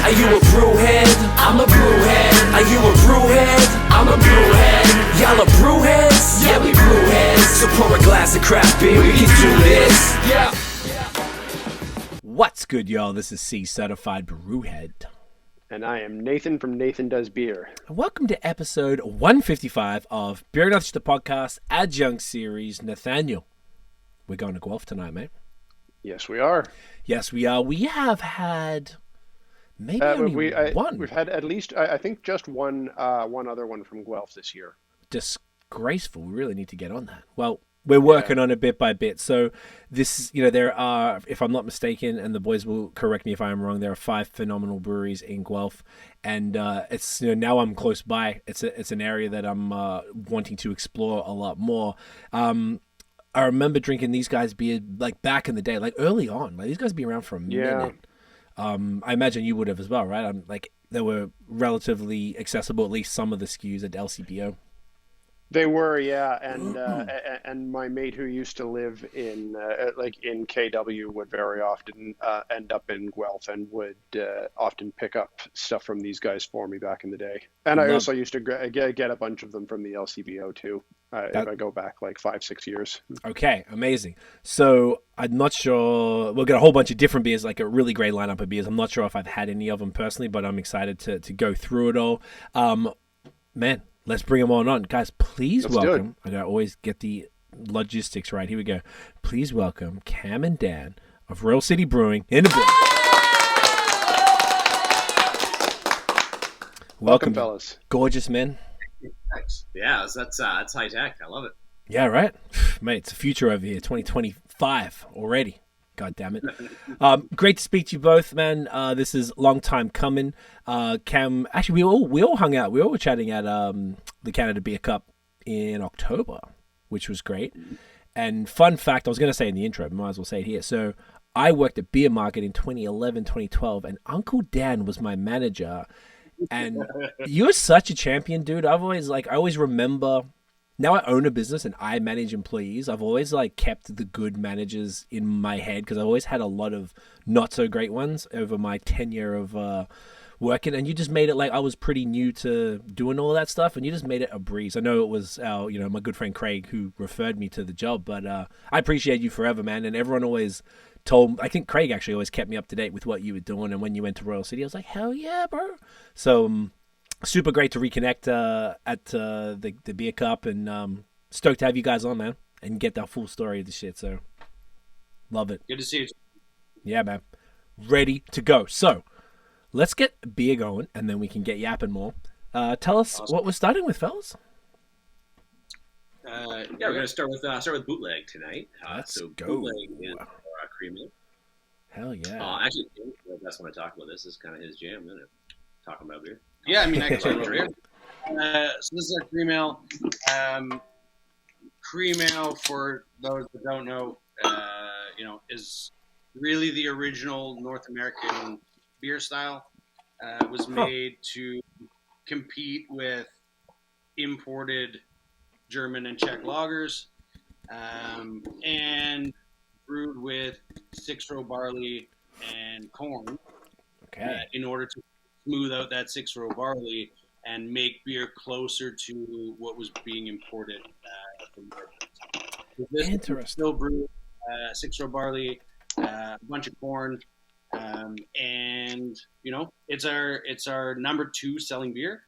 Are you a brewhead? I'm a brewhead. Are you a brewhead? I'm a brewhead. Y'all are brewheads? Yeah, we brewheads. So pour a glass of craft beer, we can do this. Yeah. What's good, y'all? This is Cee, certified brewhead. And I am Nathan from NathanDoesBeer. And welcome to episode 155 of BierMarkt, the podcast Adjunct series. Nathaniel, we're going to Guelph tonight, mate. Yes, we are. Yes, we are. We have had maybe only one. We've had at least, I think, just one other one from Guelph this year. Disgraceful. We really need to get on that. Well, we're working on it bit by bit. So this, there are, if I'm not mistaken, and the boys will correct me if I'm wrong, there are 5 phenomenal breweries in Guelph, and it's now I'm close by. It's an area that I'm wanting to explore a lot more. I remember drinking these guys' beer like back in the day, like early on. Like these guys be around for a minute. I imagine you would have as well, right? Like they were relatively accessible, at least some of the SKUs at LCBO. They were, yeah, and my mate who used to live in KW would very often end up in Guelph and would often pick up stuff from these guys for me back in the day. And I also used to get a bunch of them from the LCBO too. If I go back like 5-6 years. Okay, amazing. So I'm not sure. We'll get a whole bunch of different beers, like a really great lineup of beers. I'm not sure if I've had any of them personally, but I'm excited to go through it all. Man. Let's bring them on. Guys, please welcome. I gotta always get the logistics right. Here we go. Please welcome Cam and Dan of Royal City Brewing in the building. Welcome, fellas. Gorgeous men. Thanks. Yeah, that's high tech. I love it. Yeah, right? Mate, it's the future over here. 2025 already. God damn it. Great to speak to you both, man. This is a long time coming. Cam, actually, we all hung out. We all were chatting at the Canada Beer Cup in October, which was great. And fun fact, I was going to say in the intro, but might as well say it here. So I worked at BierMarkt in 2011, 2012, and Uncle Dan was my manager. And you're such a champion, dude. I always remember... Now I own a business and I manage employees. I've always kept the good managers in my head because I always had a lot of not so great ones over my tenure of working. And you just made it I was pretty new to doing all of that stuff, and you just made it a breeze. I know it was my good friend Craig who referred me to the job, but I appreciate you forever, man. And everyone always I think Craig actually always kept me up to date with what you were doing. And when you went to Royal City, I was like, hell yeah, bro. So super great to reconnect at the Beer Cup, and stoked to have you guys on, man, and get the full story of the shit. So, love it. Good to see you. Yeah, man. Ready to go. So, let's get beer going, and then we can get yapping more. Tell us what we're starting with, fellas. We're gonna start with Bootleg tonight. Let's go. Bootleg is Cream Ale. Hell yeah. Actually, that's when I talk about this. This is kind of his jam, isn't it? Talking about beer. Yeah, I mean, I can talk about beer. So this is our cream ale. Cream ale, for those that don't know, is really the original North American beer style. It was made to compete with imported German and Czech lagers, and brewed with 6-row barley and corn. Okay. In order to smooth out that 6-row barley and make beer closer to what was being imported from Europe. This Interesting. Still brewed 6-row barley, a bunch of corn, and it's our number 2 selling beer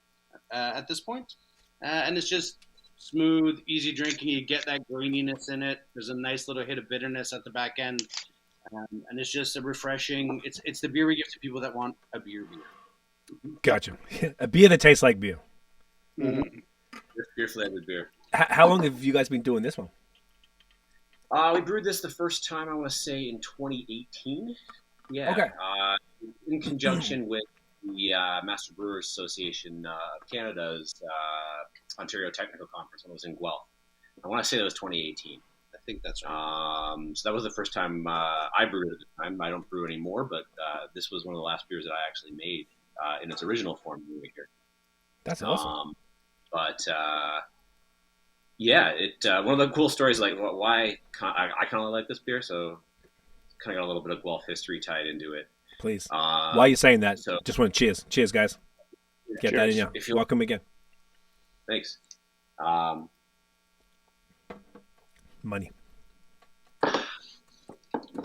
at this point, and it's just smooth, easy drinking. You get that graininess in it. There's a nice little hit of bitterness at the back end, and it's just a refreshing. It's the beer we give to people that want a beer. Gotcha. A beer that tastes like beer. Mm-hmm. Beer flavored beer. How long have you guys been doing this one? We brewed this the first time, I want to say, in 2018. Yeah. Okay. In conjunction with the Master Brewers Association of Canada's Ontario Technical Conference when it was in Guelph. I want to say that was 2018. I think that's right. So that was the first time I brewed at the time. I don't brew anymore, but this was one of the last beers that I actually made in its original form here. That's awesome. One of the cool stories, why I kind of like this beer, so kind of got a little bit of Guelph history tied into it. Please. While you're saying that, so- just want to cheers, guys. Get that in you. If you- Welcome again. Thanks. Money. For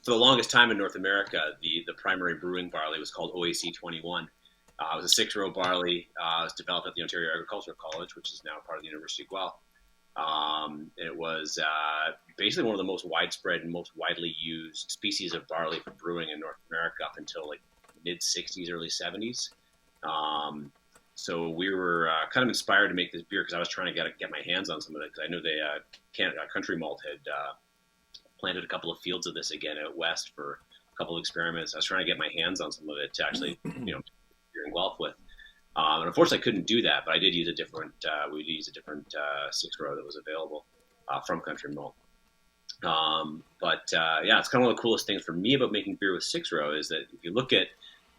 the longest time in North America, the primary brewing barley was called OAC 21. It was a 6-row barley. It was developed at the Ontario Agricultural College, which is now part of the University of Guelph. It was basically one of the most widespread and most widely used species of barley for brewing in North America up until like mid 60s, early 70s. So we were kind of inspired to make this beer because I was trying to get my hands on some of it because I knew Country Malt had planted a couple of fields of this again out west for a couple of experiments. I was trying to get my hands on some of it to actually, beer in Guelph with. And unfortunately, I couldn't do that, but I did use a different 6-row that was available from Country Malt. It's kind of one of the coolest things for me about making beer with 6-row is that if you look at,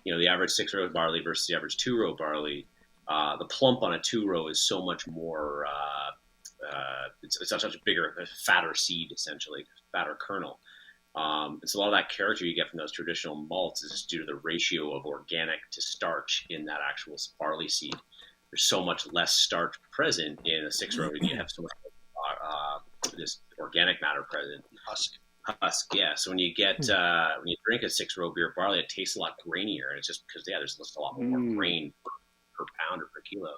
the average 6-row barley versus the average 2-row barley, the plump on a 2-row is so much more, it's such a bigger, fatter seed, essentially, fatter kernel. And so a lot of that character you get from those traditional malts is just due to the ratio of organic to starch in that actual barley seed. There's so much less starch present in a 6-row, and you have so much this organic matter present. Husk, yeah. So when you get when you drink a 6-row beer barley, it tastes a lot grainier, and it's just because there's just a lot more grain per pound or per kilo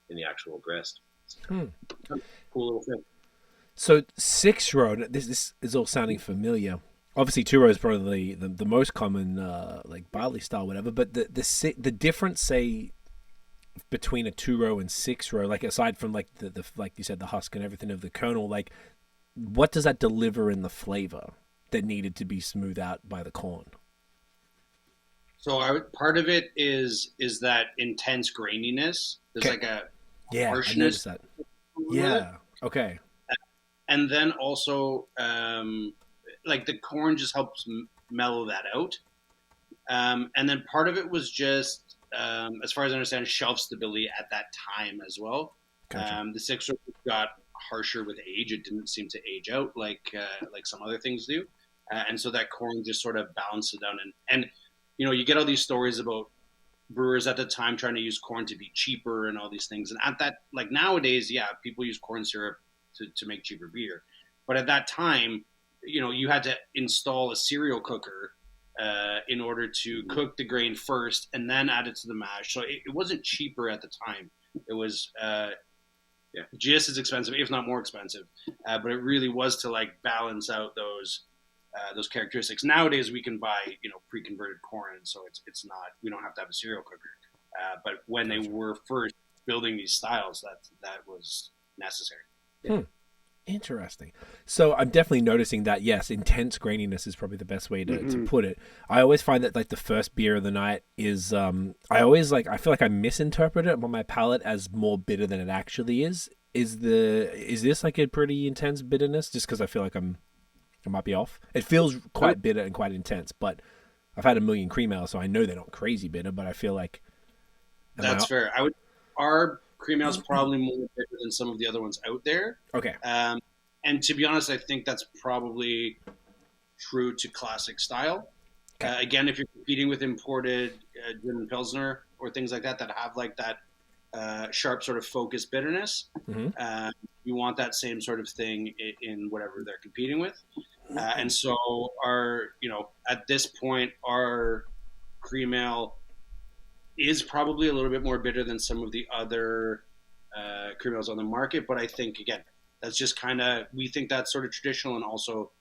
in the actual grist. Cool little thing. So 6-row, this is all sounding familiar. Obviously, 2-row is probably the most common like barley style, whatever. But the difference, say, between a 2-row and 6-row, like aside from like the like you said, the husk and everything of the kernel, like what does that deliver in the flavor that needed to be smoothed out by the corn? So part of it is that intense graininess. There's like a harshness. I noticed that. Yeah. Okay. And then also, like the corn just helps mellow that out. And then part of it was just, as far as I understand, shelf stability at that time as well. Gotcha. The 6-row got harsher with age. It didn't seem to age out like some other things do. And so that corn just sort of balanced it down. And you get all these stories about brewers at the time trying to use corn to be cheaper and all these things. And at that, like nowadays, people use corn syrup to make cheaper beer. But at that time, you had to install a cereal cooker in order to cook the grain first and then add it to the mash. So it wasn't cheaper at the time. It was just as expensive, if not more expensive. But it really was to like balance out those characteristics. Nowadays we can buy pre-converted corn, so it's not, we don't have to have a cereal cooker. But when they were first building these styles, that was necessary. Interesting. So I'm definitely noticing that, yes, intense graininess is probably the best way to put it. I always find that like the first beer of the night is I feel like I misinterpret it on my palate as more bitter than it actually is. Is this like a pretty intense bitterness? Just because I feel like I might be off. It feels quite bitter and quite intense, but I've had a million cream ales, so I know they're not crazy bitter, but I feel like that's fair. Our cream ale is probably more bitter than some of the other ones out there. Okay. And to be honest, I think that's probably true to classic style. Okay. Again, if you're competing with imported German Pilsner or things like that have like that sharp sort of focused bitterness, you want that same sort of thing in whatever they're competing with. And so at this point, our cream ale is probably a little bit more bitter than some of the other cream ales on the market. But I think, again, that's just we think that's sort of traditional and also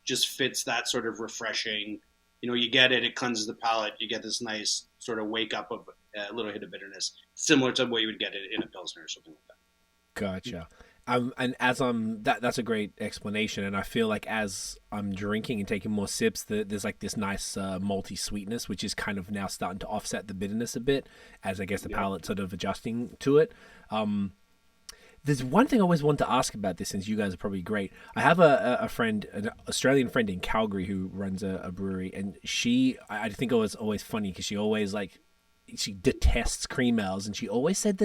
just fits that sort of refreshing, you get it cleanses the palate. You get this nice sort of wake up of a little hit of bitterness, similar to what you would get it in a Pilsner or something like that. Gotcha. And as that's a great explanation, and I feel like as I'm drinking and taking more sips, there's like this nice malty sweetness, which is kind of now starting to offset the bitterness a bit, as I guess the palate sort of adjusting to it. There's one thing I always want to ask about this, since you guys are probably great. I have a friend, an Australian friend in Calgary who runs a brewery, and I think it was always funny because she always she detests cream ales, and she always said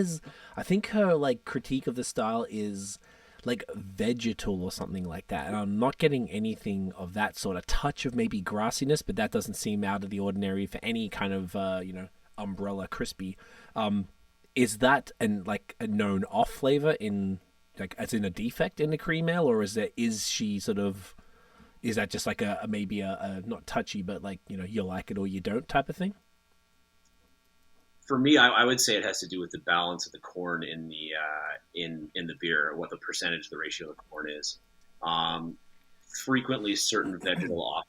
I think her like critique of the style is like vegetal or something like that, and I'm not getting anything of that sort of touch of maybe grassiness, but that doesn't seem out of the ordinary for any kind of umbrella crispy. Is that like a known off flavor in like as in a defect in the cream ale, or is that just like a maybe a not touchy, but like you like it or you don't type of thing? For me, I would say it has to do with the balance of the corn in the beer, what the percentage, the ratio of the corn is. Frequently, certain vegetal off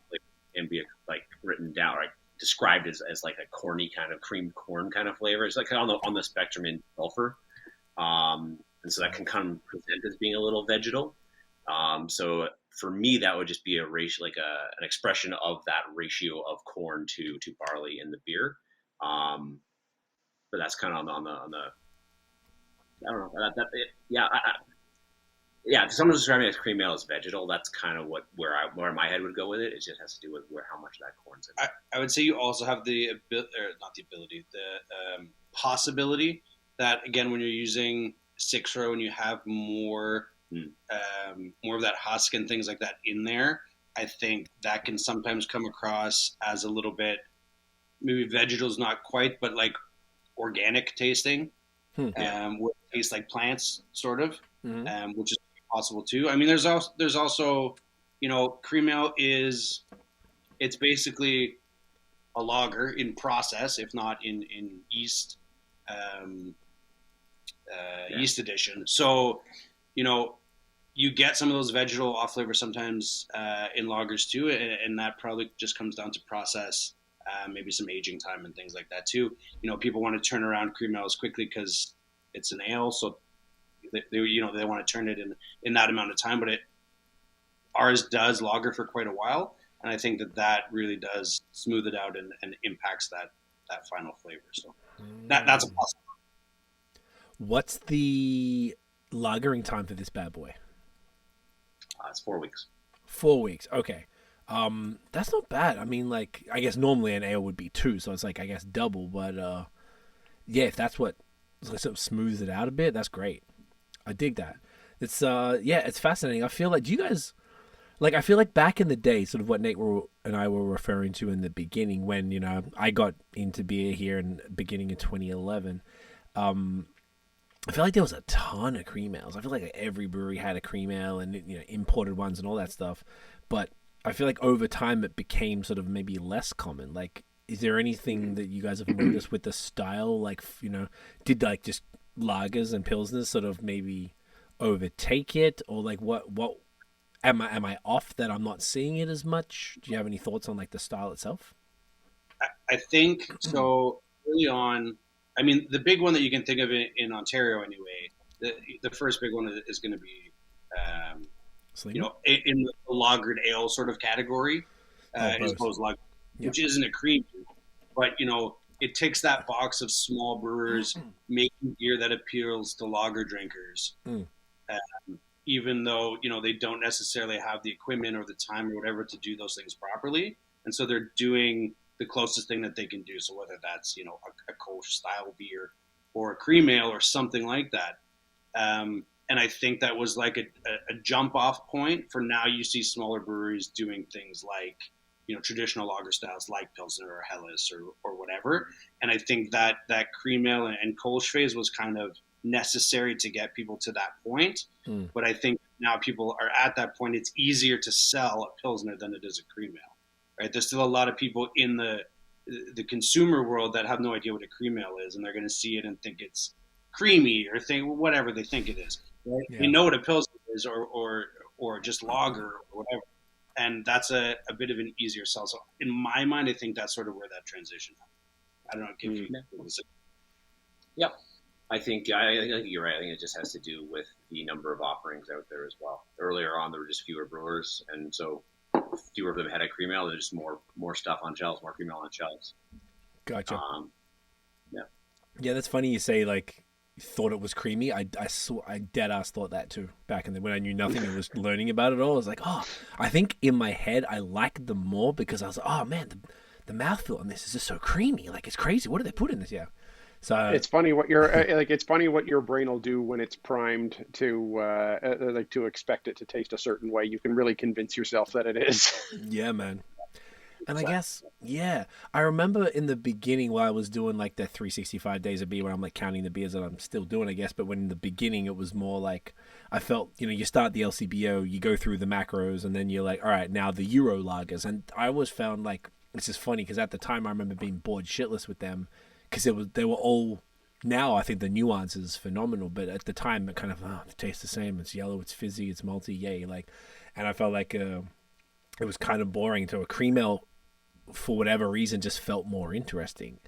can be like written down, right, described as like a corny kind of creamed corn kind of flavor. It's like on the spectrum in sulfur, and so that can kind of present as being a little vegetal. So for me, that would just be a ratio, like an expression of that ratio of corn to barley in the beer. But that's kind of on the I don't know yeah. Someone's describing it as cream ale as vegetal. That's kind of where my head would go with it. It just has to do with how much that corn's in it. I would say you also have the possibility that, again, when you're using 6-row and you have more of that husk and things like that in there, I think that can sometimes come across as a little bit, maybe vegetal's not quite, but like organic tasting, would taste like plants, sort of, which is possible too. I mean, there's also, cream ale it's basically a lager in process, if not in yeast, yeast addition. So, you get some of those vegetal off flavors sometimes in lagers too, and that probably just comes down to process. Maybe some aging time and things like that too. People want to turn around cream ales quickly because it's an ale, so they want to turn it in that amount of time. But ours does lager for quite a while, and I think that really does smooth it out and impacts that final flavor. So that's a possibility. What's the lagering time for this bad boy? It's 4 weeks. 4 weeks. Okay. That's not bad. I mean, like, I guess normally an ale would be 2, so it's like, I guess double, but yeah, if that's what sort of smooths it out a bit, that's great. I dig that. It's it's fascinating. I feel like, do you guys, like, I feel like back in the day, sort of what Nate and I were referring to in the beginning, when, I got into beer here in the beginning of 2011, I feel like there was a ton of cream ales. I feel like every brewery had a cream ale and, imported ones and all that stuff, but I feel like over time it became sort of maybe less common. Like, is there anything that you guys have noticed with the style? Like, did like just lagers and pilsners sort of maybe overtake it, or like what am I off that I'm not seeing it as much? Do you have any thoughts on like the style itself? I think so. Early on, I mean, the big one that you can think of in Ontario anyway, the first big one is going to be. In the lagered ale sort of category, is BAOS lager, which isn't a cream, but it ticks that box of small brewers making beer that appeals to lager drinkers, even though they don't necessarily have the equipment or the time or whatever to do those things properly, and so they're doing the closest thing that they can do. So whether that's a Kolsch style beer or a cream ale or something like that. And I think that was like a jump off point for now. You see smaller breweries doing things like, traditional lager styles like Pilsner or Helles or whatever. And I think that cream ale and Kolsch phase was kind of necessary to get people to that point. But I think now people are at that point. It's easier to sell a Pilsner than it is a cream ale, right? There's still a lot of people in the consumer world that have no idea what a cream ale is, and they're going to see it and think it's creamy or think whatever they think it is. Right? Yeah. They know what a Pilsner is or just lager or whatever. And that's a bit of an easier sell. So in my mind, I think that's sort of where that transition happened. I don't know. Can you connect with it? Yep. I think you're right. I think it just has to do with the number of offerings out there as well. Earlier on, there were just fewer brewers, and so fewer of them had a cream ale. There's just more stuff on shelves, more cream ale on shelves. Gotcha. Yeah. Yeah, that's funny you say, like, thought it was creamy. I dead ass thought that too back in the when I knew nothing and was learning about it all. I was like, I think in my head I liked them more because I was like, oh man, the mouthfeel on this is just so creamy. Like, it's crazy. What do they put in this? Yeah. So It's funny what your it's funny what your brain will do when it's primed to like to expect it to taste a certain way. You can really convince yourself that it is. yeah, man. And I guess, yeah, I remember in the beginning while I was doing like the 365 days of beer, where I'm like counting the beers that I'm still doing, I guess. But when in the beginning, it was more like I felt, you start the LCBO, you go through the macros, and then you're like, all right, now the Euro lagers. And I always found like, this is funny because at the time I remember being bored shitless with them because they were all, now I think the nuance is phenomenal. But at the time, it kind of, it tastes the same. It's yellow, it's fizzy, it's malty, yay. Like, and I felt like it was kind of boring. To a cream ale, for whatever reason, just felt more interesting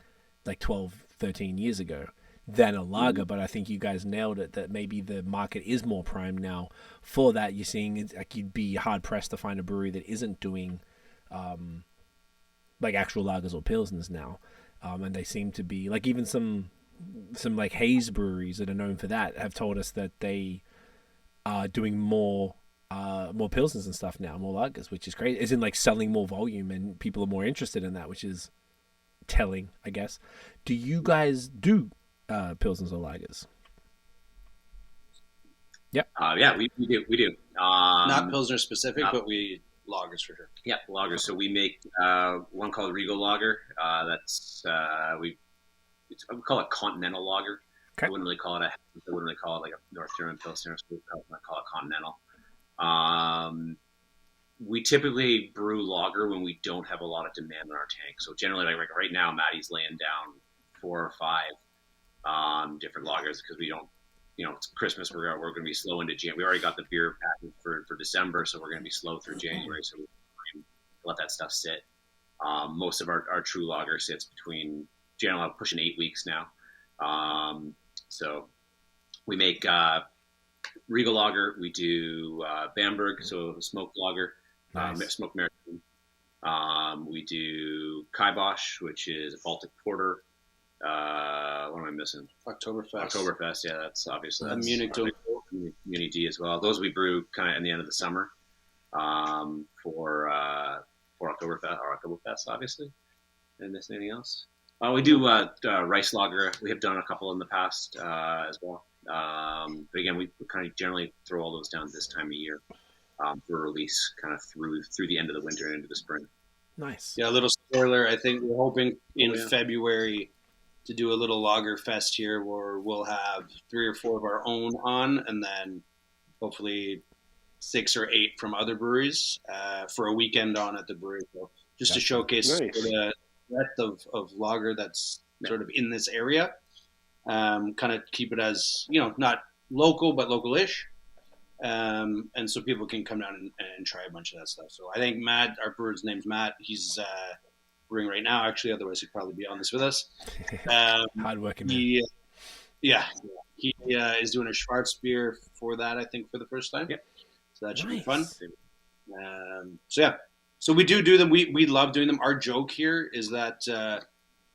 like 12, 13 years ago than a lager. But I think you guys nailed it, that maybe the market is more primed now for that. You're seeing it, like, you'd be hard pressed to find a brewery that isn't doing like actual lagers or pilsners now. And they seem to be like, even some like haze breweries that are known for that have told us that they are doing more pilsners and stuff now, more lagers, which is great. As in, like, selling more volume, and people are more interested in that, which is telling, I guess. Do you guys do pilsners or lagers? Yep. Yeah, we do. Not Pilsner specific, but we lagers for sure. Yeah, lagers. So we make one called Regal Lager. We call it Continental Lager. Okay. I wouldn't really call it like a North German Pilsner. So we call it Continental. We typically brew lager when we don't have a lot of demand in our tank. So generally, like right now, Maddie's laying down 4 or 5 different lagers because we don't, it's Christmas. We're going to be slow into January. We already got the beer package for December, so we're going to be slow through January. So we let that stuff sit. Most of our true lager sits between generally pushing 8 weeks now. So we make Regal Lager. We do Bamberg, so smoked lager, Nice. smoked American. We do Kibosh, which is a Baltic porter. What am I missing? Oktoberfest, yeah, that's obviously that's Munich too. Munich D as well. Those we brew kind of in the end of the summer for Oktoberfest, obviously. Did I miss anything else? We do rice lager. We have done a couple in the past as well. But again, we kind of generally throw all those down this time of year for release, kind of through the end of the winter and into the spring. Nice. Yeah, a little spoiler. I think we're hoping in yeah. February to do a little lager fest here where we'll have 3 or 4 of our own on, and then hopefully 6 or 8 from other breweries for a weekend on at the brewery. So just to showcase the breadth of lager that's sort of in this area. Kind of keep it as, not local, but local-ish. And so people can come down and try a bunch of that stuff. So I think Matt, our brewer's name's Matt, he's brewing right now, actually, otherwise he'd probably be on this with us. Hard-working man. He is doing a Schwarzbier for that, I think, for the first time. Yep. So that should be fun. So we do them. We love doing them. Our joke here is that,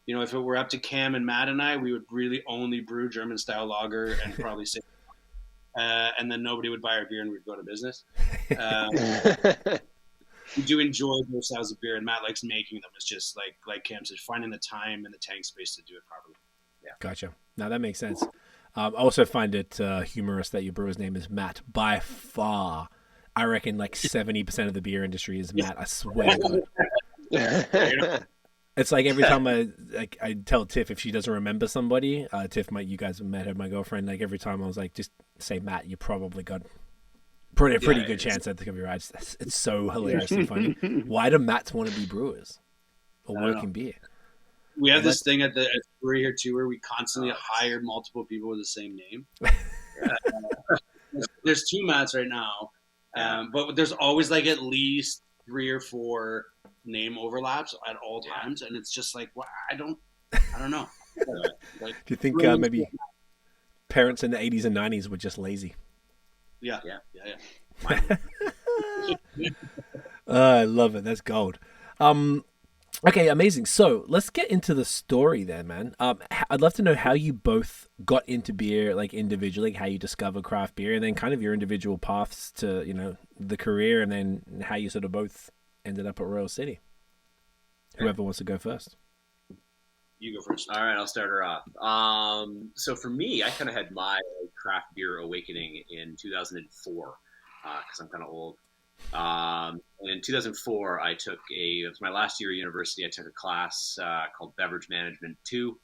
if it were up to Cam and Matt and I, we would really only brew German-style lager and probably say, and then nobody would buy our beer and we'd go to business. We do enjoy those styles of beer, and Matt likes making them. It's just like Cam said, finding the time and the tank space to do it properly. Yeah. Gotcha. Now that makes sense. I also find it humorous that your brewer's name is Matt. By far, I reckon like 70% of the beer industry is Matt. I swear to God. It's like every time I tell Tiff if she doesn't remember somebody, Tiff, you guys have met her, my girlfriend. Like every time I was like, just say Matt. You probably got pretty good chance that they're gonna be right. It's so hilariously funny. Why do Matts want to be brewers or work in beer? We have this thing at the brewery here too, where we constantly hire multiple people with the same name. There's 2 Matts right now, but there's always like at least 3 or 4 name overlaps at all times, and it's just like, well, I don't know. Do you think maybe parents in the 80s and 90s were just lazy? Yeah. I love it. That's gold. Okay, amazing. So let's get into the story then, man. I'd love to know how you both got into beer, like individually, how you discovered craft beer, and then kind of your individual paths to, the career, and then how you sort of both ended up at Royal City. Whoever wants to go first. You go first. All right, I'll start her off. So for me, I kind of had my craft beer awakening in 2004 because I'm kind of old. And in 2004, it was my last year at university. I took a class called Beverage Management 2,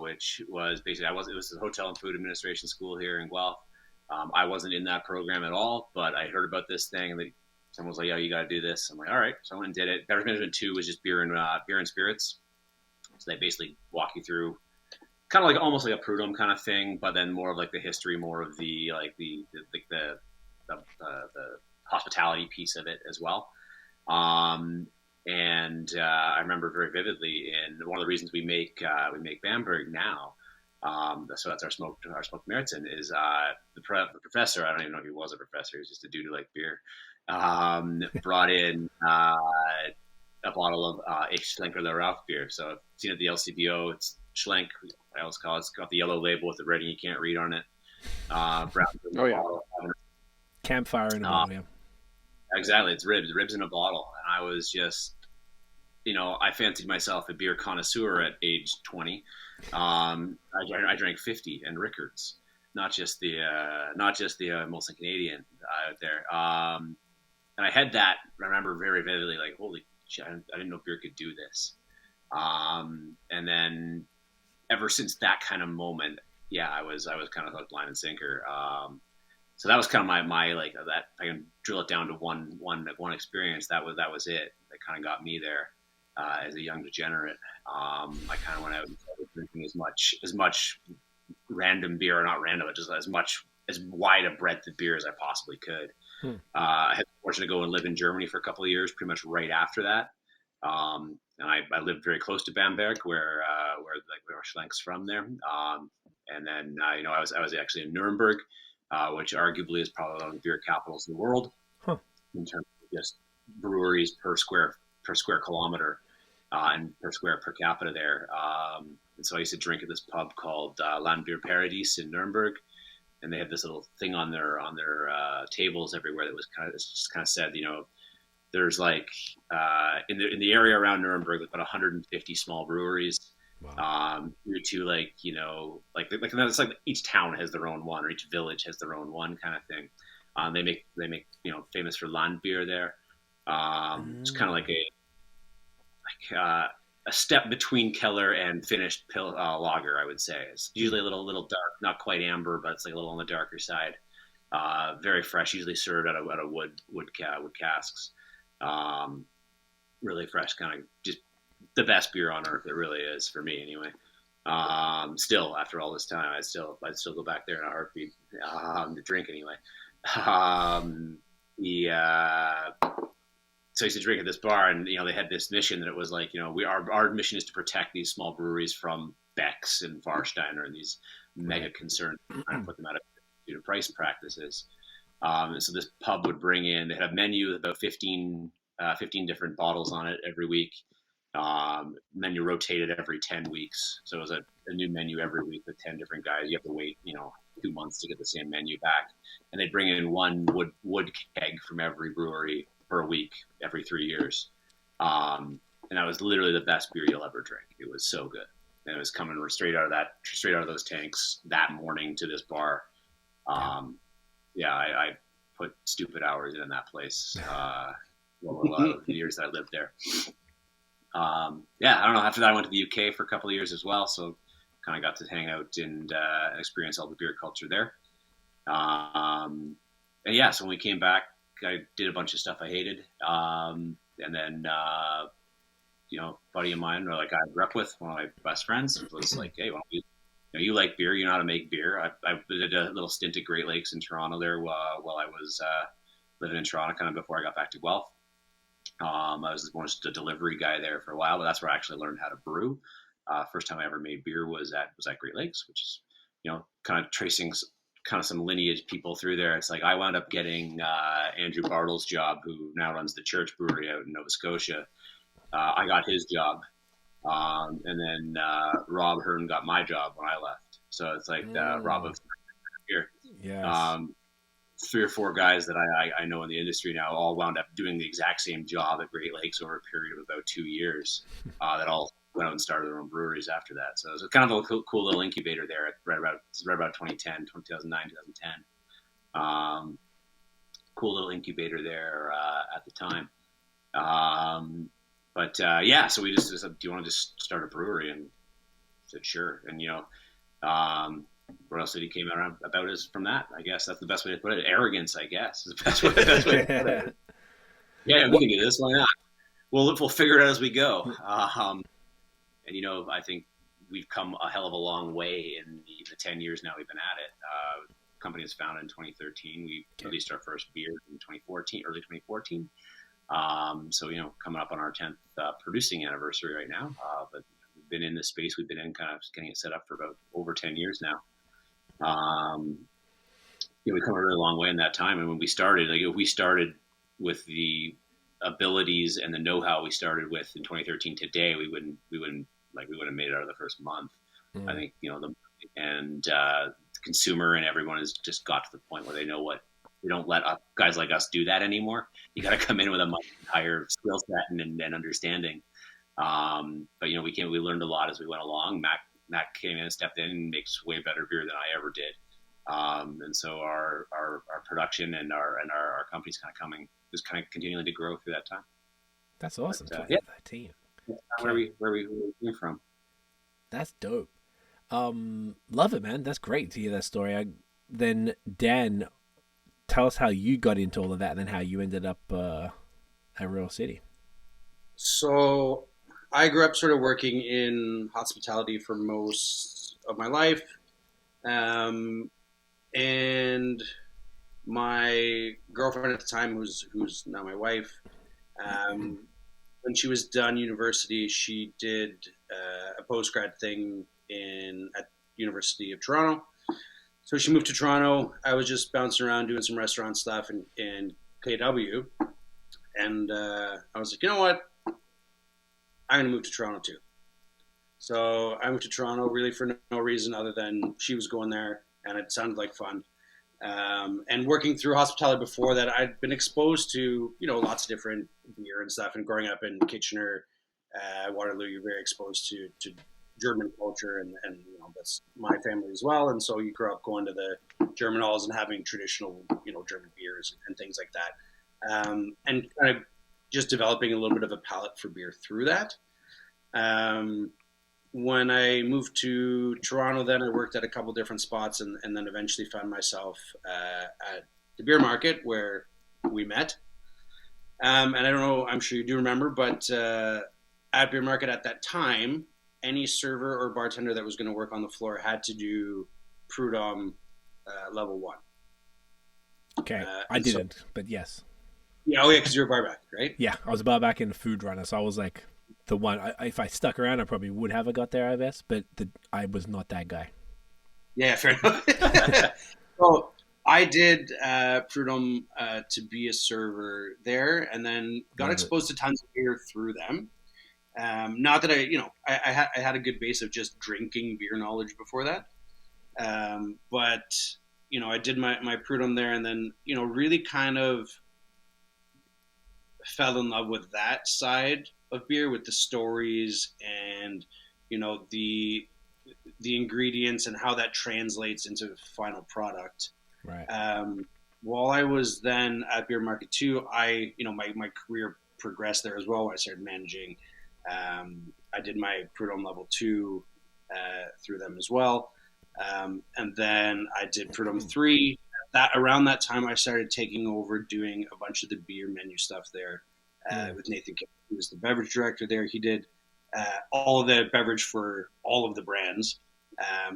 which was basically, it was a hotel and food administration school here in Guelph. I wasn't in that program at all, but I heard about this thing and someone was like, "Yeah, you got to do this." I'm like, "All right." So I went and did it. Beverage Management 2 was just beer and spirits. So they basically walk you through kind of like almost like a Prud'homme kind of thing, but then more of like the history, more of the hospitality piece of it as well. I remember very vividly, and one of the reasons we make Bamberg now. So that's our smoked Meritzen is the professor. I don't even know if he was a professor. He was just a dude who liked beer. Brought in a bottle of Schlenker Le Rauch beer. So I've seen it at the LCBO. It's Schlenk, I always call it. It's got the yellow label with the writing you can't read on it. Brown. Oh yeah. Campfire in a bottle. Yeah. Exactly. It's ribs in a bottle. And I was just, I fancied myself a beer connoisseur at age 20. I drank 50 and Rickards, not just the Molson Canadian out there. And I had that. I remember very vividly, like, holy shit, I didn't know beer could do this. And then ever since that kind of moment, yeah, I was kind of hooked, line and sinker. So that was kind of my like that. I can drill it down to one experience. That was it. That kind of got me there as a young degenerate. I kind of went out and started drinking as much random beer, or not random, but just as wide a breadth of beer as I possibly could. I had the fortune to go and live in Germany for a couple of years, pretty much right after that. And I lived very close to Bamberg, where Schlenk's from there. And then I was actually in Nuremberg, which arguably is probably one of the beer capitals of the world in terms of just breweries per square kilometer and per capita there. And so I used to drink at this pub called Landbier Paradies in Nuremberg, and they had this little thing on their tables everywhere that was kind of said, there's like in the area around Nuremberg, there's about 150 small breweries. Wow. To like it's like each town has their own one, or each village has their own one kind of thing. They make famous for Landbier there. It's kind of like a step between Keller and finished lager, I would say. It's usually a little dark, not quite amber, but it's like a little on the darker side. Very fresh, usually served out of wood casks. Really fresh, kind of just the best beer on earth. It really is for me, anyway. Still, after all this time, I'd still go back there in a heartbeat to drink anyway. So I used to drink at this bar, and they had this mission that it was like, our mission is to protect these small breweries from Beck's and Warsteiner and these mega concerns, trying to put them out of price practices. And so this pub would bring in, they had a menu with about 15 different bottles on it every week. Menu rotated every 10 weeks. So it was a new menu every week with 10 different guys. You have to wait, 2 months to get the same menu back. And they'd bring in one wood keg from every brewery per week every 3 years. And that was literally the best beer you'll ever drink. It was so good. And it was coming straight out of those tanks that morning to this bar. I put stupid hours in that place. A lot of the years that I lived there. I don't know. After that, I went to the UK for a couple of years as well. So kind of got to hang out and experience all the beer culture there. So when we came back, I did a bunch of stuff I hated. And then, buddy of mine, or like I grew up with, one of my best friends, was like, hey, you like beer, you know how to make beer. I did a little stint at Great Lakes in Toronto there while I was living in Toronto, kind of before I got back to Guelph. I was more just a delivery guy there for a while, but that's where I actually learned how to brew. First time I ever made beer was at Great Lakes, which is, kind of tracing kind of some lineage people through there. It's like I wound up getting Andrew Bartle's job, who now runs the Church Brewery out in Nova Scotia. I got his job. And then Rob Hearn got my job when I left. So it's like Rob of here. Yes. 3 or 4 guys that I know in the industry now all wound up doing the exact same job at Great Lakes over a period of about 2 years. That all went out and started their own breweries after that. So it was kind of a cool little incubator there at right about 2010, 2009, 2010. Cool little incubator there at the time. So we just said, do you want to just start a brewery? And I said, sure. And, what else did he came around about is from that, I guess that's the best way to put it. Arrogance, I guess, is the best way to put it. Yeah, we can do this. Why not? We'll figure it out as we go. I think we've come a hell of a long way in the 10 years now we've been at it. Company was founded in 2013. We released our first beer in 2014, early 2014. Coming up on our 10th producing anniversary right now. But we've been in this space. We've been in kind of getting it set up for about over 10 years now. We've come a really long way in that time. And when we started, if we started with the abilities and the know-how we started with in 2013 today, we wouldn't have made it out of the first month. I think, the consumer and everyone has just got to the point where they know what, they don't let guys like us do that anymore. You got to come in with a much higher skill set and understanding. We learned a lot as we went along. Mac came in and stepped in and makes way better beer than I ever did. And so our production and our company's kind of continuing to grow through that time. That's awesome. That team. Where we came from. That's dope. Love it, man. That's great to hear that story. Then Dan, tell us how you got into all of that, and then how you ended up at Royal City. So I grew up sort of working in hospitality for most of my life. And my girlfriend at the time, who's now my wife, when she was done university, she did a postgrad thing at University of Toronto. So she moved to Toronto. I was just bouncing around doing some restaurant stuff in KW. And I was like, you know what? I'm going to move to Toronto too. So I moved to Toronto really for no reason other than she was going there and it sounded like fun. And working through hospitality before that, I'd been exposed to, lots of different beer and stuff. And growing up in Kitchener, Waterloo, you're very exposed to German culture and that's my family as well. And so you grow up going to the German halls and having traditional, German beers and things like that. And kind of just developing a little bit of a palate for beer through that. When I moved to Toronto, then I worked at a couple different spots and then eventually found myself at the BierMarkt where we met. And I don't know, I'm sure you do remember, but at BierMarkt at that time, any server or bartender that was going to work on the floor had to do Prud'homme level 1. Okay, I didn't, but yes. Yeah, because you're a barback, right? Yeah, I was a barback and a food runner, so I was like the one. If I stuck around, I probably would have got there, I guess, but I was not that guy. Yeah, fair enough. So I did Prud'homme to be a server there, and then got exposed to tons of beer through them. Not that I had a good base of just drinking beer knowledge before that, but I did my Prud'homme there, and then really kind of fell in love with that side of beer, with the stories and the ingredients and how that translates into final product. Right. While I was then at BierMarkt too, my career progressed there as well. I started managing. I did my Prud'homme level 2 through them as well, and then I did Prud'homme 3. Around that time, I started taking over doing a bunch of the beer menu stuff there with Nathan Kim, who was the beverage director there. He did all of the beverage for all of the brands,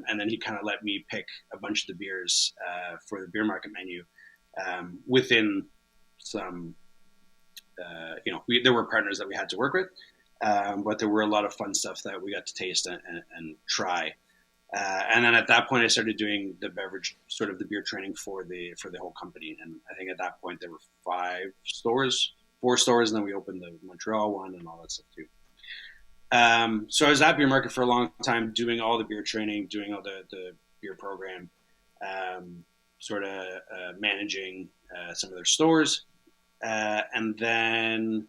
and then he kind of let me pick a bunch of the beers for the BierMarkt menu within some, there were partners that we had to work with, but there were a lot of fun stuff that we got to taste and try. And then at that point, I started doing the beverage, sort of the beer training for the whole company. And I think at that point there were 4 stores, and then we opened the Montreal one and all that stuff too. So I was at BierMarkt for a long time, doing all the beer training, doing all the beer program, sort of managing some of their stores, and then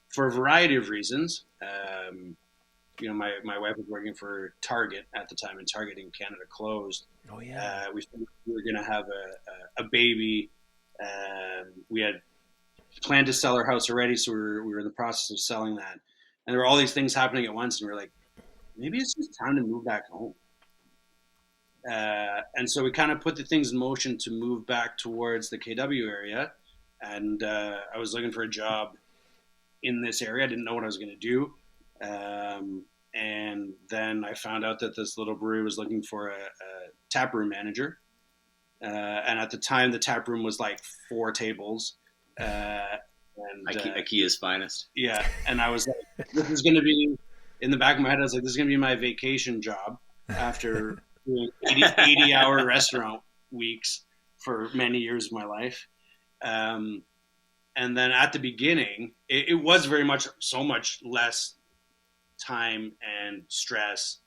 for a variety of reasons. my wife was working for Target at the time, and Target in Canada closed. Oh yeah. We were going to have a baby. We had planned to sell our house already, so we were in the process of selling that. And there were all these things happening at once, and we were like, maybe it's just time to move back home. And so we kind of put the things in motion to move back towards the KW area. And I was looking for a job in this area. I didn't know what I was going to do. And then I found out that this little brewery was looking for a taproom manager. And at the time, the taproom was like 4 tables. IKEA's finest. Yeah. And I was like, this is going to be, in the back of my head, I was like, this is going to be my vacation job after doing 80-hour restaurant weeks for many years of my life. And then at the beginning, it was very much so much less time and stress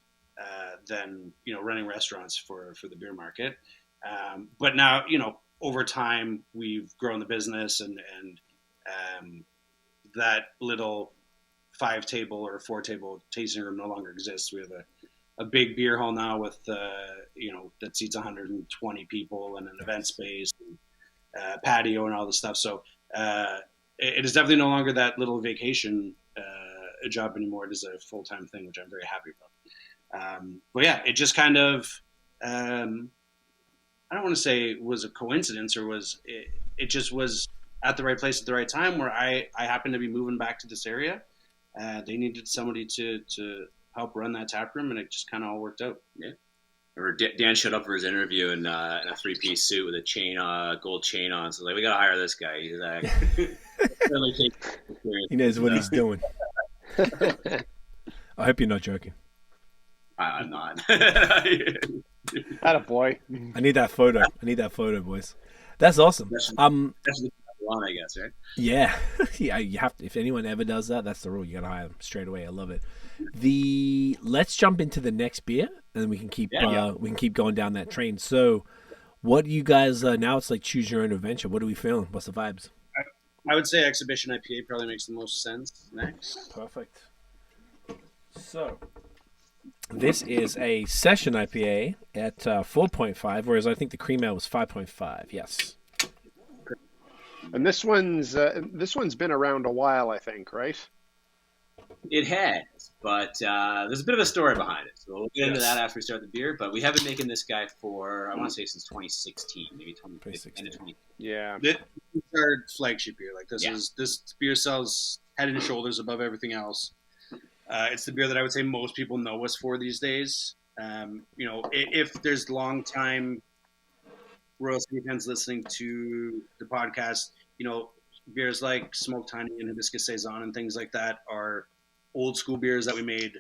than running restaurants for the beer market. But now over time we've grown the business, and that little 5-table or 4-table tasting room no longer exists. We have a big beer hall now with that seats 120 people and an event space, and patio and all this stuff. So it is definitely no longer that little vacation job anymore. It is a full-time thing, which I'm very happy about. But yeah, it just kind of I don't want to say it was a coincidence, or it just was at the right place at the right time, where I happened to be moving back to this area. They needed somebody to help run that tap room, and it just kind of all worked out. Yeah. Or Dan showed up for his interview in a 3-piece suit with a gold chain on. So we got to hire this guy. He's like, he knows what he's doing. I hope you're not joking. I'm not. Attaboy. I need that photo, boys. That's awesome. That's the one, I guess, right? Yeah. Yeah, you have to. If anyone ever does that, that's the rule. You got to hire them straight away. I love it. Let's jump into the next beer, and then we can keep going down that train. So, what do you guys now? It's like choose your own adventure. What are we feeling? What's the vibes? I would say Exhibition IPA probably makes the most sense next. Perfect. So, this is a Session IPA at 4.5, whereas I think the Cream Ale was 5.5. Yes. And this one's been around a while, I think, right? It has, but there's a bit of a story behind it. So we'll get into that after we start the beer. But we have been making this guy for, I want to say, since 2016, maybe 2015. Yeah. This is our flagship beer. Like this beer sells head and shoulders above everything else. It's the beer that I would say most people know us for these days. If there's long time Royal City fans listening to the podcast, beers like Smoked Honey and Hibiscus Saison and things like that are old school beers that we made.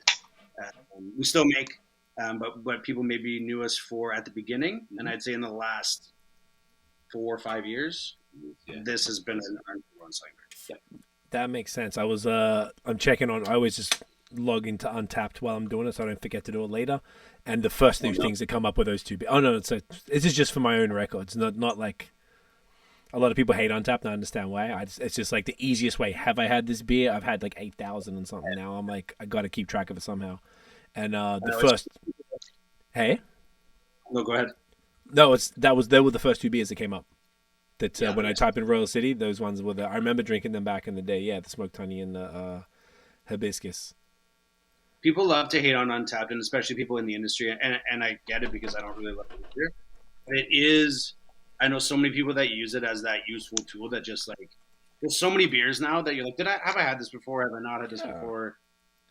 We still make, but people maybe knew us for at the beginning. And I'd say in the last 4 or 5 years, this has been our number one selling beer. Yeah. That makes sense. I was I'm checking on. I always just log into Untapped while I'm doing it, so I don't forget to do it later. And the first two things that come up with those two. Oh no, this is just for my own records. Not like a lot of people hate Untapped, and I understand why. It's just like the easiest way. Have I had this beer? I've had like 8,000 and something now. I'm like, I got to keep track of it somehow. And the first, hey, no, go ahead. No, they were the first 2 beers that came up. That when I type in Royal City, those ones were I remember drinking them back in the day. Yeah, the Smoked Honey and the Hibiscus. People love to hate on Untapped, and especially people in the industry, and I get it because I don't really love it either. But it is, I know so many people that use it as that useful tool that just like, there's so many beers now that you're like, have I had this before? Have I not had this before?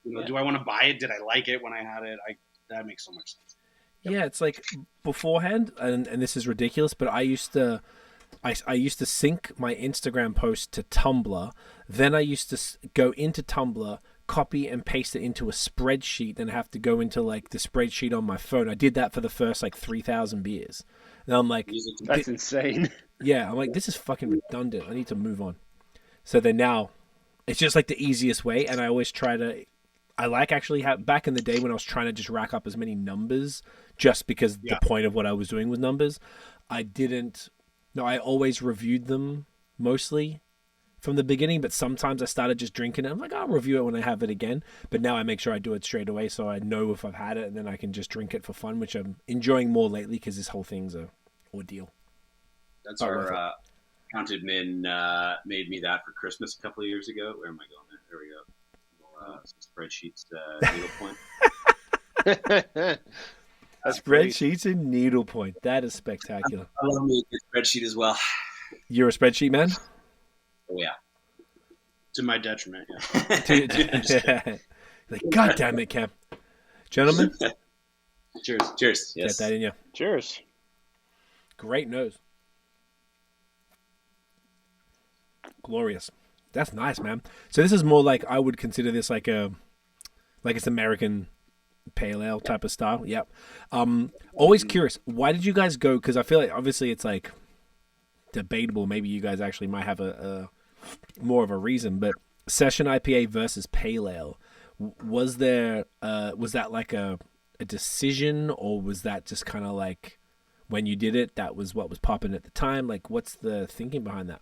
Do I want to buy it? Did I like it when I had it? That makes so much sense. Yep. Yeah, it's like beforehand, and this is ridiculous, but I used to sync my Instagram post to Tumblr. Then I used to go into Tumblr, copy and paste it into a spreadsheet, then have to go into like the spreadsheet on my phone. I did that for the first like 3,000 beers. And I'm like, that's insane. Yeah, I'm like, this is fucking redundant. I need to move on. So then now it's just like the easiest way. And I always back in the day when I was trying to just rack up as many numbers, just because the point of what I was doing was numbers, I always reviewed them mostly from the beginning, but sometimes I started just drinking it. I'm like, I'll review it when I have it again. But now I make sure I do it straight away so I know if I've had it, and then I can just drink it for fun, which I'm enjoying more lately because this whole thing's a ordeal. That's our counted min made me that for Christmas a couple of years ago. Where am I going there? There we go. Some spreadsheets, needlepoint. That's great. Spreadsheets and needlepoint. That is spectacular. I love me a good spreadsheet as well. You're a spreadsheet man? Oh, yeah. To my detriment. Yeah. Like, God damn it, Cam. Gentlemen. Cheers. Cheers. Get Yes. that in you. Cheers. Great nose. Glorious. That's nice, man. So this is more like, I would consider this like it's American pale ale type of style. Yep. Always curious, why did you guys go? Because I feel like obviously it's like debatable. Maybe you guys actually might have a more of a reason, but Session IPA versus pale ale. Was there was that like a decision, or was that just kind of like when you did it, that was what was popping at the time? Like, what's the thinking behind that?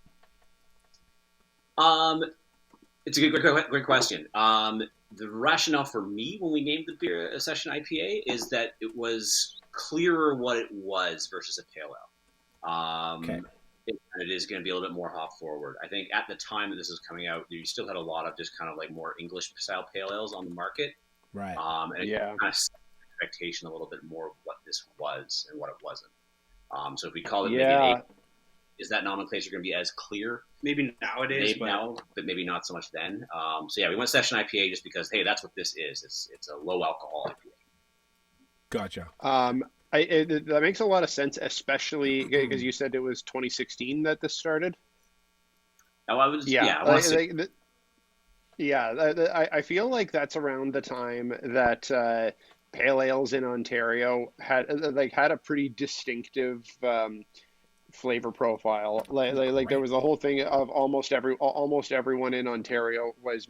It's a great question. The rationale for me when we named the beer a Session IPA is that it was clearer what it was versus a pale ale. Okay. It is going to be a little bit more hop forward. I think at the time that this was coming out, you still had a lot of just kind of like more English style pale ales on the market. Right. And it Yeah. kind of set the expectation a little bit more of what this was and what it wasn't. So if we call it maybe an Yeah. eight, is that nomenclature going to be as clear? Maybe nowadays, Maybe now, but maybe not so much then. So yeah, we went Session IPA just because, hey, that's what this is. It's a low alcohol IPA. Gotcha. That makes a lot of sense, especially because you said it was 2016 that this started. Oh, I was Yeah, I want to say, I feel like that's around the time that pale ales in Ontario had a pretty distinctive flavor profile. Like there was a whole thing of almost everyone in Ontario was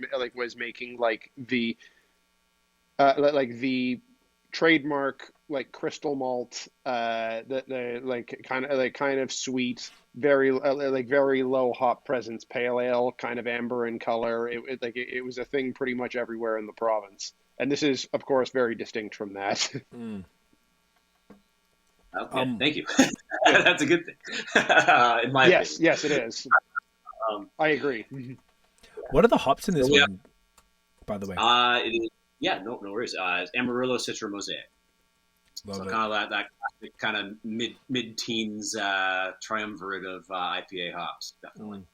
making like the trademark like crystal malt, the kind of sweet, very very low hop presence pale ale, kind of amber in color. It was a thing pretty much everywhere in the province, and this is of course very distinct from that. Mm. okay, thank you. That's a good thing. In my Yes, opinion. yes, it is. I agree. What are the hops in this Yeah. one, by the way? It is, yeah, no worries. It's Amarillo, Citra, Mosaic. Love So it. kind of that classic kind of mid-teens triumvirate of IPA hops, definitely.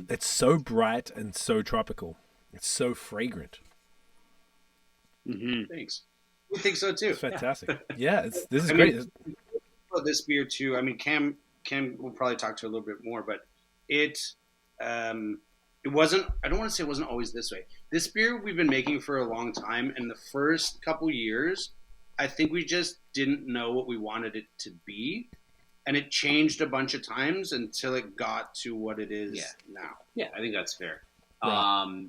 It's so bright and so tropical. It's so fragrant. Thanks. we think so too. It's fantastic. Yeah, this is I great. mean, about this beer too. I mean, Cam will probably talk to a little bit more, but it wasn't. I don't want to say it wasn't always this way. This beer we've been making for a long time, and the first couple years, I think we just didn't know what we wanted it to be, and it changed a bunch of times until it got to what it is now. Yeah, I think that's fair. Right.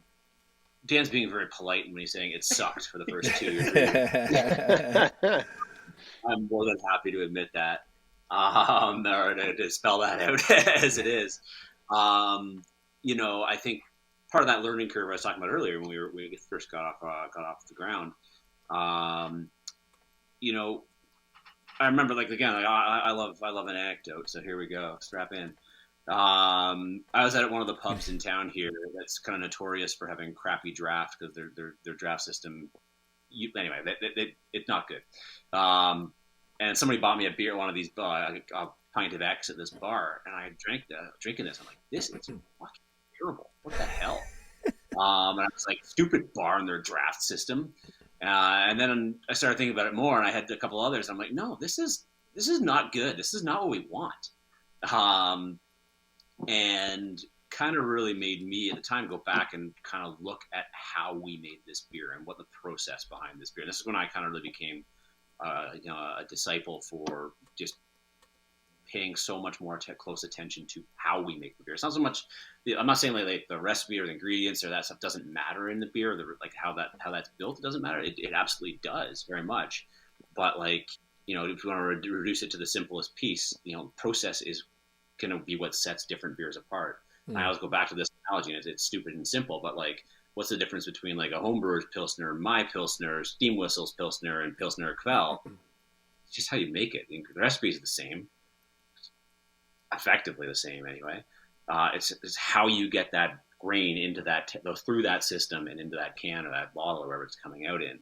Dan's being very polite when he's saying it sucked for the first 2 years. I'm more than happy to admit that, or to spell that out as it is. I think part of that learning curve I was talking about earlier when we first got off the ground. I remember, I love an anecdote. So here we go. Strap in. I was at one of the pubs in town here that's kind of notorious for having crappy draft because their draft system. It's not good. And somebody bought me a beer, one of these, a pint of X at this bar, and I drinking this. I'm like, this is fucking terrible. What the hell? And I was like, stupid bar and their draft system. And then I started thinking about it more, and I had a couple others. I'm like, no, this is not good. This is not what we want. And kind of really made me at the time go back and kind of look at how we made this beer and what the process behind this beer. And this is when I kind of really became, a disciple for just paying so much more close attention to how we make the beer. It's not so much. I'm not saying like the recipe or the ingredients or that stuff doesn't matter in the beer. Like how that's built, it doesn't matter. It absolutely does very much. But if you want to reduce it to the simplest piece, process is going to be what sets different beers apart. I always go back to this analogy, and it's stupid and simple, but like, what's the difference between like a homebrewer's Pilsner, my Pilsner, Steam Whistle's Pilsner, and Pilsner Quell? It's just how you make it. The recipe is the same, effectively the same anyway. It's how you get that grain into that, through that system and into that can or that bottle or wherever it's coming out in.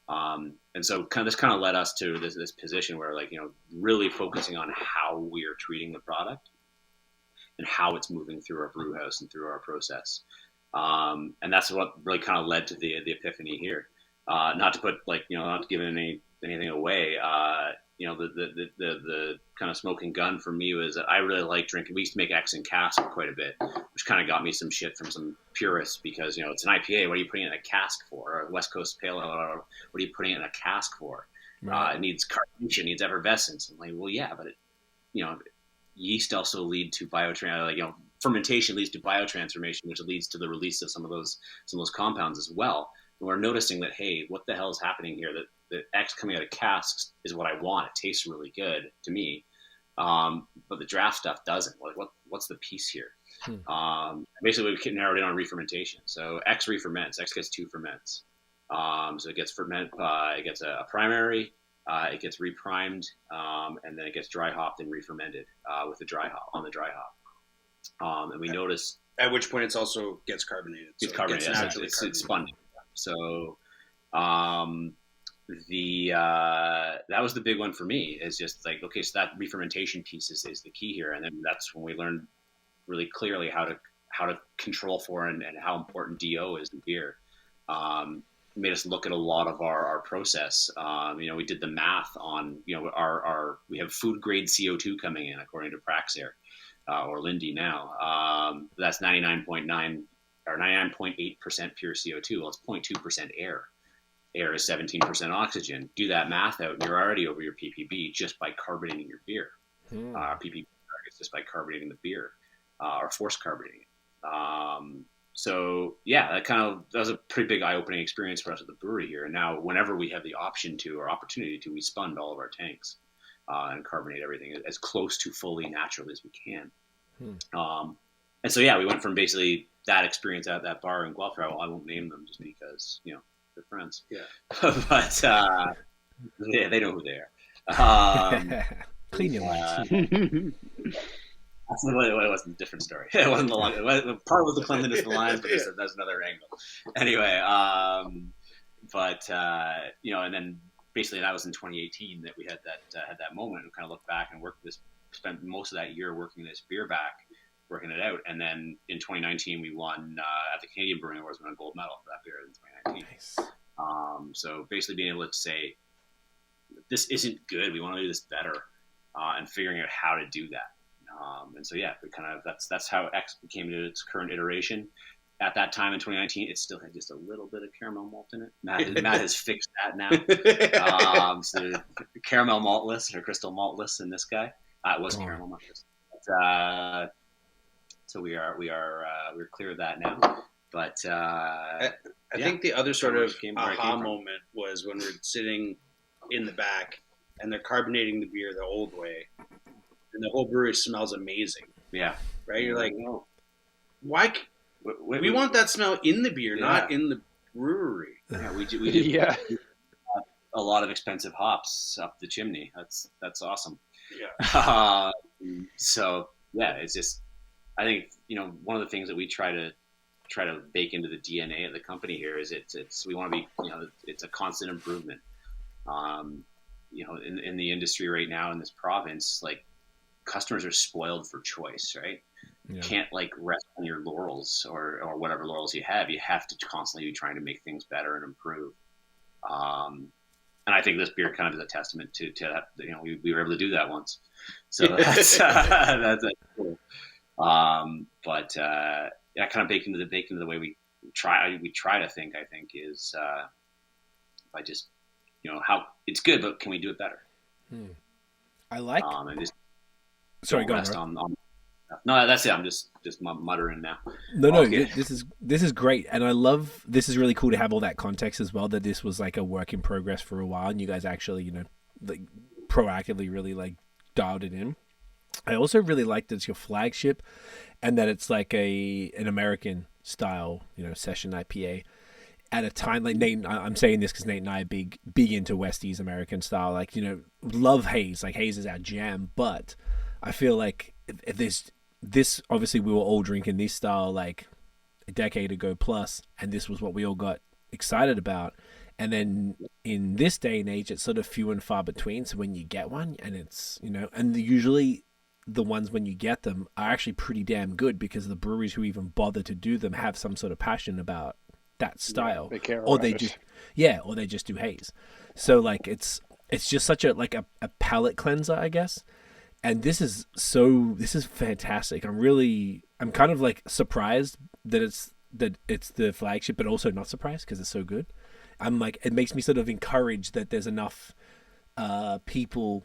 And so this kind of led us to this position where, like, really focusing on how we are treating the product and how it's moving through our brew house and through our process. And that's what really kind of led to the epiphany here. Not to put not to give anything away. The kind of smoking gun for me was that I really like drinking. We used to make X in cask quite a bit, which kind of got me some shit from some purists because, it's an IPA. What are you putting it in a cask for? Or a West Coast Pale Ale, what are you putting it in a cask for? Right. It needs carbonation, it needs effervescence. I'm like, well, yeah, but yeast also lead to fermentation leads to biotransformation, which leads to the release of some of those compounds as well. And we're noticing that, hey, what the hell is happening here? That the X coming out of casks is what I want. It tastes really good to me, but the draft stuff doesn't. Like, what's the piece here? Basically, we narrowed in on re-fermentation. So X re-ferments. X gets 2 ferments. So it gets it gets a primary. It gets reprimed, and then it gets dry hopped and re-fermented with the dry hop. And we notice at which point it's also gets carbonated. It's carbonated. It's spun. So that was the big one for me. Is just like, okay, so that re-fermentation piece is the key here, and then that's when we learned really clearly how to control for and how important DO is in beer. Made us look at a lot of our process. We did the math on we have food grade CO2 coming in according to Praxair or Lindy now. That's 99.9 or 99.8% pure CO2. Well, it's 0.2% air. Air is 17% oxygen. Do that math out, and you're already over your ppb just by carbonating your beer. ppb targets just by carbonating the beer or force carbonating it. So yeah, that was a pretty big eye-opening experience for us at the brewery here. And now, whenever we have the option to or opportunity to, we spun all of our tanks and carbonate everything as close to fully natural as we can. And so yeah, we went from basically that experience at that bar in Guelph. I won't name them just because they're friends. Yeah, but yeah, they know who they are. Clean your lines. It wasn't a different story. It wasn't part was the cleanliness of the lines, but that's another angle. Anyway, and then basically that was in 2018 that we had that moment and kind of looked back and spent most of that year working this beer back, working it out, and then in 2019 we won at the Canadian Brewing Awards, we won a gold medal for that beer in 2019. Nice. So basically being able to say, this isn't good, we want to do this better, and figuring out how to do that. And so yeah, we kind of that's how X became to its current iteration. At that time in 2019, it still had just a little bit of caramel malt in it. Matt has fixed that now. So caramel maltless or crystal maltless in this guy. It was caramel maltless. But, so we're clear of that now. But I think the other sort of aha moment was when we're sitting in the back and they're carbonating the beer the old way. And the whole brewery smells amazing. Yeah. Right? You're like, no. Why? We want that smell in the beer, not in the brewery. Yeah, we did a lot of expensive hops up the chimney. That's awesome. Yeah. So, yeah, it's just, I think, one of the things that we try to bake into the DNA of the company here is we want to be, it's a constant improvement. In the industry right now in this province, like, customers are spoiled for choice, right? Yeah. You can't rest on your laurels or whatever laurels you have. You have to constantly be trying to make things better and improve. And I think this beer kind of is a testament to that. We were able to do that once, so that's cool. But kind of baked into the way we try to think. I think is by just how it's good, but can we do it better? I like. And just sorry, go on. No, that's it. I'm just muttering now. No. This is great, and I love. This is really cool to have all that context as well. That this was like a work in progress for a while, and you guys actually, proactively really dialed it in. I also really like that it's your flagship, and that it's like an American style, session IPA. At a time like Nate, I'm saying this because Nate and I are big into Westies American style. Like, love haze. Like, haze is our jam. But I feel like if there's this, obviously we were all drinking this style like a decade ago plus, and this was what we all got excited about. And then in this day and age, it's sort of few and far between. So when you get one, and it's and usually the ones when you get them are actually pretty damn good, because the breweries who even bother to do them have some sort of passion about that style, they care or about they it. just do haze. So like it's just such a palate cleanser, I guess. And this is fantastic. I'm kind of like surprised that it's the flagship, but also not surprised because it's so good. I'm like, it makes me sort of encouraged that there's enough people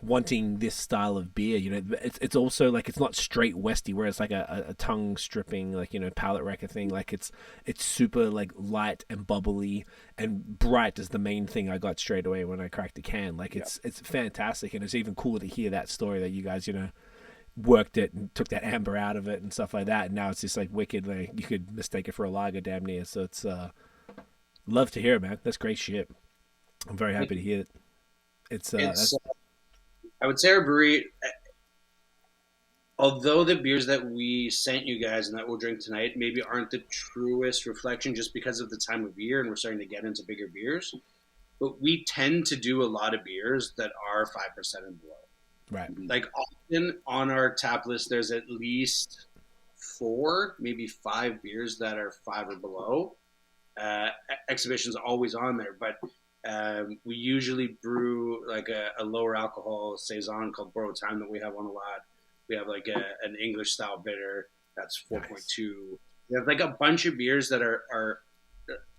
wanting this style of beer. It's also like, it's not straight Westy where it's like a tongue stripping, like, palate wrecker thing. Like it's super like light and bubbly and bright is the main thing I got straight away when I cracked the can. Like it's fantastic. And it's even cooler to hear that story that you guys, worked it and took that amber out of it and stuff like that. And now it's just like wicked. Like you could mistake it for a lager damn near. So it's, love to hear it, man. That's great shit. I'm very happy to hear it. It's I would say our brewery, although the beers that we sent you guys and that we'll drink tonight maybe aren't the truest reflection just because of the time of year and we're starting to get into bigger beers, but we tend to do a lot of beers that are 5% and below. right. Like often on our tap list, there's at least 4, maybe 5 beers that are 5 or below. Exhibition's always on there, but we usually brew like a lower alcohol saison called Borrowed Time that we have on a lot. We have like an English style bitter that's 4.2. Nice. We have like a bunch of beers that are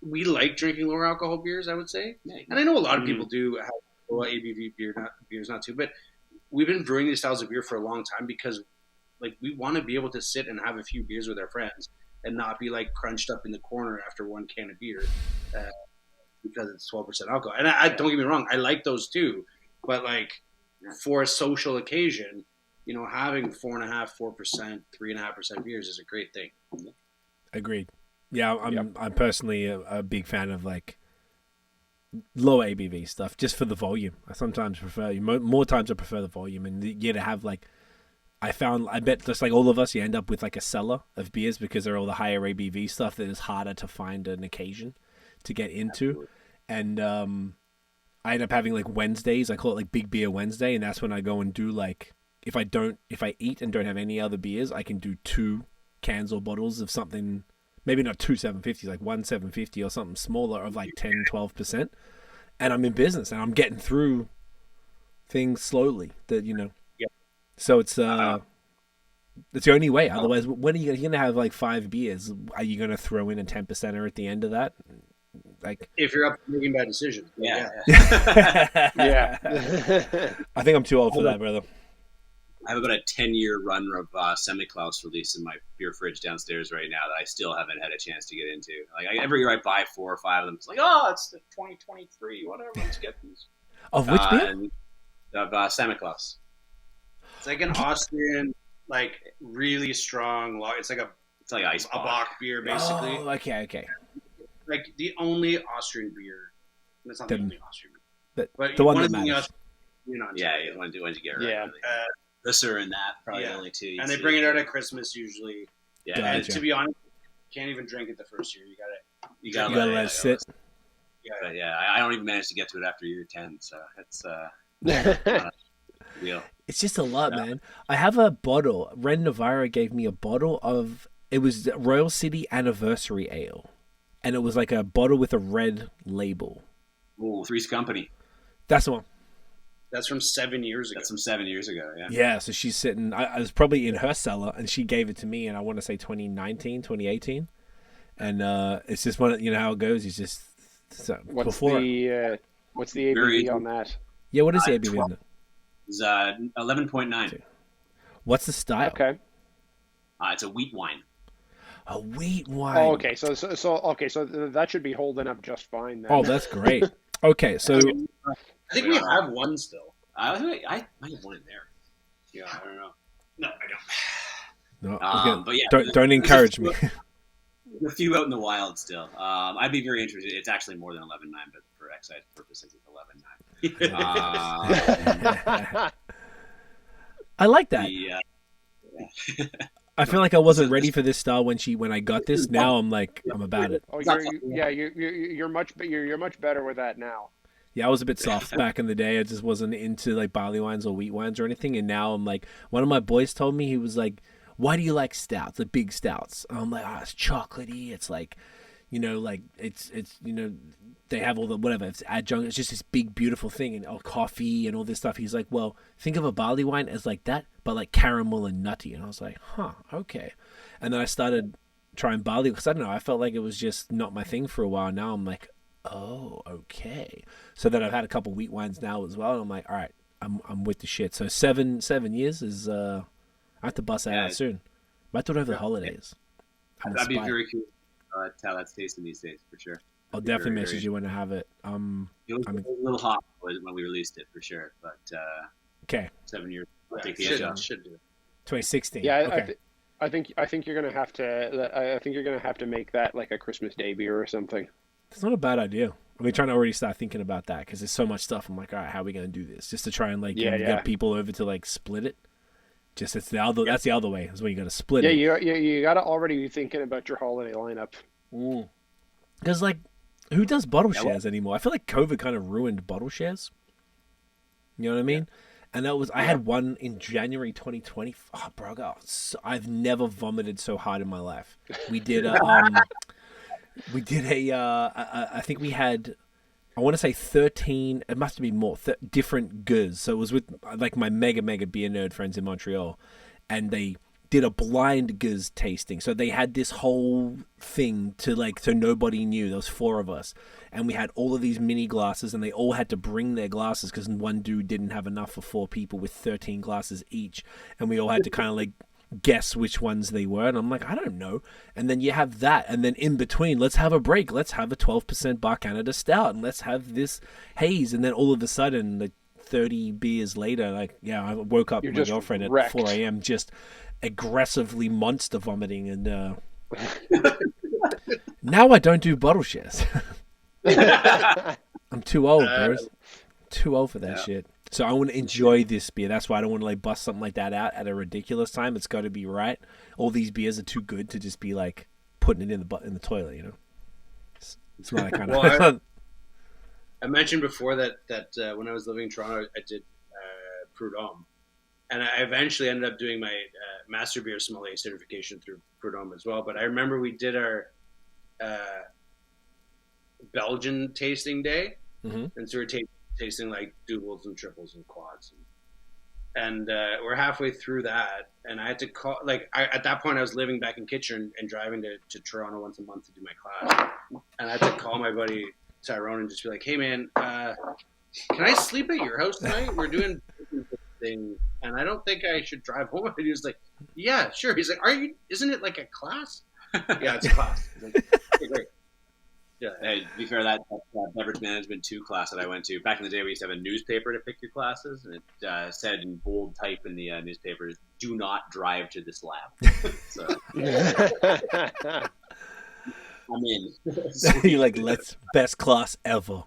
we like drinking lower alcohol beers, I would say. And I know a lot of people do have low ABV beers not too, but we've been brewing these styles of beer for a long time because like we want to be able to sit and have a few beers with our friends and not be like crunched up in the corner after one can of beer. Because it's 12% alcohol. And I don't get me wrong, I like those too. But like for a social occasion, having 4.5%, 4%, 3.5% beers is a great thing. Agreed. Yeah, I'm personally a big fan of like low ABV stuff just for the volume. I sometimes prefer, more times I prefer the volume, and to have like, I bet just like all of us, you end up with like a cellar of beers because they're all the higher ABV stuff that is harder to find an occasion to get into. Absolutely. And I end up having like Wednesdays, I call it like Big Beer Wednesday, and that's when I go and do like, if I eat and don't have any other beers, I can do 2 cans or bottles of something, maybe not 2 750s, like 1 750 or something smaller of like 10-12%, and I'm in business and I'm getting through things slowly that so it's the only way. Otherwise, when are you going to have like 5 beers? Are you going to throw in a 10%er at the end of that? Like, if you're up to making bad decisions. Yeah. I think I'm too old for that, brother. I have about a 10-year run of Semi-Klaus release in my beer fridge downstairs right now that I still haven't had a chance to get into. Like every year I buy 4 or 5 of them. It's like, it's the 2023, whatever. Let's get these. Of which beer? Of Semi-Klaus. It's like an Austrian, like really strong. It's like ice a Bock beer, basically. Oh, okay. Like the only Austrian beer. That's not the only Austrian beer. But the one that matters. Yeah, once you get it right. Yeah. Visser and that, probably the only 2. And they bring it out at Christmas usually. Yeah. And to be honest, you can't even drink it the first year. You gotta let it sit. Yeah, I don't even manage to get to it after year 10, so it's real. It's just a lot, man. I have a bottle. Ren Navarra gave me a bottle of, it was Royal City Anniversary Ale. And it was like a bottle with a red label. Ooh, Three's Company. That's the one. That's from 7 years ago. That's from 7 years ago, yeah. Yeah, so she's sitting, I was probably in her cellar, and she gave it to me, and I want to say 2019, 2018. And it's just one, how it goes. It's just, what's the ABV on that? Yeah, what is the ABV on that? It's 11.9. What's the style? Okay. It's a wheat wine. A wheat wine. Oh, okay. So that should be holding up just fine then. Oh, that's great. Okay, so I think we have one still. I might have one in there. Yeah, I don't know. No, I don't. No, But yeah, don't encourage me. A few out in the wild still. I'd be very interested. It's actually more than 11.9, but for excise purposes, it's 11.9. I like that. Yeah. I feel like I wasn't ready for this style when I got this. Now I'm about it. Oh, you're much better with that now. Yeah, I was a bit soft back in the day. I just wasn't into like barley wines or wheat wines or anything. And now I'm like, one of my boys told me, he was like, "Why do you like stouts, the big stouts?" And I'm like, it's chocolatey. It's like, like it's they have all the whatever. It's adjunct. It's just this big beautiful thing and coffee and all this stuff. He's like, well, think of a barley wine as like that, but like caramel and nutty. And I was like, okay. And then I started trying barley because I don't know. I felt like it was just not my thing for a while. Now I'm like, oh, okay. So then I've had a couple wheat wines now as well. And I'm like, all right, I'm with the shit. So 7 years is I have to bust that out soon. Might do it over the holidays. I'd be very curious how that's tasting these days for sure. I'll definitely message you when I have it. It was a little hot when we released it for sure, but okay. 7 years. I'll take the edge off. Should do it. 2016. Yeah, okay. I think you're gonna have to. I think you're gonna have to make that like a Christmas Day beer or something. It's not a bad idea. I'm trying to already start thinking about that because there's so much stuff. I'm like, all right, how are we gonna do this? Just to try and get people over to like split it. Just that's the other way is when you got to split it. Yeah, you got to already be thinking about your holiday lineup. Because like, who does bottle shares anymore? I feel like COVID kind of ruined bottle shares. You know what I mean? And that was I had one in January 2020. Oh, bro, I've never vomited so hard in my life. We did I think we had, I want to say 13. It must be more different goods. So it was with like my mega beer nerd friends in Montreal, and they did a blind guz tasting. So they had this whole thing so nobody knew. There was 4 of us, and we had all of these mini glasses, and they all had to bring their glasses because one dude didn't have enough for 4 people with 13 glasses each, and we all had to kind of like guess which ones they were. And I'm like, I don't know. And then you have that, and then in between, let's have a break. Let's have a 12% Bar Canada Stout, and let's have this haze. And then all of a sudden, like 30 beers later, I woke up with my girlfriend at 4 a.m. just aggressively monster vomiting, and now I don't do bottle shares. I'm too old, bro. Too old for that shit. So I want to enjoy this beer. That's why I don't want to like bust something like that out at a ridiculous time. It's got to be right. All these beers are too good to just be like putting it in the toilet. You know, it's my kind of. I mentioned before that when I was living in Toronto, I did Prud'homme. And I eventually ended up doing my Master Beer Sommelier certification through Prud'homme as well. But I remember we did our Belgian tasting day. Mm-hmm. And so we're tasting like doubles and triples and quads. And we're halfway through that. And I had to call, at that point I was living back in Kitchener and driving to Toronto once a month to do my class. And I had to call my buddy Tyrone and just be like, hey man, can I sleep at your house tonight? We're doing thing, and I don't think I should drive home. And he was like, yeah, sure. He's like, isn't it like a class? Yeah, it's a class. Like, okay, great. Yeah. Hey, to be fair, that beverage management 2 class that I went to, back in the day we used to have a newspaper to pick your classes, and it said in bold type in the newspaper, do not drive to this lab. So I'm in. You're like, best class ever.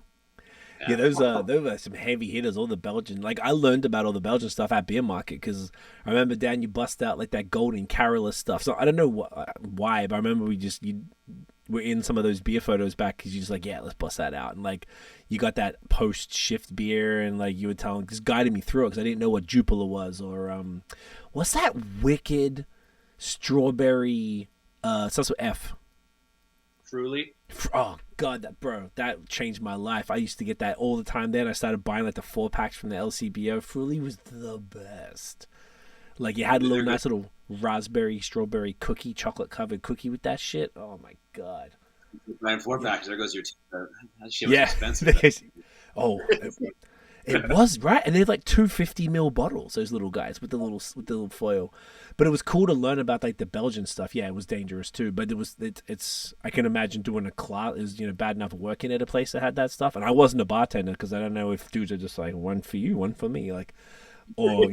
Yeah, those are some heavy hitters. All the Belgian, I learned about all the Belgian stuff at BierMarkt because I remember, Dan, you bust out like that golden Carolus stuff. So I don't know why, but I remember you were in some of those beer photos back because you're just like, yeah, let's bust that out. And you got that post shift beer, and you were telling, just guiding me through it because I didn't know what Jupiler was, or what's that wicked strawberry? Starts with F. Truly. Oh god, that changed my life. I used to get that all the time. Then I started buying the 4-packs from the LCBO. Fruity was the best. You had a little nice little raspberry strawberry cookie, chocolate covered cookie with that shit. Oh my god. Buying 4-packs, there goes your that shit was expensive. It was, right? And they're 250 ml bottles, those little guys with the little foil. But it was cool to learn about the Belgian stuff. Yeah, it was dangerous too. But it's I can imagine doing a class is bad enough working at a place that had that stuff. And I wasn't a bartender because I don't know if dudes are just one for you, one for me. or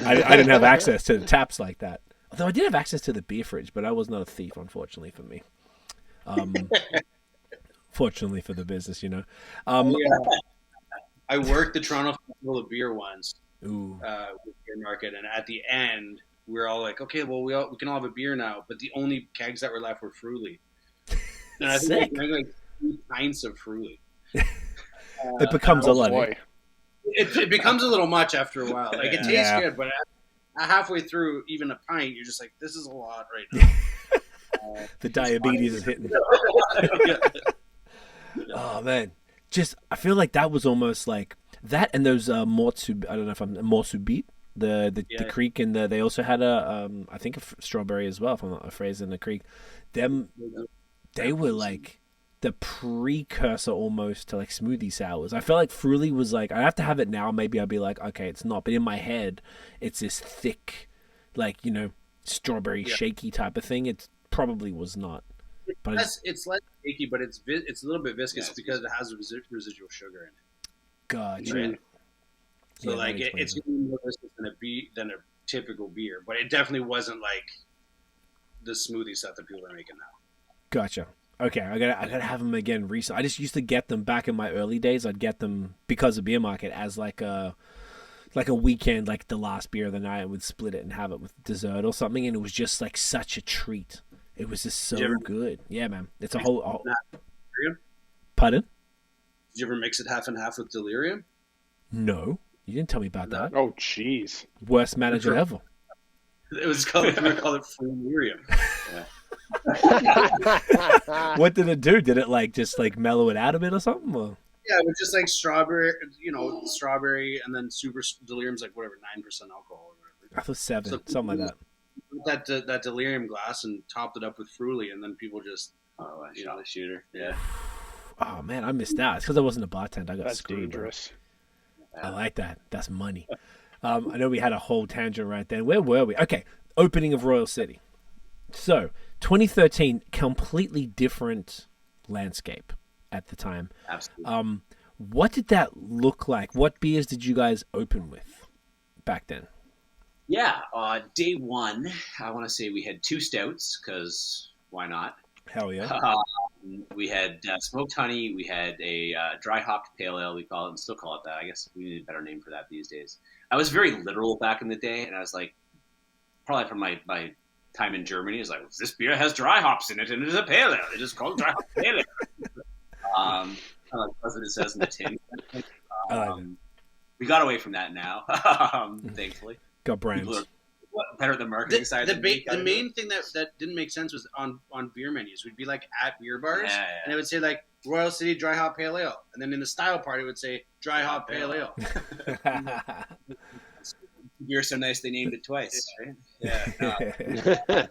I didn't have access to the taps like that. Although I did have access to the beer fridge, but I was not a thief, unfortunately for me. Fortunately for the business, I worked the Toronto Festival of Beer once Ooh, with BierMarkt, and at the end, we were all like, okay, well, we can all have a beer now, but the only kegs that were left were Fruity. And I think sick. I drank like 3 pints of Fruity. It becomes a lot. boy. It becomes a little much after a while. Like, it tastes Yeah. good, but halfway through even a pint, you're just like, this is a lot right now. The diabetes is hitting. Oh man, I feel like that was almost like that, and those Mortsu. I don't know if I'm Mortsu beat the creek, and they also had I think a strawberry as well, if I'm not phrase in the creek. They were like the precursor almost to like smoothie sours. I felt like Fruity was like, I have to have it now. Maybe I'd be like, okay, it's not, but in my head, it's this thick, like strawberry shaky type of thing. It probably was not. But it's less shaky, but it's a little bit viscous because it has residual sugar in it. Gotcha. Right? So Yeah, like that it's explains going to be more viscous than a typical beer, but it definitely wasn't like the smoothie stuff that people are making now. Gotcha. Okay, I gotta have them again recently. I just used to get them back in my early days. I'd get them because of BierMarkt as like a weekend, like the last beer of the night. I would split it and have it with dessert or something, and it was just like such a treat. It was just so good. Yeah, man. It's a whole. Pardon? Did you ever mix it half and half with delirium? No, you didn't tell me about that. Oh, jeez. Worst manager ever. It was called delirium. Yeah. What did it do? Did it just mellow it out a bit or something? Or? Yeah, it was just like strawberry, and then super delirium's like whatever 9% alcohol or whatever. I thought 7, something like that. That delirium glass and topped it up with Fruity, and then people just shot a shooter. Yeah. Oh man, I missed out. It's because I wasn't a bartender. I got That's screwed. dangerous. Bro. I like that. That's money. I know we had a whole tangent right then. Where were we? Okay, opening of Royal City. So 2013, completely different landscape at the time. Absolutely. What did that look like? What beers did you guys open with back then? Yeah, day one, I want to say we had 2 stouts, because why not? Hell yeah. We had smoked honey. We had a dry hopped pale ale, we call it, and still call it that. I guess we need a better name for that these days. I was very literal back in the day, and I was like, probably from my time in Germany, I was like, this beer has dry hops in it, and it is a pale ale. They just call it dry hop pale ale. Kind of like what it says in the tin. We got away from that now, thankfully. Got brands. Better at the marketing side. The main thing that didn't make sense was on beer menus. We'd be like at beer bars, and it would say like Royal City Dry Hop Pale Ale, and then in the style part it would say Dry Hop Pale Ale. You're so nice they named it twice, right? Yeah.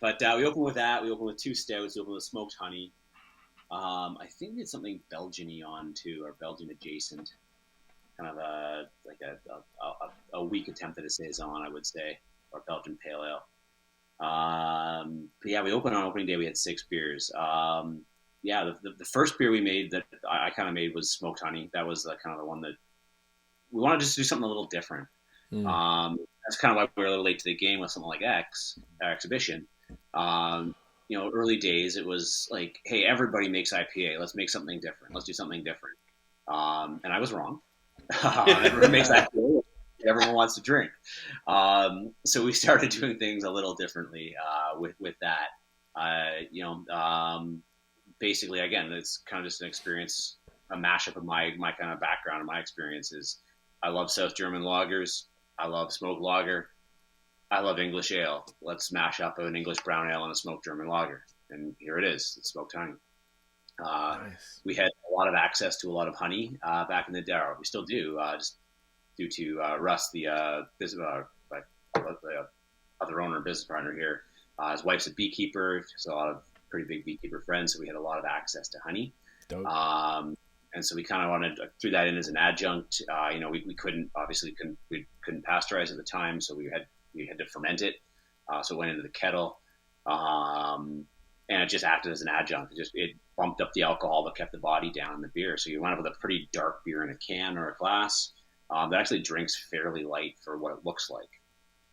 But we opened with that. We opened with 2 stouts. We opened with smoked honey. I think we had something Belgian-y on too, or Belgian adjacent. Kind of a weak attempt at a saison, I would say, or Belgian pale ale. But yeah, we opened on opening day. We had 6 beers. The first beer we made that I kind of made was smoked honey. That was kind of the one that we wanted to just do something a little different. That's kind of why we were a little late to the game with something like our exhibition. Early days, it was like, hey, everybody makes IPA. Let's make something different. Let's do something different. And I was wrong. Everyone makes IPA. Everyone wants to drink. So we started doing things a little differently with that. Basically, again, it's kind of just an experience, a mashup of my kind of background and my experiences. I love South German lagers. I love smoked lager. I love English ale. Let's mash up an English brown ale and a smoked German lager. And here it is. It's smoked honey. Nice. We had a lot of access to a lot of honey back in the day. We still do, just due to Russ, the other owner and business partner here. His wife's a beekeeper, so a lot of pretty big beekeeper friends. So we had a lot of access to honey. Dope. And so we kind of wanted to threw that in as an adjunct. We couldn't pasteurize at the time, so we had to ferment it. So it went into the kettle, and it just acted as an adjunct. It bumped up the alcohol but kept the body down in the beer. So you wound up with a pretty dark beer in a can or a glass. that actually drinks fairly light for what it looks like,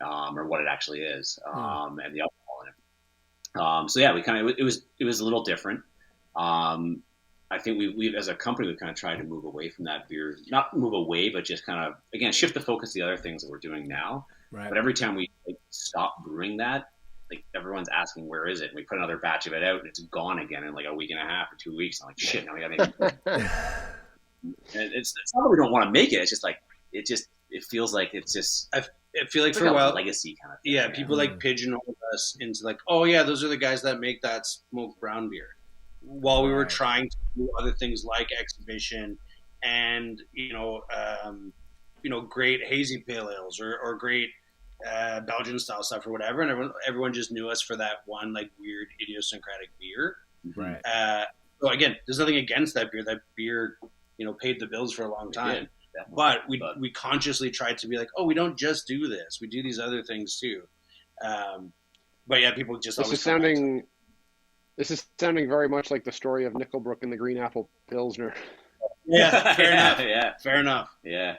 or what it actually is, and the alcohol in it. So yeah, we kind of it was a little different. I think we as a company we've kind of tried to move away from that beer, not move away, but just kind of again shift the focus to the other things that we're doing now. Right. But every time we stop brewing that, like everyone's asking where is it? And we put another batch of it out and it's gone again in like a week and a half or 2 weeks. I'm like, shit, now we gotta make it. And it's not that we don't want to make it. It's just like it feels like it's just. I feel like for a a while, legacy kind of thing. Yeah, people like pigeonholed us into like, oh yeah, those are the guys that make that smoked brown beer. While we were trying to do other things like exhibition and great hazy pale ales or great Belgian style stuff or whatever, and everyone just knew us for that one like weird idiosyncratic beer. Right. So again, there's nothing against that beer. That beer, paid the bills for a long time. But we consciously tried to be like, oh, we don't just do this. We do these other things too. But yeah, people just This is sounding very much like the story of Nickelbrook and the Green Apple Pilsner. Yeah, fair enough. Yeah, fair enough. Yeah.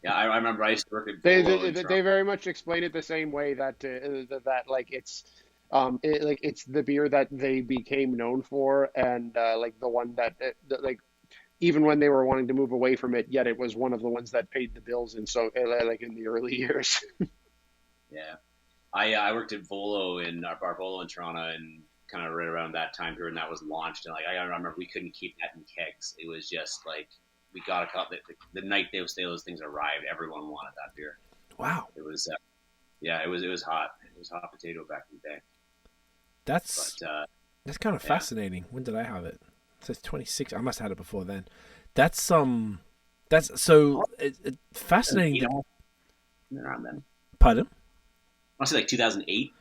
Yeah, I remember I used to work at They very much explain it the same way that like it's it's the beer that they became known for, and like the one that like even when they were wanting to move away from it, yet it was one of the ones that paid the bills. And so like in the early years. Yeah, I worked at Volo in our bar Volo in Toronto, and kind of right around that time period, and that was launched. And like I remember, we couldn't keep that in kegs. It was just like we got a cup. The night those things arrived, everyone wanted that beer. Wow. It was, it was hot. It was hot potato back in the day. That's kind of fascinating. When did I have it? It says 26. I must have had it before then. That's so fascinating. Around then. Pardon? I want to say like 2008.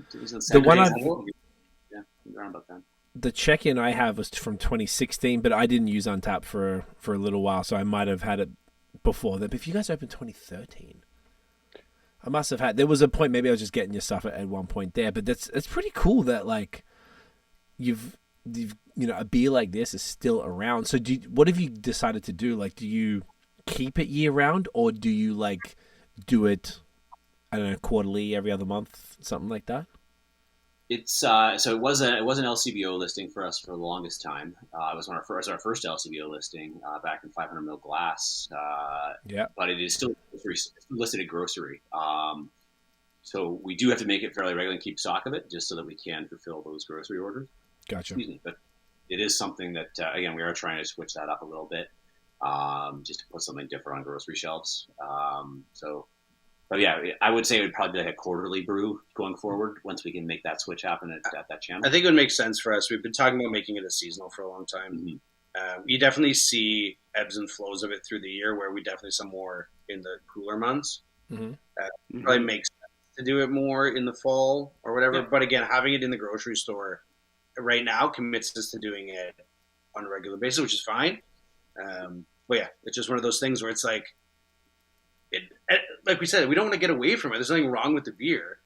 The one around about then. The check-in I have was from 2016, but I didn't use Untapped for a little while, so I might have had it before that. But if you guys opened 2013, I must have had. There was a point. Maybe I was just getting your stuff at one point there, but it's pretty cool that like you've a beer like this is still around. So what have you decided to do? Like, do you keep it year round, or do you like do it, I don't know, quarterly, every other month, something like that? It's so it was an LCBO listing for us for the longest time. It was our first LCBO listing back in 500 ml glass. But it is still listed at grocery. So we do have to make it fairly regular and keep stock of it, just so that we can fulfill those grocery orders. Gotcha. Excuse me, but it is something that again we are trying to switch that up a little bit, just to put something different on grocery shelves. But yeah, I would say it would probably be like a quarterly brew going forward once we can make that switch happen at that channel. I think it would make sense for us. We've been talking about making it a seasonal for a long time. Mm-hmm. You definitely see ebbs and flows of it through the year, where we definitely some more in the cooler months. Mm-hmm. Probably makes sense to do it more in the fall or whatever. Yeah. But again, having it in the grocery store right now commits us to doing it on a regular basis, which is fine. But yeah, it's just one of those things where it's like, like we said, we don't want to get away from it. There's nothing wrong with the beer,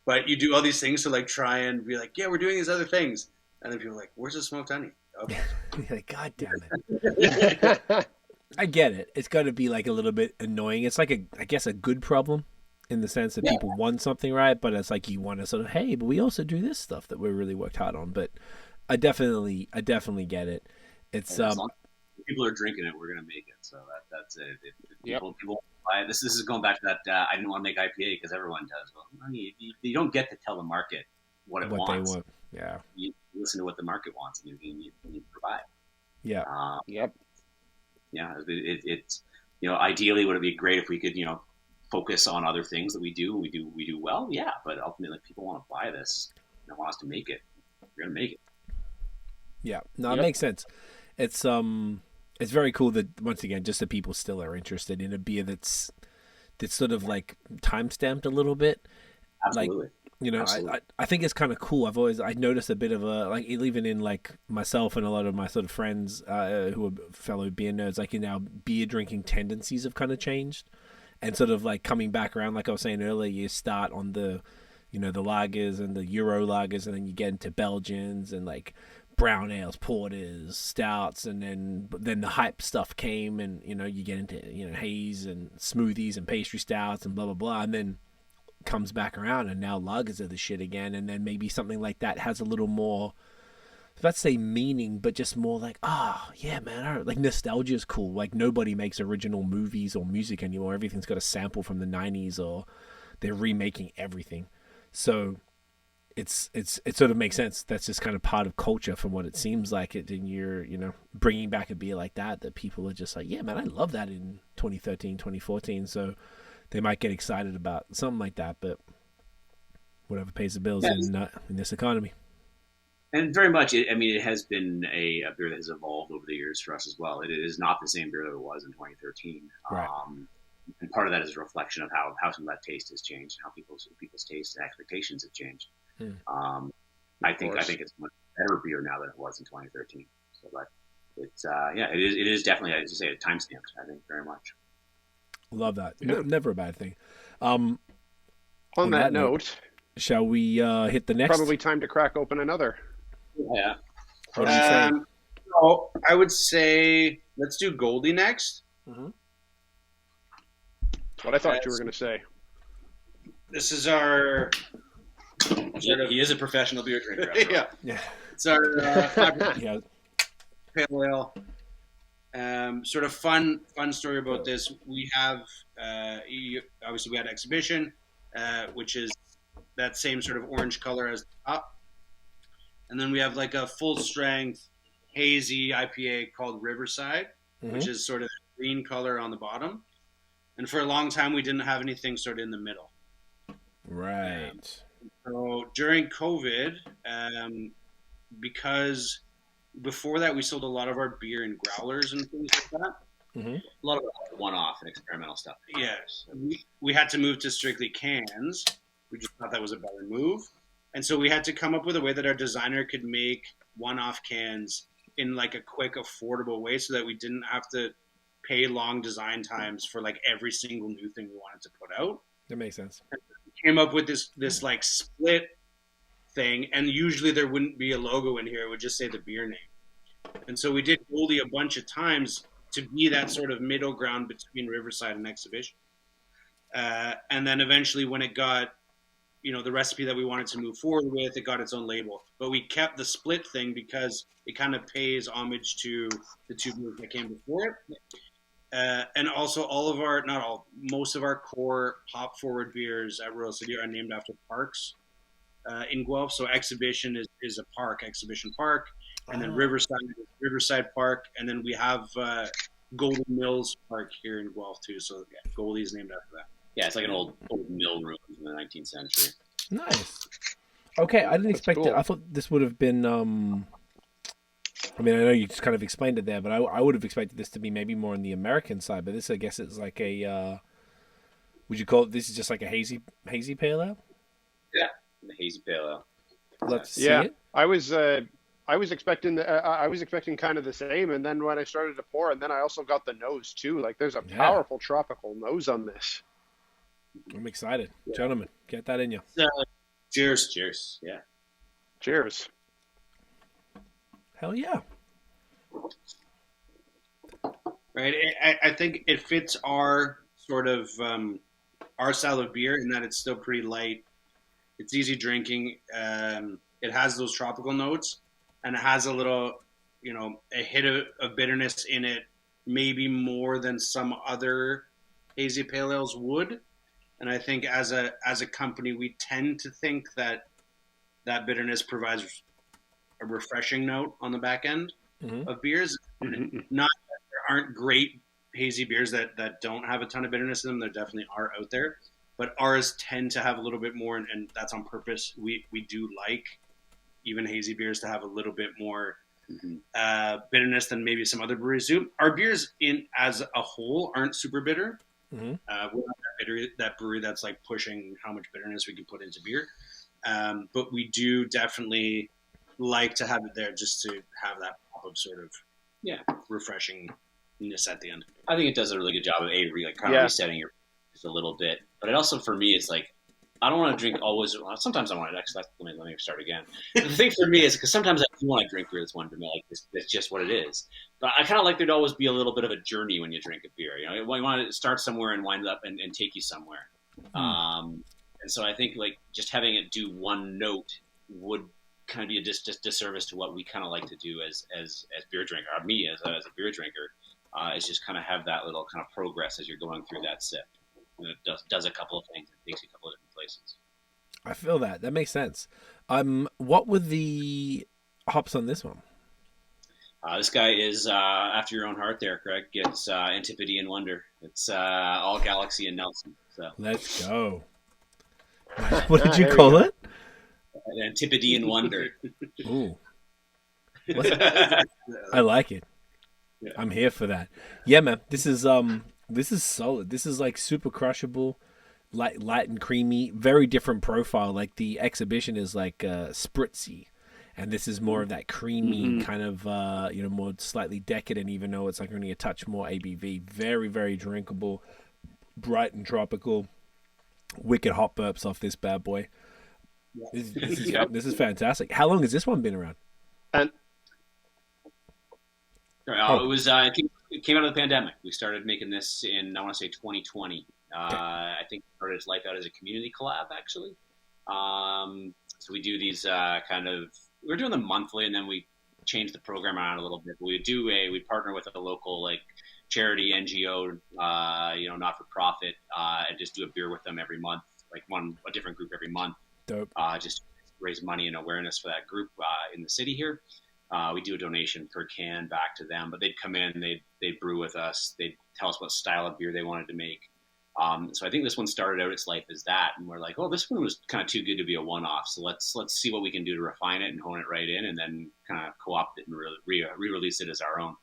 but you do all these things to like try and be like, yeah, we're doing these other things, and then people are like, where's the smoked honey? Okay. Like, God damn it. I get it. It's got to be like a little bit annoying. It's like I guess a good problem in the sense that people want something right, but it's like you want to sort of, hey, but we also do this stuff that we really worked hard on. But I definitely get it. It's as long as people are drinking it, we're gonna make it. So that's it. People buy it. This is going back to that. I didn't want to make IPA because everyone does. Well, you don't get to tell the market what it wants. They want. Yeah. You listen to what the market wants, and you provide. Yeah. Yep. Yeah. It's ideally would it be great if we could focus on other things that we do well. Yeah, but ultimately people want to buy this. They want us to make it. We're gonna make it. Yeah. No, it makes sense. It's very cool that once again, just that people still are interested in a beer that's sort of like time stamped a little bit. Absolutely. Like, I think it's kind of cool. I noticed a bit of a, like, even in like myself and a lot of my sort of friends who are fellow beer nerds, like our beer drinking tendencies have kind of changed, and sort of like coming back around. Like I was saying earlier, you start on the, the lagers and the Euro lagers, and then you get into Belgians and like brown ales, porters, stouts, and then the hype stuff came, and you get into haze and smoothies and pastry stouts and blah blah blah, and then comes back around, and now lagers are the shit again, and then maybe something like that has a little more, let's say meaning, but just more like, yeah, man, like nostalgia is cool. Like nobody makes original movies or music anymore. Everything's got a sample from the 90s, or they're remaking everything. So it sort of makes sense. That's just kind of part of culture from what it seems like. And you're, bringing back a beer like that people are just like, yeah, man, I love that in 2013, 2014. So they might get excited about something like that, but whatever pays the bills in this economy. And very much, it has been a beer that has evolved over the years for us as well. It is not the same beer that it was in 2013. Right. And part of that is a reflection of how some of that taste has changed, how people's taste and expectations have changed. I think it's a much better beer now than it was in 2013. So, but it's it is definitely, as you say, a time stamped. I think very much. Love that. Yeah. Never a bad thing. On that note, shall we hit the next? Probably time to crack open another. Yeah. What do you say? So I would say let's do Goldie next. Mm-hmm. What I thought you were going to say. This is our. He is a professional beer drinker. Yeah. It's our pale ale. Sort of fun story about this. We have obviously we had Exhibition, which is that same sort of orange color as the top, and then we have like a full strength hazy IPA called Riverside, which is sort of green color on the bottom. And for a long time, we didn't have anything sort of in the middle. Right. So during COVID, because before that we sold a lot of our beer in growlers and things like that. Mm-hmm. A lot of one-off and experimental stuff. Yes. We had to move to strictly cans. We just thought that was a better move. And so we had to come up with a way that our designer could make one-off cans in like a quick, affordable way so that we didn't have to pay long design times for like every single new thing we wanted to put out. That makes sense. And we came up with this like split thing, and usually there wouldn't be a logo in here. It would just say the beer name. And so we did Goldie a bunch of times to be that sort of middle ground between Riverside and Exhibition. And then eventually when it got, the recipe that we wanted to move forward with, it got its own label. But we kept the split thing because it kind of pays homage to the two beers that came before it. And also most of our core hop forward beers at Royal City are named after parks in Guelph. So Exhibition is a park, Exhibition Park, and then Riverside is Riverside Park, and then we have Golden Mills Park here in Guelph too. So Goldie is named after that. Yeah, it's like an old mill room from the 19th century. Nice. Okay, I didn't expect it. I thought this would have been. I know you just kind of explained it there, but I would have expected this to be maybe more on the American side. But this, I guess, is like a. Would you call it? This is just like a hazy pale ale. Yeah, the hazy pale ale. Let's see it. I was expecting kind of the same, and then when I started to pour, and then I also got the nose too. Like there's a powerful tropical nose on this. I'm excited, gentlemen. Get that in you. Cheers! Yeah. Cheers. Hell yeah. Right. I think it fits our sort of our style of beer in that it's still pretty light. It's easy drinking. It has those tropical notes, and it has a little, a hit of bitterness in it, maybe more than some other hazy pale ales would. And I think as a company, we tend to think that bitterness provides a refreshing note on the back end of beers. Mm-hmm. Not that there aren't great hazy beers that don't have a ton of bitterness in them. There definitely are out there, but ours tend to have a little bit more, and that's on purpose. We do like even hazy beers to have a little bit more bitterness than maybe some other breweries do. Our beers as a whole aren't super bitter. We're not that brewery that's like pushing how much bitterness we can put into beer. But we do definitely like to have it there just to have that pop of sort of refreshingness at the end. I think it does a really good job of resetting your just a little bit. But it also, for me, it's like I don't want to drink always. Well, sometimes I want to. Actually, let me start again. The thing for me is because sometimes I do want to drink beer that's one to me. Like it's just what it is. But I kind of like there to always be a little bit of a journey when you drink a beer. You know, you want to start somewhere and wind up and take you somewhere. And so I think like just having it do one note would kind of be a disservice to what we kind of like to do as beer drinker. Or me as a beer drinker is just kind of have that little kind of progress as you're going through that sip. And it does a couple of things and takes you a couple of different places. I feel that. That makes sense. What were the hops on this one? This guy is after your own heart there, Craig. It's Antipodean Wonder. It's all Galaxy and Nelson. So let's go. What did you call it? Antipodean Wonder. Ooh. I like it. Yeah. I'm here for that. Yeah, man. This is solid. This is like super crushable, light and creamy. Very different profile. Like the exhibition is like spritzy, and this is more of that creamy kind of more slightly decadent. Even though it's like only a touch more ABV. Very very drinkable, bright and tropical. Wicked hot burps off this bad boy. Yeah. This is fantastic. How long has this one been around? And it was it came out of the pandemic. We started making this in I want to say 2020. Okay. I think it started its life out as a community collab actually. So we do these we're doing them monthly, and then we changed the program around a little bit. We partner with a local like charity NGO, not for profit, and just do a beer with them every month, like a different group every month. Dope. Just raise money and awareness for that group in the city here. We do a donation per can back to them, but they'd come in, they'd brew with us, they'd tell us what style of beer they wanted to make. So I think this one started out its life as that, and we're like, oh, this one was kind of too good to be a one-off. So let's see what we can do to refine it and hone it right in, and then kind of co-opt it and re-release it as our own.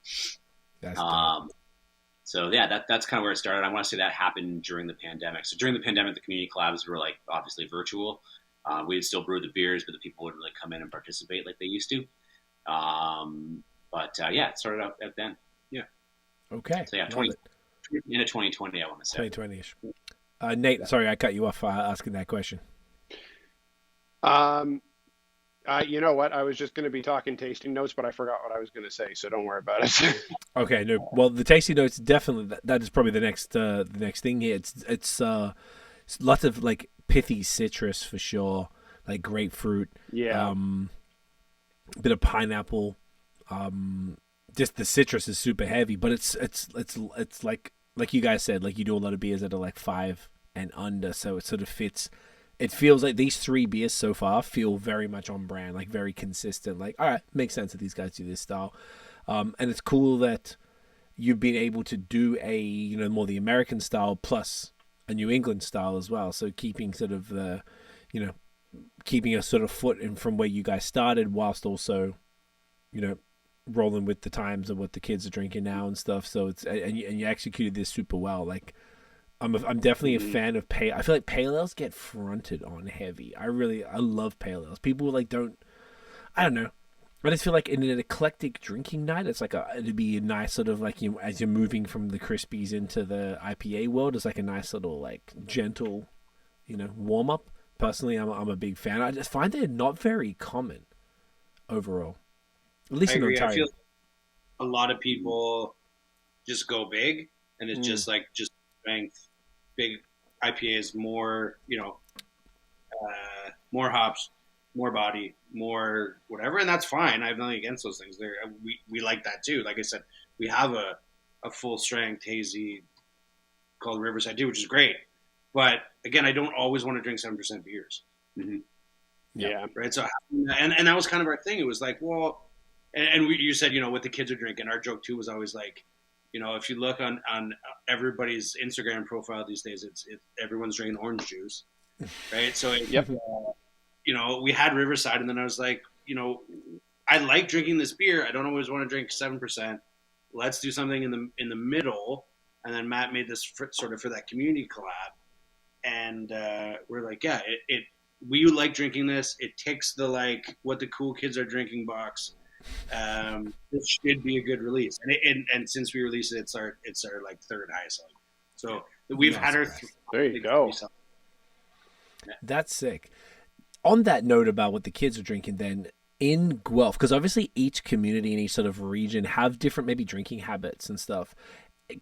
That's dope. So yeah, that's kind of where it started. I want to say that happened during the pandemic. So during the pandemic, the community collabs were like obviously virtual. We'd still brew the beers, but the people wouldn't really come in and participate like they used to. It started out then. Yeah. Okay. So yeah, into 2020, I want to say. 2020-ish. Nate, sorry, I cut you off asking that question. You know what? I was just going to be talking tasting notes, but I forgot what I was going to say, so don't worry about it. Okay, no. Well, the tasting notes definitely that is probably the next thing here. It's lots of like pithy citrus for sure, like grapefruit. Yeah. Bit of pineapple. Just the citrus is super heavy, but it's like you guys said, like you do a lot of beers that are like 5 and under, so it sort of fits. It feels like these 3 beers so far feel very much on brand, like very consistent. Like, all right, makes sense that these guys do this style. And it's cool that you've been able to do a, more the American style plus a New England style as well. So keeping sort of the, keeping a sort of foot in from where you guys started, whilst also, rolling with the times and what the kids are drinking now and stuff. So it's and you executed this super well. Like, I'm definitely a fan of pale. I feel like pale ales get fronted on heavy. I love pale ales. People I don't know. I just feel like in an eclectic drinking night, it's like it'd be a nice sort of like as you're moving from the crispies into the IPA world, it's like a nice little like gentle, warm up. Personally, I'm a big fan. I just find they're not very common overall. At least in Ontario. I feel a lot of people just go big, and it's just strength. Big IPAs, more, more hops, more body, more whatever, and that's fine. I have nothing against those things. We like that too. Like I said, we have a full strength hazy called Riverside 2, which is great. But again, I don't always want to drink 7% beers. Mm-hmm. Yeah. Right. So, and that was kind of our thing. It was like, well, you said, what the kids are drinking. Our joke too was always like, if you look on everybody's Instagram profile these days, it's everyone's drinking orange juice, right? So, we had Riverside, and then I was like, I like drinking this beer. I don't always want to drink 7%. Let's do something in the middle. And then Matt made this sort of for that community collab, and we're like, yeah, we like drinking this. It ticks the like what the cool kids are drinking box. It should be a good release, and since we released it, it's our like 3rd highest selling. So we've had our. There you go. That's sick. On that note about what the kids are drinking, then in Guelph, because obviously each community in each sort of region have different maybe drinking habits and stuff.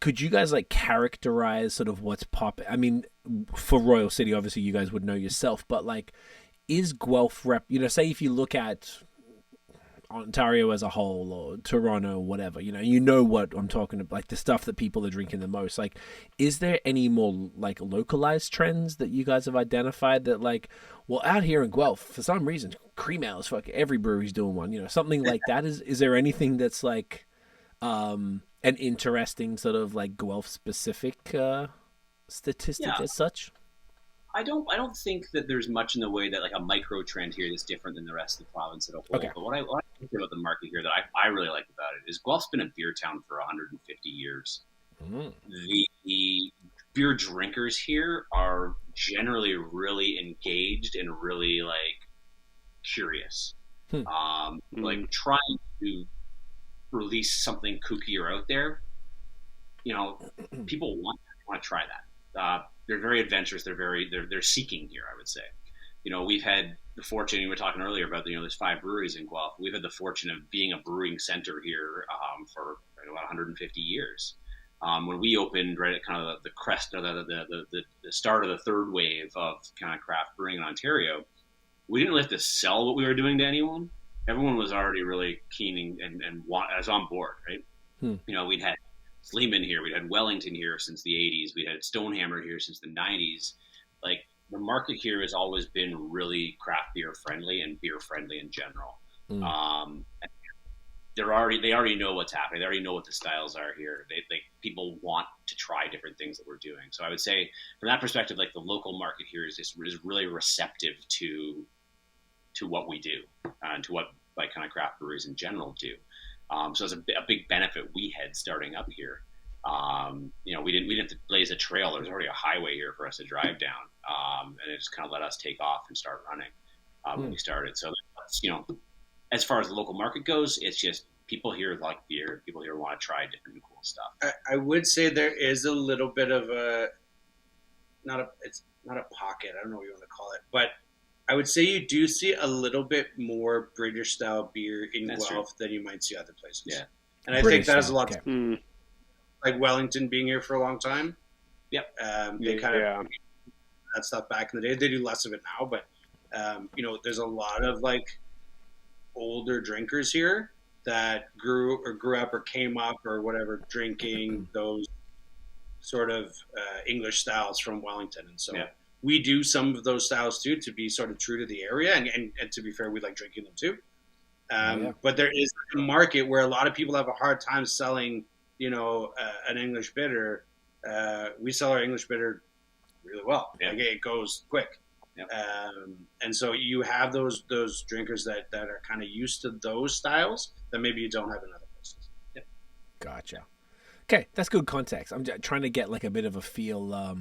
Could you guys like characterize sort of what's popping? I mean, for Royal City, obviously you guys would know yourself, but like, is Guelph say if you look at Ontario as a whole or Toronto or whatever, you know what I'm talking about, like the stuff that people are drinking the most. Like, is there any more like localized trends that you guys have identified that like, well, out here in Guelph, for some reason, cream ale is fucking every brewery's doing one, something like that. Is there anything that's like, an interesting sort of like Guelph specific, statistic as such? I don't think that there's much in the way that like a micro trend here that's different than the rest of the province as a whole. Okay. But what I think about the market here that I really like about it is Guelph's been a beer town for 150 years. Mm. The beer drinkers here are generally really engaged and really like curious. Like trying to release something kookier out there. People want to try that. They're very adventurous. They're seeking here, I would say. We've had the fortune, you were talking earlier about, there's 5 breweries in Guelph. We've had the fortune of being a brewing center here for about 150 years. When we opened right at kind of the crest of the start of the third wave of kind of craft brewing in Ontario, we didn't really have to sell what we were doing to anyone. Everyone was already really keen and was on board, right? We'd had Sleeman here, we'd had Wellington here since the 80s, we'd had Stonehammer here since the 90s. Like, the market here has always been really craft beer friendly and beer friendly in general. They already know what's happening. They already know what the styles are here. People want to try different things that we're doing. So I would say from that perspective, like the local market here is really receptive to what we do and to what like kind of craft breweries in general do. So it's a big benefit we had starting up here. We didn't have to blaze a trail. There was already a highway here for us to drive down, and it just kind of let us take off and start running when we started. So that's, as far as the local market goes, it's just people here like beer. People here want to try different and cool stuff. I would say there is a little bit of it's not a pocket. I don't know what you want to call it, but I would say you do see a little bit more British style beer in Guelph than you might see other places. Yeah. And I think that has a lot to do, like Wellington being here for a long time. Yep. They kind of that stuff back in the day. They do less of it now, but there's a lot of like older drinkers here that grew up or came up or whatever drinking those sort of English styles from Wellington. And so we do some of those styles too, to be sort of true to the area. And to be fair, we like drinking them too. But there is a market where a lot of people have a hard time selling, an English bitter. We sell our English bitter really well. Like it goes quick. And so you have those drinkers that are kind of used to those styles that maybe you don't have in other places. Gotcha. Okay, that's good context. I'm trying to get like a bit of a feel.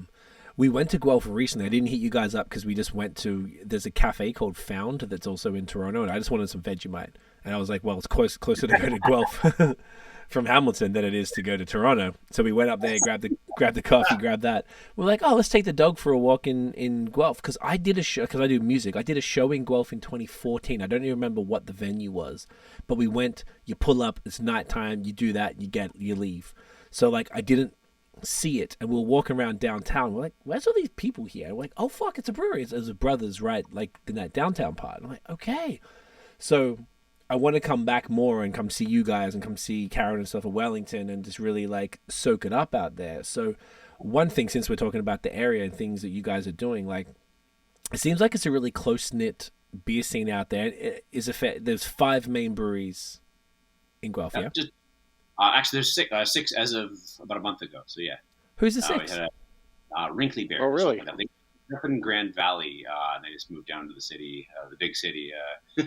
We went to Guelph recently. I didn't hit you guys up because we just went to, there's a cafe called Found that's also in Toronto, and I just wanted some Vegemite. And I was like, well, it's closer to go to Guelph from Hamilton than it is to go to Toronto. So we went up there, grabbed the coffee, grabbed that. We're like, oh, let's take the dog for a walk in Guelph, because I did a show, because I do music. I did a show in Guelph in 2014. I don't even remember what the venue was, but we went, you pull up, it's nighttime, you do that, you leave. So like I didn't see it, and we're walking around downtown. We're like, where's all these people here? We're like, oh fuck, it's a brewery. It's a Brothers, right? Like in that downtown part. I'm like, okay. So I want to come back more and come see you guys and come see Karen and stuff at Wellington and just really like soak it up out there. So one thing, since we're talking about the area and things that you guys are doing, like it seems like it's a really close knit beer scene out there. There's 5 main breweries in Guelph, yeah? Actually, there's 6 as of about a month ago. So yeah. Who's the 6th? We had Wrinkly Bear. Oh, really? I think up in Grand Valley. They just moved down to the city, the big city. They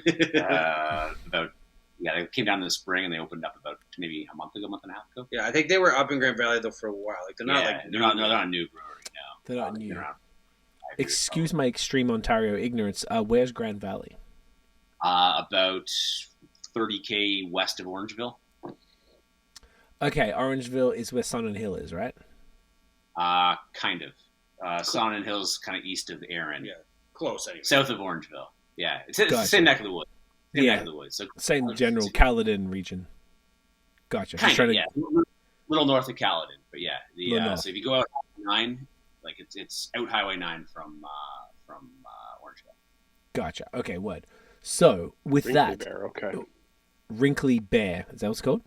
came down in the spring and they opened up about maybe a month and a half ago. Yeah, I think they were up in Grand Valley though for a while. Like they're not they're not a new brewery. No, they're not new. Excuse my extreme Ontario ignorance. Where's Grand Valley? About 30K west of Orangeville. Okay, Orangeville is where Sun and Hill is, right? Kind of. Sun and Hill's kind of east of Erin. Yeah. close anyway. South of Orangeville. Yeah, it's the Gotcha. same neck of the woods. Same Yeah. neck of the woods. So Same general Caledon region. Gotcha. Just kind trying of, to- yeah. Little north of Caledon, but yeah. Little north. So if you go out Highway 9, like it's out Highway 9 from Orangeville. Gotcha. Okay, word. So with Wrinkly that, Bear, okay. Wrinkly Bear, is that what it's called?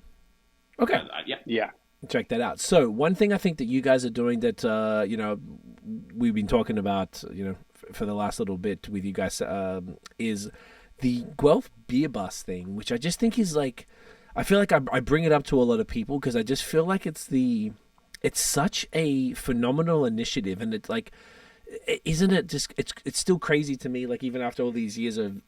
Okay. Yeah. Yeah. Check that out. So one thing I think that you guys are doing that, we've been talking about, for the last little bit with you guys, is the Guelph.Beer bus thing, which I just think is like, I feel like I bring it up to a lot of people because I just feel like it's such a phenomenal initiative, and it's like, isn't it just, it's still crazy to me, like even after all these years of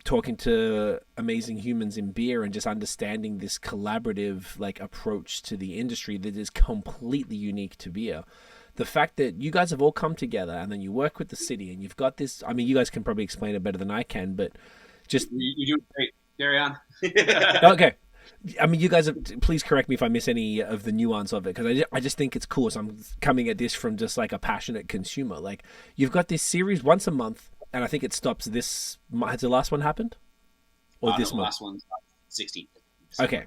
talking to amazing humans in beer and just understanding this collaborative like approach to the industry that is completely unique to beer. The fact that you guys have all come together and then you work with the city and you've got this, I mean, you guys can probably explain it better than I can, but just... You do great. Carry on. Okay. I mean, you guys have, please correct me if I miss any of the nuance of it, because I just think it's cool. So I'm coming at this from just like a passionate consumer. Like, you've got this series once a month, and I think it stops this. Has the last one happened? Or this the month? last one's 16th. Okay.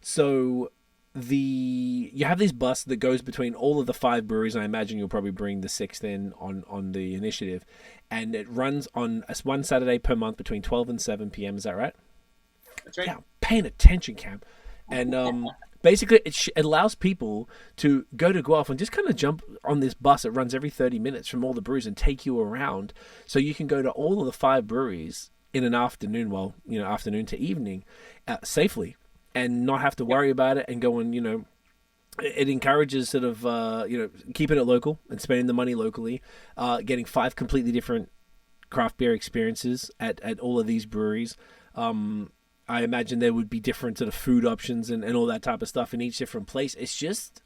So you have this bus that goes between all of the 5 breweries, and I imagine you'll probably bring the 6th in on the initiative, and it runs on one Saturday per month between 12 and 7 p.m. Is that right? That's right. Yeah, paying attention, Cam. And basically, it allows people to go to Guelph and just kind of jump on this bus. It runs every 30 minutes from all the brews and take you around, so you can go to all of the 5 breweries in an afternoon, afternoon to evening, safely, and not have to worry about it and go and, it encourages sort of, keeping it local and spending the money locally, getting 5 completely different craft beer experiences at all of these breweries. I imagine there would be different sort of food options and all that type of stuff in each different place. It's just,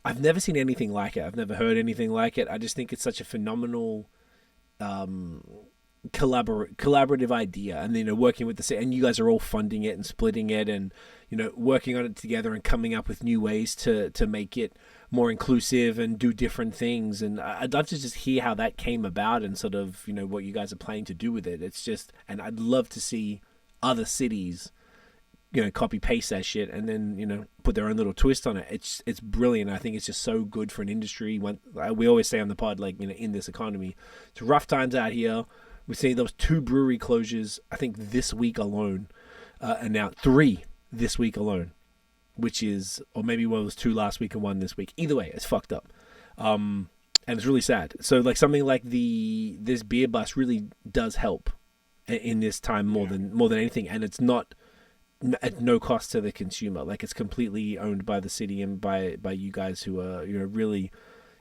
I've never seen anything like it. I've never heard anything like it. I just think it's such a phenomenal collaborative idea. And, working with the city, and you guys are all funding it and splitting it and, working on it together and coming up with new ways to make it more inclusive and do different things. And I'd love to just hear how that came about and sort of, what you guys are planning to do with it. It's just, and I'd love to see other cities, copy paste that shit and then, put their own little twist on it. It's brilliant. I think it's just so good for an industry. When we always say on the pod, like, in this economy, it's rough times out here. We're seeing those 2 brewery closures, I think this week alone, and now 3 this week alone, which is, or maybe one was 2 last week and 1 this week. Either way, it's fucked up. And it's really sad. So like something like this beer bus really does help in this time more than anything, and it's not at no cost to the consumer. Like, it's completely owned by the city and by you guys who are really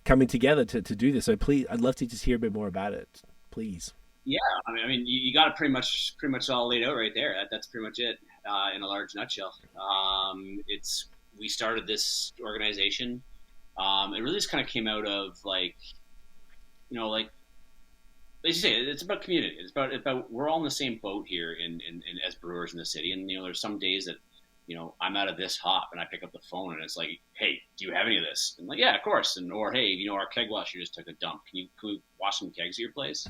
coming together to do this. So please, I'd love to just hear a bit more about it, please. Yeah, I mean, you got it pretty much all laid out right there. That's pretty much it in a large nutshell. We started this organization. It really just kind of came out of like you say, it's about community. It's about we're all in the same boat here in as brewers in the city. And there's some days that I'm out of this hop and I pick up the phone and it's like, hey, do you have any of this? And I'm like, yeah, of course. And or hey, our keg washer just took a dump. Can we wash some kegs at your place?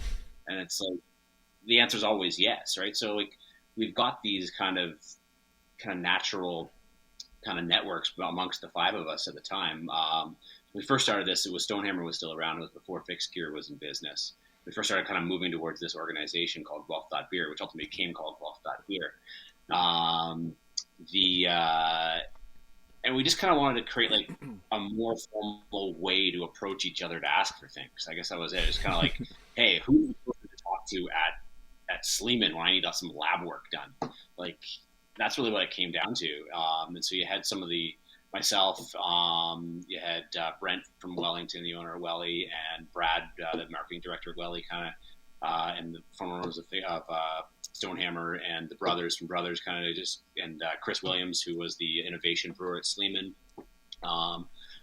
And it's like the answer is always yes, right? So like we've got these kind of natural kind of networks amongst the 5 of us at the time. When we first started this, it was Stonehammer was still around. It was before Fixed Gear was in business. We first started kind of moving towards this organization called Guelph.Beer, which ultimately became called Guelph.Beer. And we just kind of wanted to create like a more formal way to approach each other to ask for things. I guess that was it. It's kind of like, hey, who are we supposed to talk to at Sleeman when I need some lab work done? Like, that's really what it came down to. And so you had some of myself, you had Brent from Wellington, the owner of Welly, and Brad, the marketing director of Welly, and the former owners of Stonehammer, and the brothers from Brothers, and Chris Williams, who was the innovation brewer at Sleeman.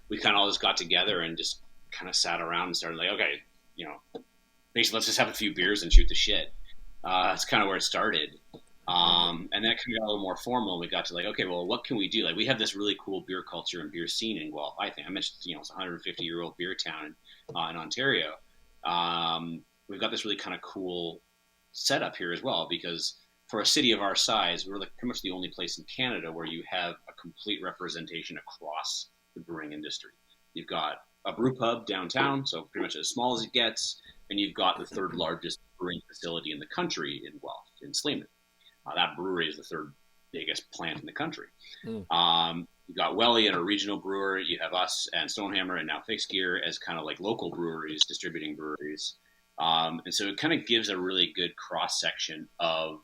We kind of all just got together and just kind of sat around and started like, okay, basically let's just have a few beers and shoot the shit. That's kind of where it started. And then it kind of got a little more formal. We got to like, okay, well, what can we do? Like, we have this really cool beer culture and beer scene in Guelph. I think I mentioned, it's a 150-year-old beer town in Ontario. we've got this really kind of cool setup here as well, because for a city of our size, we're pretty much the only place in Canada where you have a complete representation across the brewing industry. You've got a brew pub downtown, so pretty much as small as it gets, and you've got the third largest brewing facility in the country in Guelph, in Sleeman. That brewery is the third biggest plant in the country. You've got Welly and a regional brewer. You have us and Stonehammer and now Fixed Gear as kind of like local breweries, distributing breweries. And so it kind of gives a really good cross section of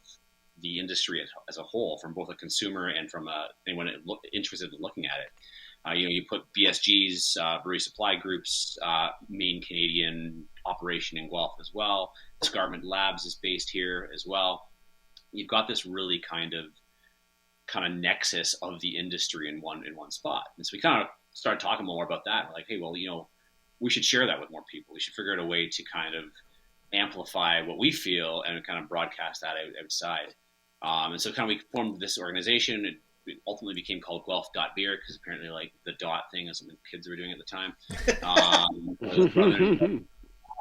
the industry as a whole, from both a consumer and from anyone interested in looking at it. You put BSG's Brewery Supply Group's main Canadian operation in Guelph as well. Escarpment Labs is based here as well. You've got this really kind of nexus of the industry in one spot. And so we kind of started talking more about that. We're like, hey, well, we should share that with more people. We should figure out a way to kind of amplify what we feel and kind of broadcast that outside. And so we formed this organization. It ultimately became called Guelph.Beer, because apparently like the dot thing is something kids were doing at the time.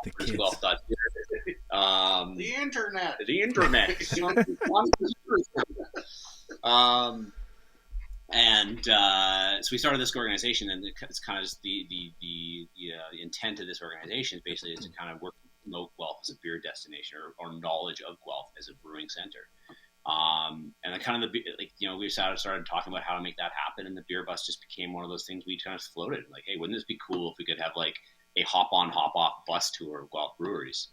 The kids. Guelph.Beer. The internet. The internet. So we started this organization, and it's kind of just the intent of this organization is basically to kind of work to promote Guelph as a beer destination, or knowledge of Guelph as a brewing center. And we started talking about how to make that happen, and the beer bus just became one of those things we kind of floated. Like, hey, wouldn't this be cool if we could have like a hop on, hop off bus tour of Guelph breweries?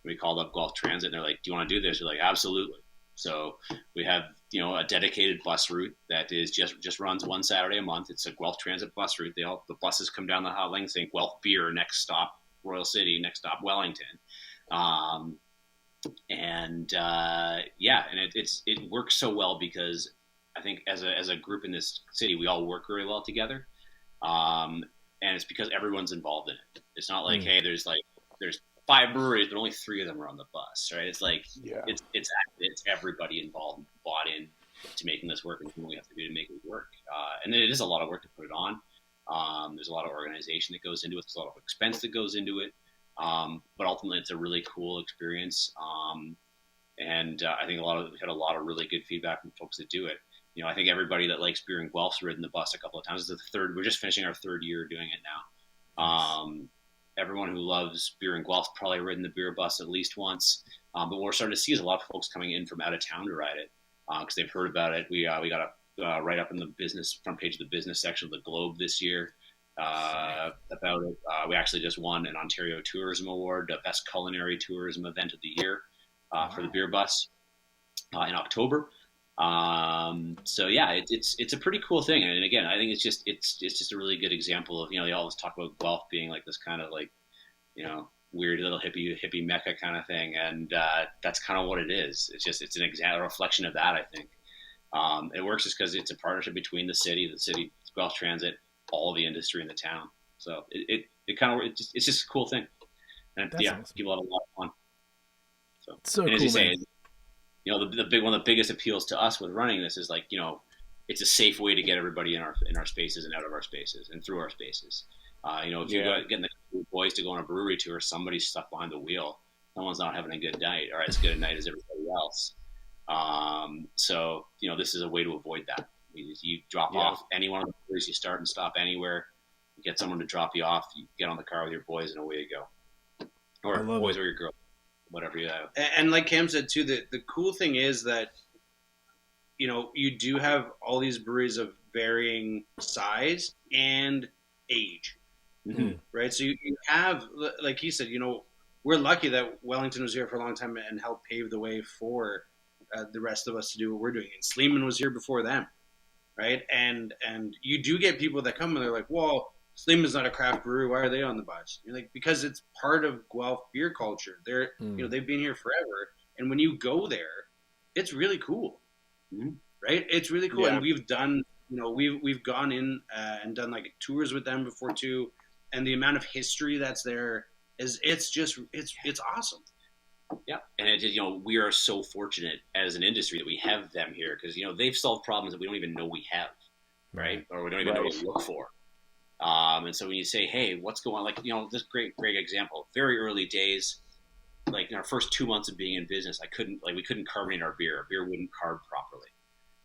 And we called up Guelph Transit, and they're like, do you want to do this? We're like, absolutely. So we have, a dedicated bus route that is just runs one Saturday a month. It's a Guelph Transit bus route. The buses come down the hot lane saying Guelph.Beer, next stop Royal City, next stop Wellington. It works so well because I think as a group in this city, we all work very well together. And it's because everyone's involved in it. It's not like, hey, there's 5 breweries, but only 3 of them are on the bus, right? It's like, it's everybody involved, bought in to making this work, and what we have to do to make it work. And then it is a lot of work to put it on. There's a lot of organization that goes into it. There's a lot of expense that goes into it. But ultimately it's a really cool experience. And I think we've had a lot of really good feedback from folks that do it. I think everybody that likes beer in Guelph's ridden the bus a couple of times. We're just finishing our 3rd year doing it now. Everyone who loves beer in Guelph probably ridden the beer bus at least once. But what we're starting to see is a lot of folks coming in from out of town to ride it, because they've heard about it. We got a write up in the front page of the business section of the Globe this year about it. We actually just won an Ontario Tourism Award, the best culinary tourism event of the year for the beer bus in October. It's a pretty cool thing. And again, I think it's just a really good example of, they always talk about Guelph being like this kind of like, weird little hippie Mecca kind of thing. And that's kind of what it is. It's a reflection of that, I think. It works just because it's a partnership between the city, Guelph Transit, all the industry in the town. So it's just a cool thing. And awesome. People have a lot of fun. So and as cool, you say, one of the biggest appeals to us with running this is like, it's a safe way to get everybody in our spaces and out of our spaces and through our spaces. If you get the boys to go on a brewery tour, somebody's stuck behind the wheel. Someone's not having a good night, or as good a night as everybody else. This is a way to avoid that. You drop off any one of the breweries, you start and stop anywhere. You get someone to drop you off. You get on the car with your boys, and away you go. Or boys or your girl, whatever you have. And like Cam said too, the cool thing is that you do have all these breweries of varying size and age. Mm-hmm. Right, so you have, like he said, we're lucky that Wellington was here for a long time and helped pave the way for the rest of us to do what we're doing. And Sleeman was here before them, right? And you do get people that come and they're like, well, Sleeman's not a craft brewery, why are they on the bus? You're like, because it's part of Guelph beer culture. They're they've been here forever, and when you go there, it's really cool, right? It's really cool, and we've done, we've gone in and done like tours with them before too. And the amount of history that's there it's awesome. Yeah, and we are so fortunate as an industry that we have them here, because they've solved problems that we don't even know we have, right? Or we don't even know what to look for. And so when you say, hey, what's going on? Like, this great example, very early days, like in our first 2 months of being in business, we couldn't carbonate our beer. Our beer wouldn't carb properly.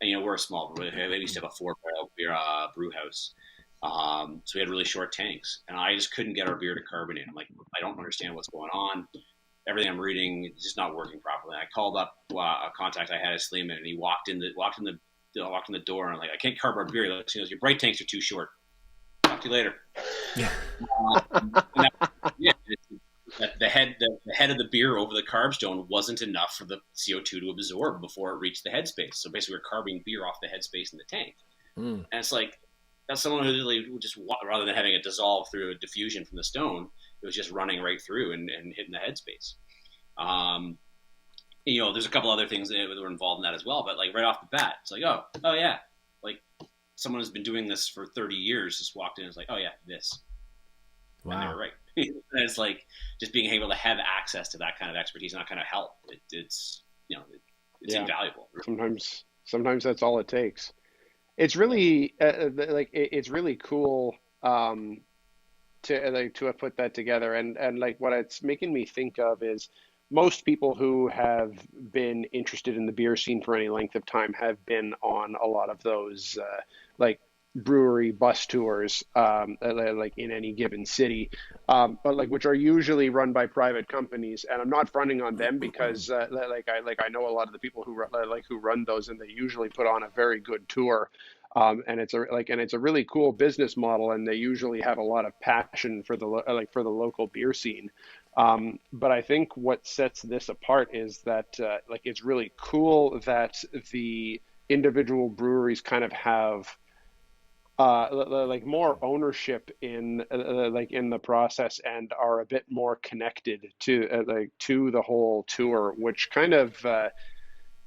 And, we're a small, we used to have a 4-barrel beer brew house. So we had really short tanks, and I just couldn't get our beer to carbonate. I'm like, I don't understand what's going on. Everything I'm reading is just not working properly. And I called up a contact I had at Sleeman, and he walked in the door, and I'm like, I can't carb our beer. He goes, your bright tanks are too short. Talk to you later. The head of the beer over the carb stone wasn't enough for the CO2 to absorb before it reached the headspace. So basically, we're carbing beer off the headspace in the tank, and it's like that's someone who really just, rather than having it dissolve through a diffusion from the stone, it was just running right through and hitting the headspace. There's a couple other things that were involved in that as well, but like right off the bat, it's like, oh yeah, like someone who's been doing this for 30 years just walked in and was like, oh yeah, this. Wow. And they were right. And it's like just being able to have access to that kind of expertise and that kind of help. It's invaluable. Sometimes that's all it takes. It's really it's really cool to have put that together, and like what it's making me think of is most people who have been interested in the beer scene for any length of time have been on a lot of those like brewery bus tours, like in any given city, but like which are usually run by private companies. And I'm not fronting on them because I know a lot of the people who run those, and they usually put on a very good tour. And it's a really cool business model, and they usually have a lot of passion for the local beer scene. But I think what sets this apart is that it's really cool that the individual breweries kind of have more ownership in the process, and are a bit more connected to the whole tour, which kind of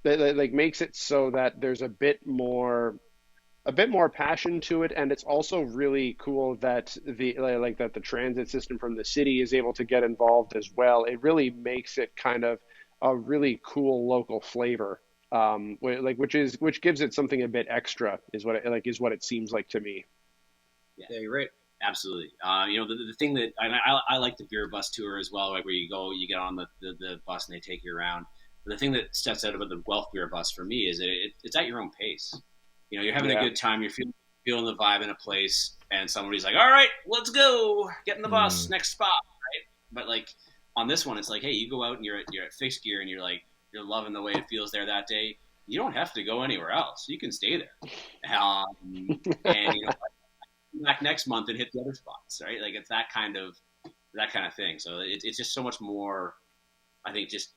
makes it so that there's a bit more passion to it. And it's also really cool that the transit system from the city is able to get involved as well. It really makes it kind of a really cool local flavor, which gives it something a bit extra, is what it seems like to me. Yeah, you're right. Absolutely. The thing that I like the beer bus tour as well, like where you go, you get on the bus and they take you around. But the thing that steps out about the Guelph.Beer bus for me is that it's at your own pace. You're having a good time. You're feeling the vibe in a place, and somebody's like, "All right, let's go. Get in the bus. Next spot." Right? But like on this one, it's like, hey, you go out and you're at fixed gear, and you're loving the way it feels there that day. You don't have to go anywhere else. You can stay there, and come back next month and hit the other spots. Right? Like it's that kind of thing. So it's just so much more, I think, just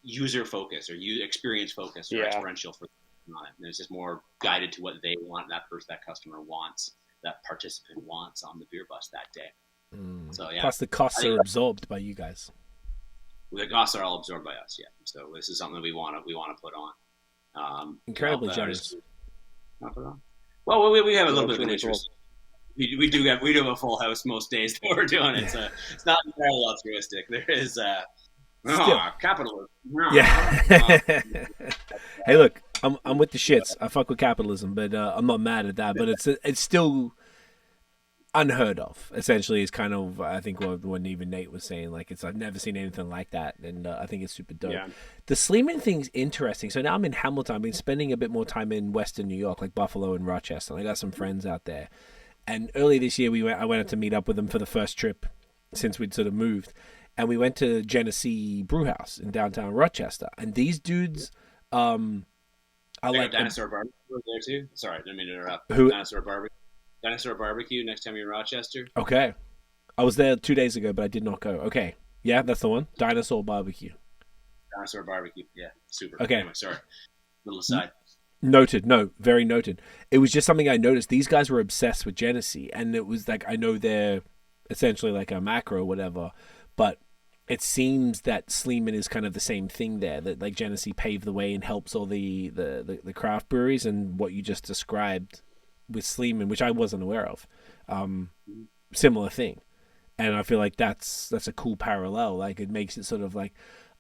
user focus or experience focus or experiential for. On it. And it's just more guided to what they want, that customer wants, that participant wants on the beer bus that day. So yeah. Plus the costs are absorbed by you guys. The costs are all absorbed by us, yeah. So this is something that we want to put on. Incredibly generous. Well, we have a little bit of an interest. We do have a full house most days that we're doing it. So it's not entirely altruistic. There is capitalism. Yeah. Hey, look. I'm with the shits. I fuck with capitalism, but I'm not mad at that. But it's still unheard of. Essentially, is kind of, I think what even Nate was saying. Like I've never seen anything like that, and I think it's super dope. Yeah. The Sleeman thing's interesting. So now I'm in Hamilton. I've been spending a bit more time in Western New York, like Buffalo and Rochester. And I got some friends out there. And early this year, I went out to meet up with them for the first trip since we'd sort of moved, and we went to Genesee Brew House in downtown Rochester. And these dudes. I like Dinosaur Barbecue there too. Sorry, didn't mean to interrupt. Who? Dinosaur Barbecue next time you're in Rochester. Okay. I was there 2 days ago, but I did not go. Okay. Yeah, that's the one. Dinosaur Barbecue. Dinosaur Barbecue. Yeah, super. Okay. Anyway, sorry. Little aside. Noted. No, very noted. It was just something I noticed. These guys were obsessed with Genesee, and it was like, I know they're essentially like a macro or whatever, but it seems that Sleeman is kind of the same thing there, that like Genesee paved the way and helps all the craft breweries, and what you just described with Sleeman, which I wasn't aware of, similar thing. And I feel like that's a cool parallel. Like it makes it sort of like,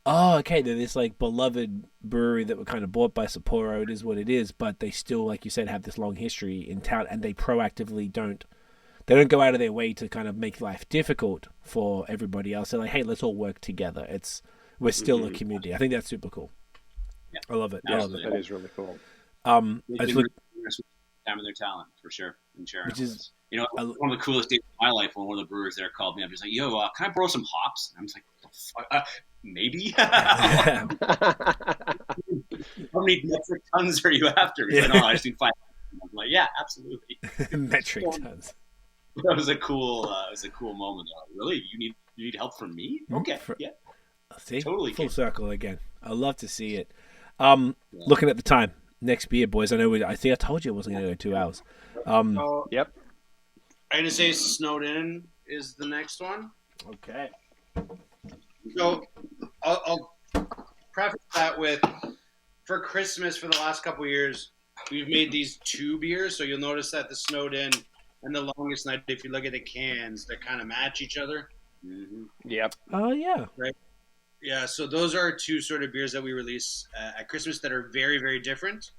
oh, okay, they're this like beloved brewery that were kind of bought by Sapporo. It is what it is, but they still, like you said, have this long history in town, and they proactively don't go out of their way to kind of make life difficult for everybody else. They're like, hey, let's all work together. It's we're still a community. I think that's super cool. Yeah. I love it. Absolutely. That is really cool. I They was can look, really time and their talent for sure, and sharing Which it with is- us. You know, one of the coolest days of my life when one of the brewers there called me up. He's like, "Yo, can I borrow some hops?" And I'm just like, "What the fuck? Maybe." How many metric tons are you after? He's like, "Oh, I just need 5." I'm like, "Yeah, absolutely." metric tons. That was a cool. It was a cool moment. Really, you need help from me? Okay, yeah. See, Totally full can. circle again. I love to see it. Looking at the time, next beer, boys. I know. I think I told you it wasn't going to go 2 hours. So Yep. I'm gonna say Snowed In is the next one. Okay. So I'll preface that with, for Christmas for the last couple of years, we've made these 2 beers. So you'll notice that the Snowed In and the Longest Night, if you look at the cans, they kind of match each other. Mm-hmm. Yep. Oh yeah. Yeah, so those are 2 sort of beers that we release at Christmas that are very, very different,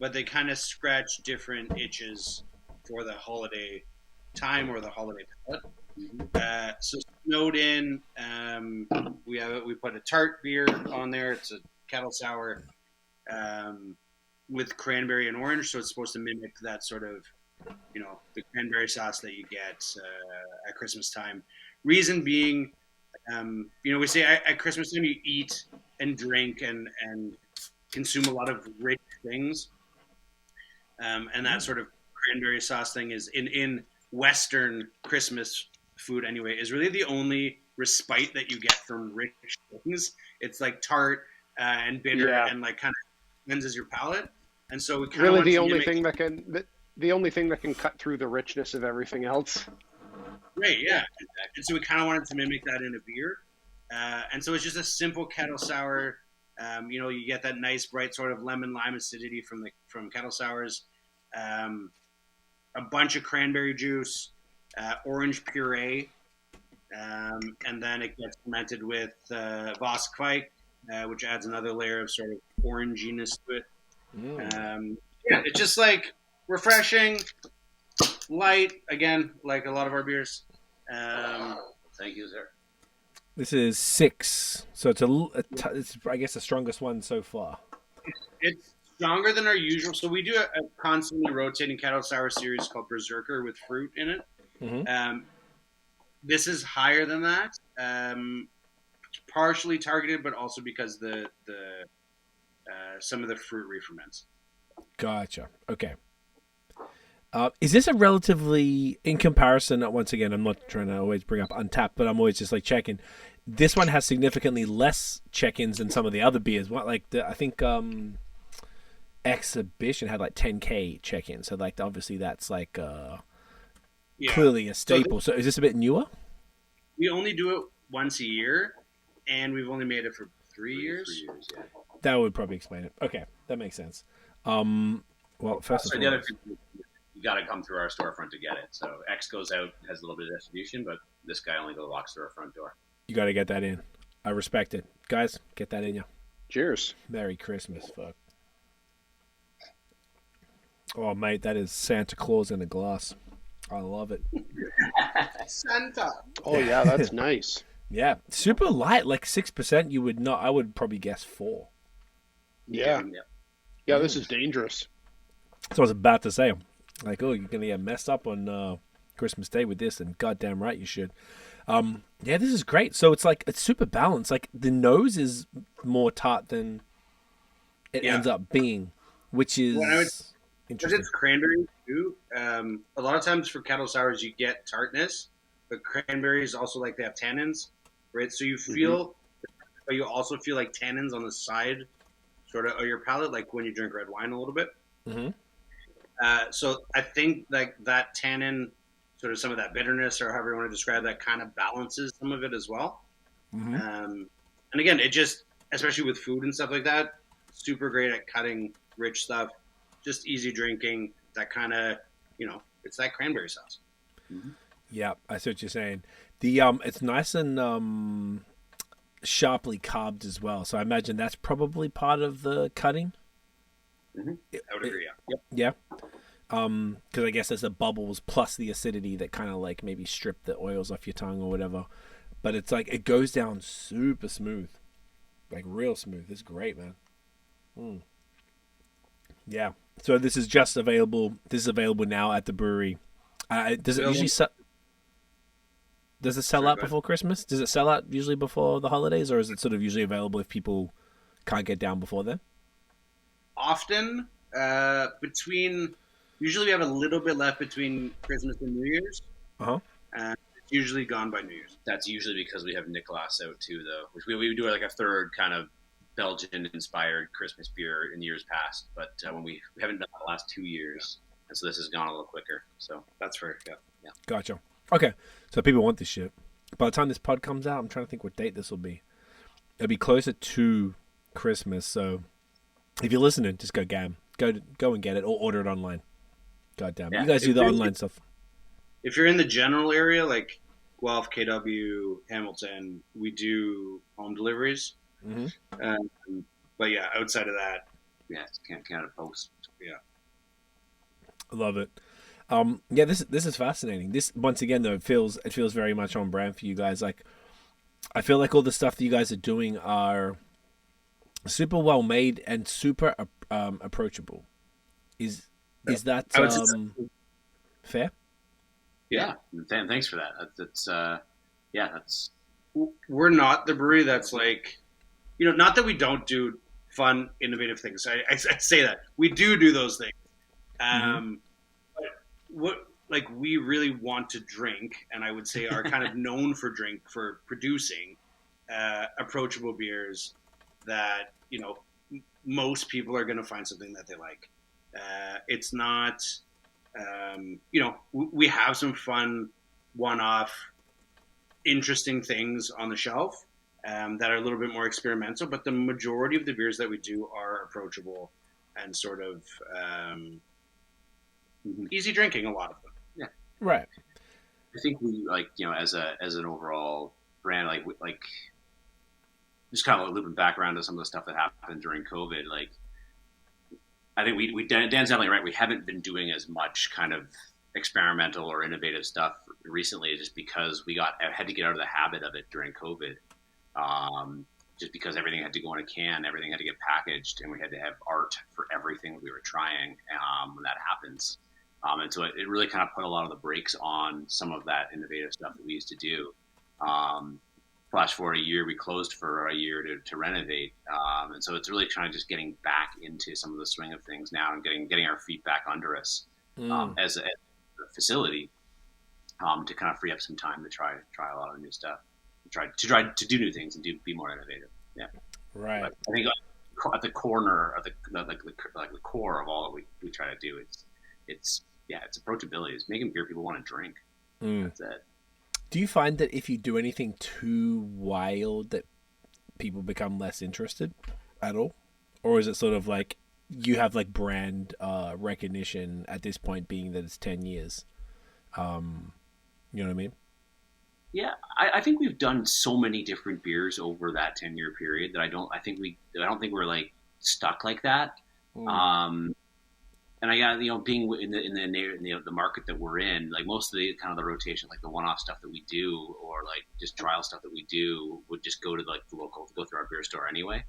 but they kind of scratch different itches for the holiday time or the holiday palate. So Snowed In, we put a tart beer on there. It's a kettle sour with cranberry and orange, so it's supposed to mimic that sort of, the cranberry sauce that you get at Christmas time. Reason being, we say at Christmas time you eat and drink and consume a lot of rich things, and that sort of cranberry sauce thing is in Western Christmas food anyway, is really the only respite that you get from rich things. It's like tart and bitter and like kind of cleanses your palate, and so we kind Really, of the only thing that can cut through the richness of everything else. Right, yeah. And so we kind of wanted to mimic that in a beer. And so it's just a simple kettle sour. You get that nice, bright sort of lemon lime acidity from kettle sours. A bunch of cranberry juice, orange puree, and then it gets fermented with Voskvike, which adds another layer of sort of oranginess to it. It's just like refreshing, light, again, like a lot of our beers. Thank you, sir. This is 6, so it's I guess the strongest one so far. It's stronger than our usual. So we do a constantly rotating kettle sour series called Berserker with fruit in it. Mm-hmm. This is higher than that, partially targeted, but also because the some of the fruit re-ferments. Gotcha. Okay. Is this a relatively, in comparison, once again, I'm not trying to always bring up Untapped, but I'm always just like checking. This one has significantly less check-ins than some of the other beers. I think Exhibition had like 10K check-ins. So like obviously that's like clearly a staple. So is this a bit newer? We only do it once a year, and we've only made it for 3 years. 3 years, yeah. That would probably explain it. Okay, that makes sense. Well, first So of the all, other thing, you got to come through our storefront to get it. So X goes out, has a little bit of distribution, but this guy only walks through our front door. you got to get that in. I respect it. Guys, get that in you. Cheers. Merry Christmas, fuck. Oh, mate, that is Santa Claus in a glass. I love it. Santa. Oh yeah, that's nice. Yeah, super light, like 6%. You would not. I would probably guess 4. Yeah. Yeah, this is dangerous. So I was about to say, like, oh, you're gonna get messed up on Christmas Day with this, and goddamn right you should. Yeah, this is great. So it's like it's super balanced. Like the nose is more tart than it ends up being, which is Because interesting. it's cranberry too. A lot of times for kettle sours you get tartness, but cranberries also like they have tannins, right? So you feel, but you also feel like tannins on the side, sort of your palate, like when you drink red wine a little bit. Mm-hmm. So I think like that tannin, sort of some of that bitterness, or however you want to describe that, kind of balances some of it as well. Mm-hmm. And again, it just, especially with food and stuff like that, super great at cutting rich stuff, just easy drinking. That kind of, it's that cranberry sauce. Mm-hmm. Yeah, I see what you're saying. The it's nice and sharply carved as well. So I imagine that's probably part of the cutting. Mm-hmm. I would agree. Yeah. Yeah. Because I guess there's the bubbles plus the acidity that kind of like maybe strip the oils off your tongue or whatever. but it's like it goes down super smooth, like real smooth. It's great, man. Yeah. So this is just available. This is available now at the brewery. Does it usually sell? Does it sell out before Christmas? Does it sell out usually before the holidays, or is it sort of usually available if people can't get down before then? Often, usually we have a little bit left between Christmas and New Year's. And it's usually gone by New Year's. That's usually because we have Nicholas out too, though, which we do like a third kind of Belgian-inspired Christmas beer in years past. But when we haven't done that the last 2 years, and so this has gone a little quicker. So that's for yeah. Gotcha. Okay, so people want this shit. By the time this pod comes out, I'm trying to think what date this will be. It'll be closer to Christmas, so if you're listening, just go and get it, or order it online. God damn it. Yeah. You guys do the online stuff. If you're in the general area, like Guelph, KW, Hamilton, we do home deliveries. But yeah, outside of that, yeah, Canada Post. Yeah. I love it. Yeah, this is fascinating. This, once again, though, it feels very much on brand for you guys. Like, I feel like all the stuff that you guys are doing are super well made and super approachable. Is that fair? Yeah. Thanks for that. That's We're not the brewery that's like, not that we don't do fun, innovative things. I say that we do those things. What we really want to drink, and I would say are kind of known for producing approachable beers that most people are going to find something that they like. It's not, we have some fun, one-off, interesting things on the shelf that are a little bit more experimental, but the majority of the beers that we do are approachable and sort of easy drinking, a lot of them. Yeah. Right. I think we as an overall brand, like just kind of looping back around to some of the stuff that happened during COVID. Like, I think Dan's definitely right. We haven't been doing as much kind of experimental or innovative stuff recently, just because had to get out of the habit of it during COVID. Just because everything had to go in a can, everything had to get packaged, and we had to have art for everything that we were trying when that happens. And so it really kind of put a lot of the brakes on some of that innovative stuff that we used to do. Flash forward a year, we closed for a year to renovate. And so it's really kind of just getting back into some of the swing of things now and getting our feet back under us as a facility to kind of free up some time to try a lot of new stuff, try to do new things and be more innovative. Yeah. Right. But I think at the corner of the core of all that we try to do, it's approachability. It's making beer people want to drink. That's it. Do you find that if you do anything too wild that people become less interested at all? Or is it sort of like you have like brand recognition at this point, being that it's 10 years? You know what I mean? Yeah, I think we've done so many different beers over that 10-year period that I don't think we're like stuck like that. And I got, being in the market that we're in, like most of the kind of the rotation, like the one-off stuff that we do, or like just trial stuff that we do, would just go to like the local, go through our beer store anyway.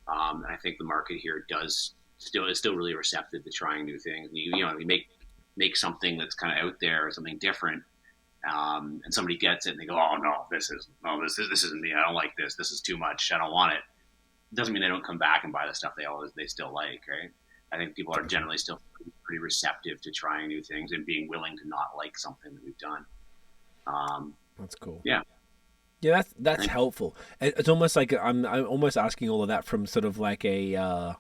And I think the market here is still really receptive to trying new things. You make something that's kind of out there or something different, and somebody gets it and they go, oh no, this isn't me. I don't like this. This is too much. I don't want it. Doesn't mean they don't come back and buy the stuff they still like, right? I think people are generally still pretty receptive to trying new things and being willing to not like something that we've done. That's cool. Yeah. Yeah, that's helpful. It's almost like I'm almost asking all of that from sort of like I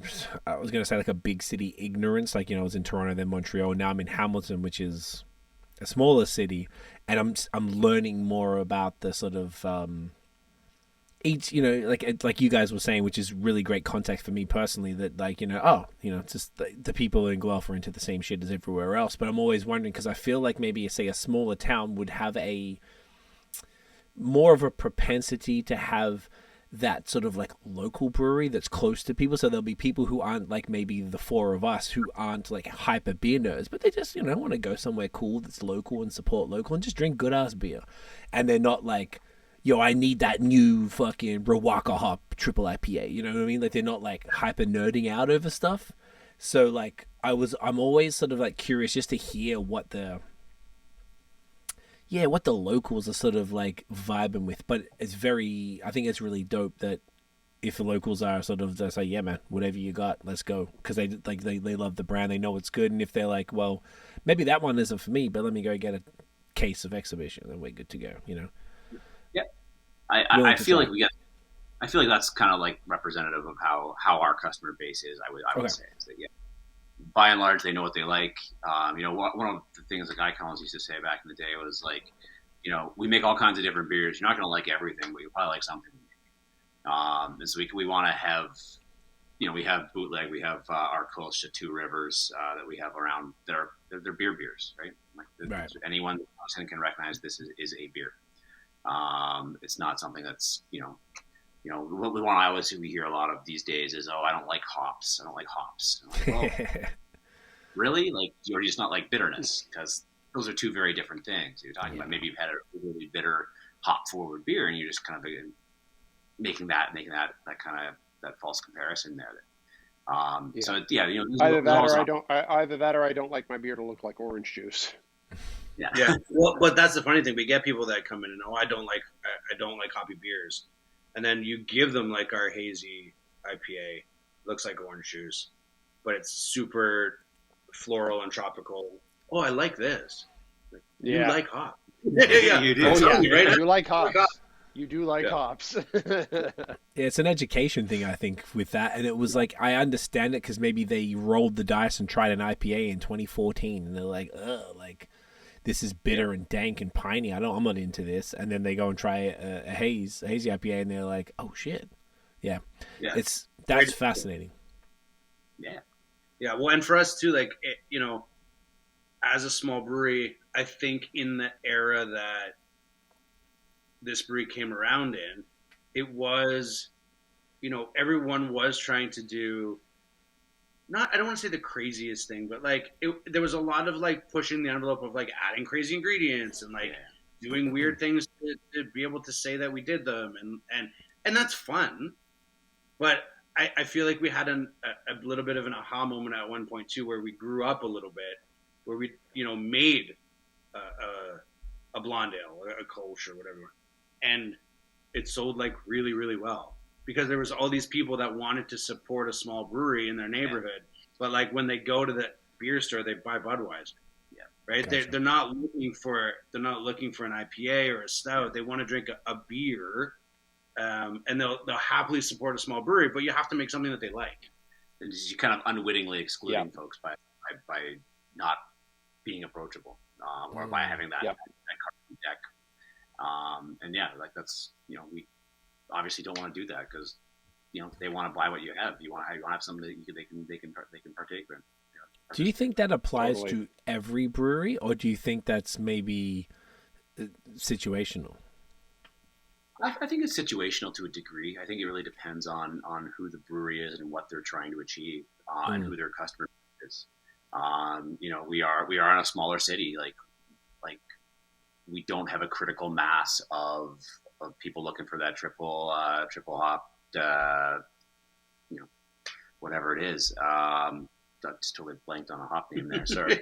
was going to say like a big city ignorance. Like, I was in Toronto, then Montreal, now I'm in Hamilton, which is a smaller city, and I'm learning more about the sort of each, like you guys were saying, which is really great context for me personally, that it's just the people in Guelph are into the same shit as everywhere else. But I'm always wondering, because I feel like maybe, say, a smaller town would have more of a propensity to have that sort of like local brewery that's close to people. So there'll be people who aren't like maybe the four of us who aren't like hyper beer nerds, but they just, you know, want to go somewhere cool that's local and support local and just drink good ass beer. And they're not like, yo, I need that new fucking Rawaka Hop triple IPA. You know what I mean? Like they're not like hyper nerding out over stuff. So like I'm always sort of like curious just to hear what the locals are sort of like vibing with. But I think it's really dope that if the locals are sort of just like, yeah, man, whatever you got, let's go. Because they love the brand, they know it's good. And if they're like, well, maybe that one isn't for me, but let me go get a case of Exhibition, then we're good to go, you know? Yeah. I feel like I feel like that's kind of like representative of how our customer base is. I would say is that, yeah, by and large, they know what they like. You know, one of the things that Guy Collins used to say back in the day was like, you know, we make all kinds of different beers. You're not going to like everything, but you'll probably like something. And so we want to have, you know, we have Bootleg, we have our close to Two Rivers that we have around. They're beers, right? Like anyone can recognize this is a beer. It's not something that's, you know, what we hear a lot of these days is, oh, I don't like hops. I'm like, well, really? Like, you're just not like bitterness, because those are two very different things. You're talking about maybe you've had a really bitter hop forward beer, and you're just kind of making that kind of that false comparison there. So yeah, you know, either that or I don't like my beer to look like orange juice. Yeah. Well, but that's the funny thing. We get people that come in and, oh, I don't like hoppy beers. And then you give them like our hazy IPA, looks like orange juice, but it's super floral and tropical. Oh, I like this. Like, you like hops. Yeah, you do. Oh, yeah. Right? You like hops. You do like hops. Yeah, it's an education thing, I think, with that. And it was like, I understand it because maybe they rolled the dice and tried an IPA in 2014, and they're like, ugh, like, this is bitter and dank and piney. I'm not into this. And then they go and try a hazy IPA, and they're like, oh shit, yeah. That's fascinating. Yeah. Well, and for us too, like, you know, as a small brewery, I think in the era that this brewery came around in, it was, you know, everyone was trying to do, I don't want to say the craziest thing, but like there was a lot of like pushing the envelope of like adding crazy ingredients and like doing weird things to be able to say that we did them, and that's fun. But I feel like we had a little bit of an aha moment at one point too, where we grew up a little bit, where we, you know, made a blonde ale or a Kolsch or whatever, and it sold like really, really well. Because there was all these people that wanted to support a small brewery in their neighborhood, but like when they go to the beer store, they buy Budweiser. Yeah, right. Gotcha. They're not looking for an IPA or a stout. They want to drink a beer, and they'll happily support a small brewery. But you have to make something that they like. You kind of unwittingly excluding folks by not being approachable or by having that carbon deck. And yeah, like that's, you know, we obviously don't want to do that because, you know, they want to buy what you have. You want to have something that they can partake in. Do you think that applies to every brewery, or do you think that's maybe situational? I think it's situational to a degree. I think it really depends on who the brewery is and what they're trying to achieve, and who their customer is. You know, we are in a smaller city. Like we don't have a critical mass of people looking for that triple hop, you know, whatever it is. I just totally blanked on a hop name there. Sorry.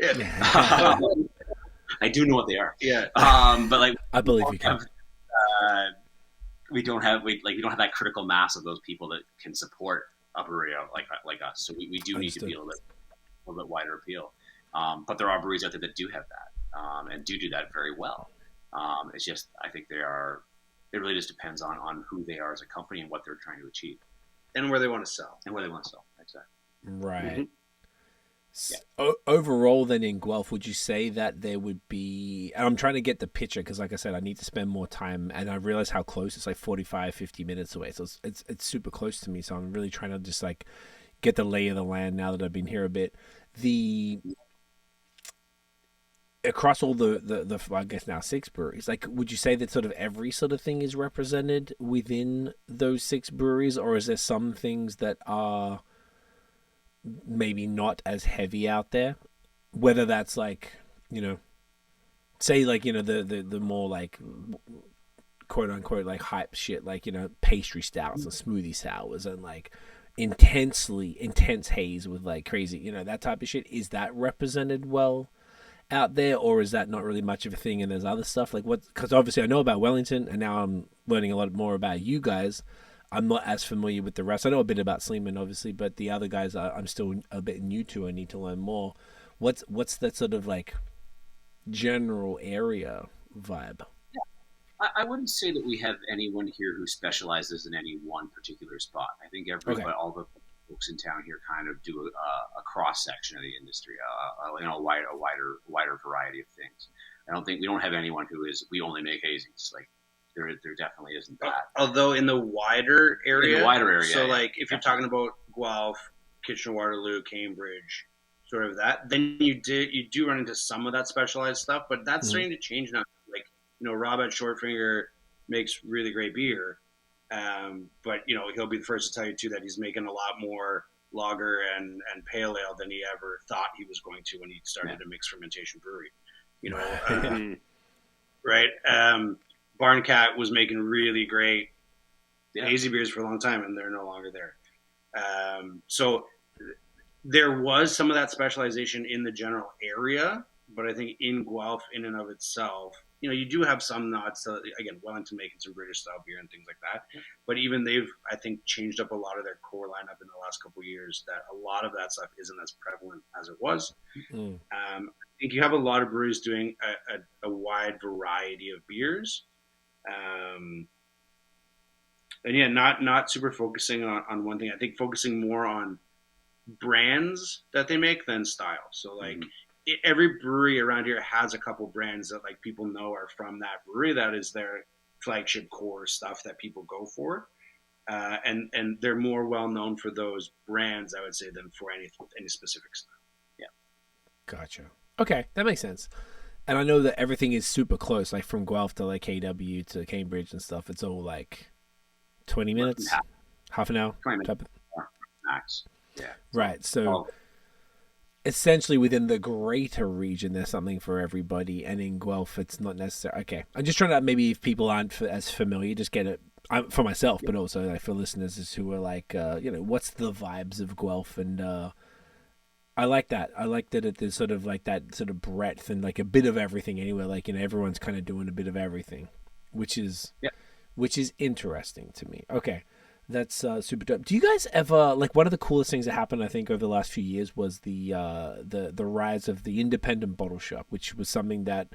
I do know what they are. Yeah. But like, I believe you can. We don't have that critical mass of those people that can support a brewery like us. So we do need to be a little bit wider appeal. But there are breweries out there that do have that, and do that very well. It's just, I think it really just depends on who they are as a company and what they're trying to achieve. And where they want to sell. Exactly. Right. Mm-hmm. Overall, then, in Guelph, would you say that there would be, and I'm trying to get the picture because, like I said, I need to spend more time, and I realize how close it's, like 45, 50 minutes away. So it's super close to me. So I'm really trying to just like get the lay of the land now that I've been here a bit. across all the I guess now 6 breweries, like, would you say that sort of every sort of thing is represented within those 6 breweries, or is there some things that are maybe not as heavy out there? Whether that's like, say like, the more like quote unquote like hype shit, like, pastry stouts and smoothie sours and like intense haze with like crazy, that type of shit. Is that represented well out there, or is that not really much of a thing and there's other stuff? Like, what, because obviously I know about Wellington and now I'm learning a lot more about you guys. I'm not as familiar with the rest. I know a bit about Sleeman, obviously, but the other guys I'm still a bit new to. I need to learn more. What's that sort of like general area vibe? I wouldn't say that we have anyone here who specializes in any one particular spot. I think all the folks in town here kind of do a cross section of the industry, a wider variety of things. We don't have anyone who is, we only make hazies. Like, there definitely isn't that. Although in the wider area, so yeah. like if you're talking about Guelph, Kitchener-Waterloo, Cambridge, sort of that, then you do run into some of that specialized stuff, but that's starting to change now. Like, Rob at Shortfinger makes really great beer, but he'll be the first to tell you too that he's making a lot more lager and pale ale than he ever thought he was going to when he started a mixed fermentation brewery. Right? Barncat was making really great hazy beers for a long time, and they're no longer there. So there was some of that specialization in the general area, but I think in Guelph, in and of itself, you do have some nods to, again, Wellington making some British style beer and things like that. But even they've, I think, changed up a lot of their core lineup in the last couple of years, that a lot of that stuff isn't as prevalent as it was. I think you have a lot of breweries doing a wide variety of beers. And yeah, not super focusing on one thing. I think focusing more on brands that they make than style. So like every brewery around here has a couple brands that like people know are from that brewery. That is their flagship core stuff that people go for. And they're more well known for those brands, I would say, than for any specific style. Yeah. Gotcha. Okay, that makes sense. And I know that everything is super close, like from Guelph to like KW to Cambridge and stuff. It's all like 20 minutes, half an hour. 20 minutes max. Yeah. Right. So essentially within the greater region, there's something for everybody. And in Guelph, it's not necessary. Okay. I'm just trying to, maybe if people aren't as familiar, just get it for myself, but also like for listeners who are like, what's the vibes of Guelph? And I like that. I like that there's sort of like that sort of breadth and like a bit of everything anyway. Like, everyone's kind of doing a bit of everything, which is interesting to me. Okay. That's super dope. Do you guys ever, like, one of the coolest things that happened, I think, over the last few years was the rise of the independent bottle shop, which was something that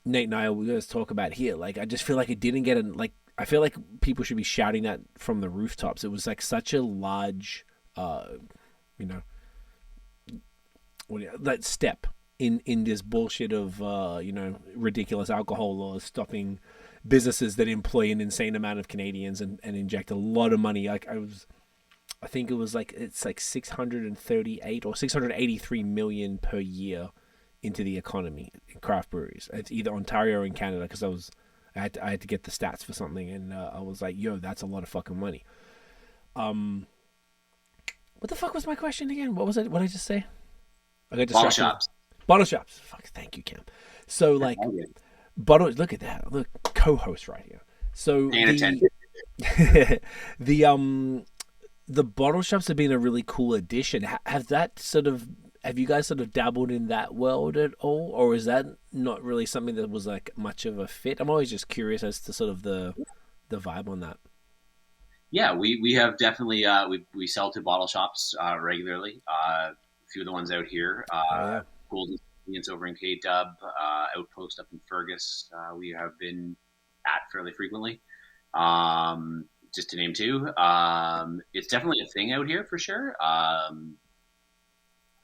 Nate and I will always talk about here. Like, I just feel like it didn't get I feel like people should be shouting that from the rooftops. It was like such a large, that step in this bullshit of, ridiculous alcohol laws stopping businesses that employ an insane amount of Canadians and inject a lot of money. Like I think it was like, it's like 638 or 683 million per year into the economy in craft breweries. It's either Ontario or in Canada, because I had to get the stats for something, and I was like, yo, that's a lot of fucking money. What the fuck was my question again? What was it? What did I just say? I got distracted. Bottle shops. Fuck, thank you, Cam. So like, bottles. Look at that. Look, co-host right here. So the bottle shops have been a really cool addition. Have you guys sort of dabbled in that world at all, or is that not really something that was like much of a fit? I'm always just curious as to sort of the vibe on that. Yeah, we have definitely we sell to bottle shops regularly. A few of the ones out here, Golden Convenience over in K-Dub, Outpost up in Fergus, we have been at fairly frequently. Just to name two, it's definitely a thing out here for sure. I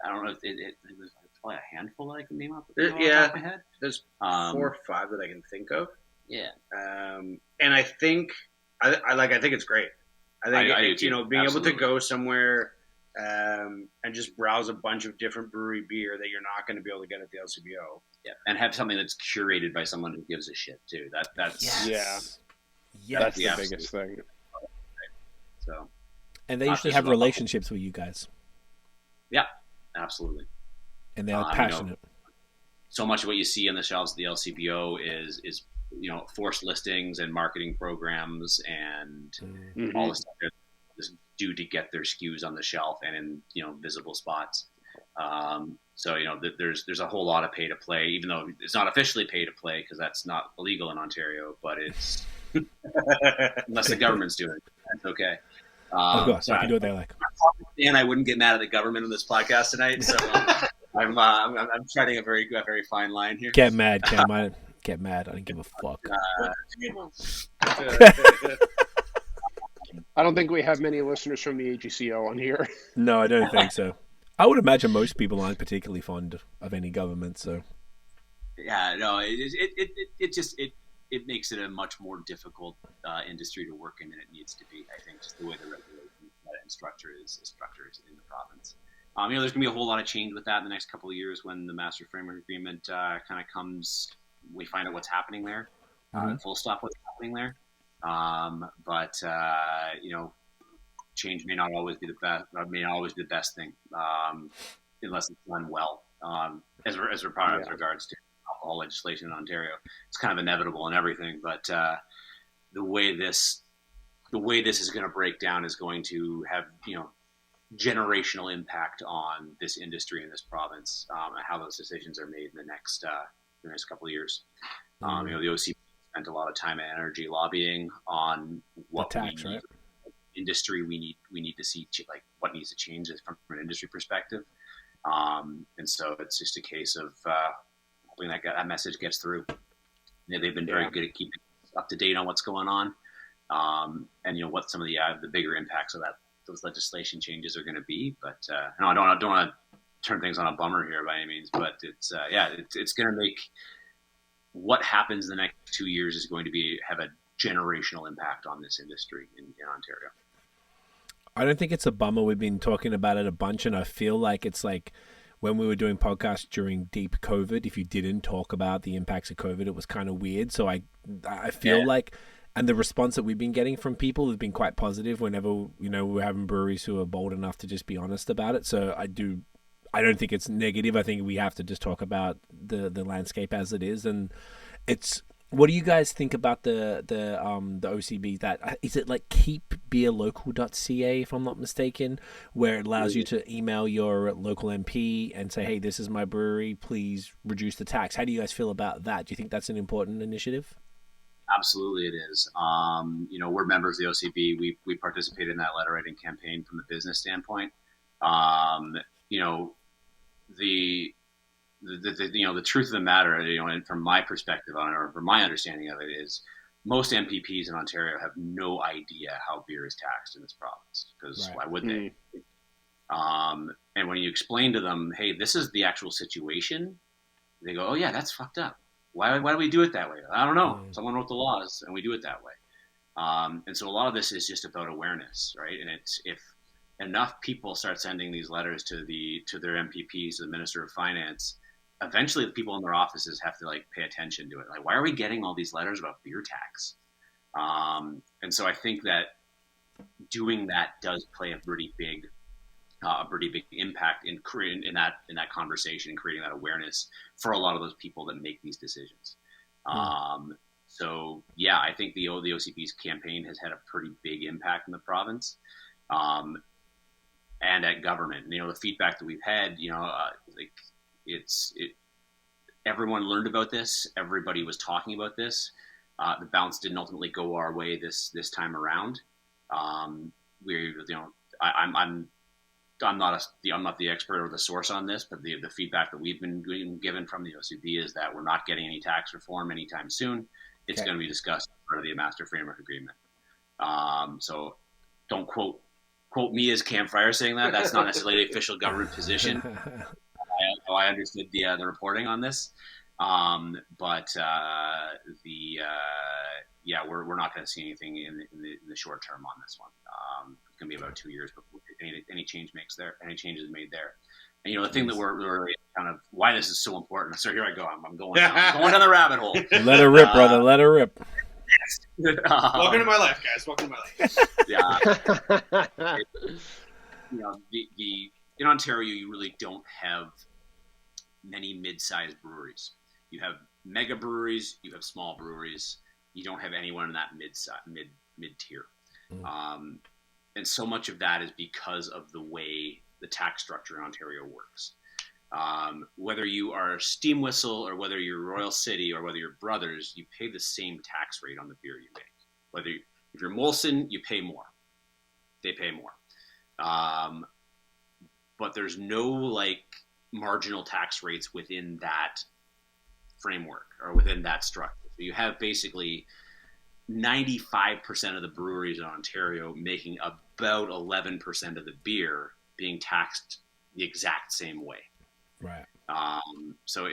don't know if it was probably a handful that I can name off the top of my head. There's 4 or 5 that I can think of. Yeah. And I think I think it's great. I think I do too. being able to go somewhere and just browse a bunch of different brewery beer that you're not going to be able to get at the LCBO. Yeah, and have something that's curated by someone who gives a shit too. That's Yes. That's the the absolute- biggest thing. So And they usually have relationships with you guys, yeah, absolutely. and they're You know, passionate. so much of what you see on the shelves of the LCBO is forced listings and marketing programs and all the stuff they're just do to get their SKUs on the shelf and in visible spots. So there's a whole lot of pay to play, even though it's not officially pay to play because that's not illegal in Ontario, but it's unless the government's doing it, that's okay. Of course, So they can do what they like. And I wouldn't get mad at the government on this podcast tonight, so I'm treading a very fine line here. Get mad, Cam. I don't get mad. I don't give a fuck. I don't think we have many listeners from the AGCO on here. No, I don't think so. I would imagine most people aren't particularly fond of any government. So Yeah, no, it makes it a much more difficult industry to work in than it needs to be. I think just the way the regulation and structure is structured in the province. There's going to be a whole lot of change with that in the next couple of years when the Master Framework Agreement kind of comes. We find out what's happening there. Full stop, what's happening there. But change may not always be the best. May not always be the best thing unless it's done well. As regards to alcohol legislation in Ontario, it's kind of inevitable and everything. But the way this is going to break down is going to have generational impact on this industry in this province, and how those decisions are made in the next couple of years. The OCB spent a lot of time and energy lobbying on what tax, we need, industry we need to see, like what needs to change from an industry perspective. And so it's just a case of hoping that message gets through. They've been very good at keeping up to date on what's going on, and what some of the bigger impacts of those legislation changes are going to be. But no, I don't want to turn things on a bummer here by any means. But it's going to make what happens in the next 2 years is going to have a generational impact on this industry in Ontario. I don't think it's a bummer. We've been talking about it a bunch, and I feel like it's like when we were doing podcasts during deep COVID, if you didn't talk about the impacts of COVID, it was kind of weird. So I feel like, and the response that we've been getting from people has been quite positive whenever, we're having breweries who are bold enough to just be honest about it. So I don't think it's negative. I think we have to just talk about the landscape as it is. And what do you guys think about the OCB? That is it like keepbeerlocal.ca, if I'm not mistaken, where it allows you to email your local MP and say, hey, this is my brewery, please reduce the tax. How do you guys feel about that? Do you think that's an important initiative? Absolutely, it is. We're members of the OCB. We participated in that letter writing campaign from the business standpoint. The truth of the matter, and from my perspective on it, or from my understanding of it, is most MPPs in Ontario have no idea how beer is taxed in this province, because why would they? And when you explain to them, hey, this is the actual situation, they go, oh yeah, that's fucked up. Why do we do it that way? I don't know. Someone wrote the laws and we do it that way. And so a lot of this is just about awareness, right? And it's if enough people start sending these letters to their MPPs, to the Minister of Finance, eventually the people in their offices have to pay attention to it. Like, why are we getting all these letters about beer tax? And so I think that doing that does play a pretty big impact in creating in that conversation, creating that awareness for a lot of those people that make these decisions. So yeah, I think the OCB's campaign has had a pretty big impact in the province, and at government. The feedback that we've had, everyone learned about this. Everybody was talking about this. The bounce didn't ultimately go our way this time around. I'm not the expert or the source on this, but the feedback that we've been given from the OCB is that we're not getting any tax reform anytime soon. It's going to be discussed as part of the Master Framework Agreement. So don't quote me as Cam Fryer saying that. That's not necessarily the official government position. I understood the reporting on this, but yeah, we're not going to see anything in the short term on this one. It's going to be about 2 years before any changes made there. And the thing that we're kind of why this is so important. So here I go. I'm going down the rabbit hole. Let her rip, brother. Let her rip. Welcome to my life, guys. Welcome to my life. Yeah. In Ontario, you really don't have many mid-sized breweries. You have mega breweries, you have small breweries. You don't have anyone in that mid-tier. And so much of that is because of the way the tax structure in Ontario works. Whether you are Steam Whistle or whether you're Royal City or whether you're Brothers, you pay the same tax rate on the beer you make. If you're Molson, you pay more. They pay more. But there's no marginal tax rates within that framework or within that structure. So you have basically 95% of the breweries in Ontario making about 11% of the beer being taxed the exact same way. Right. So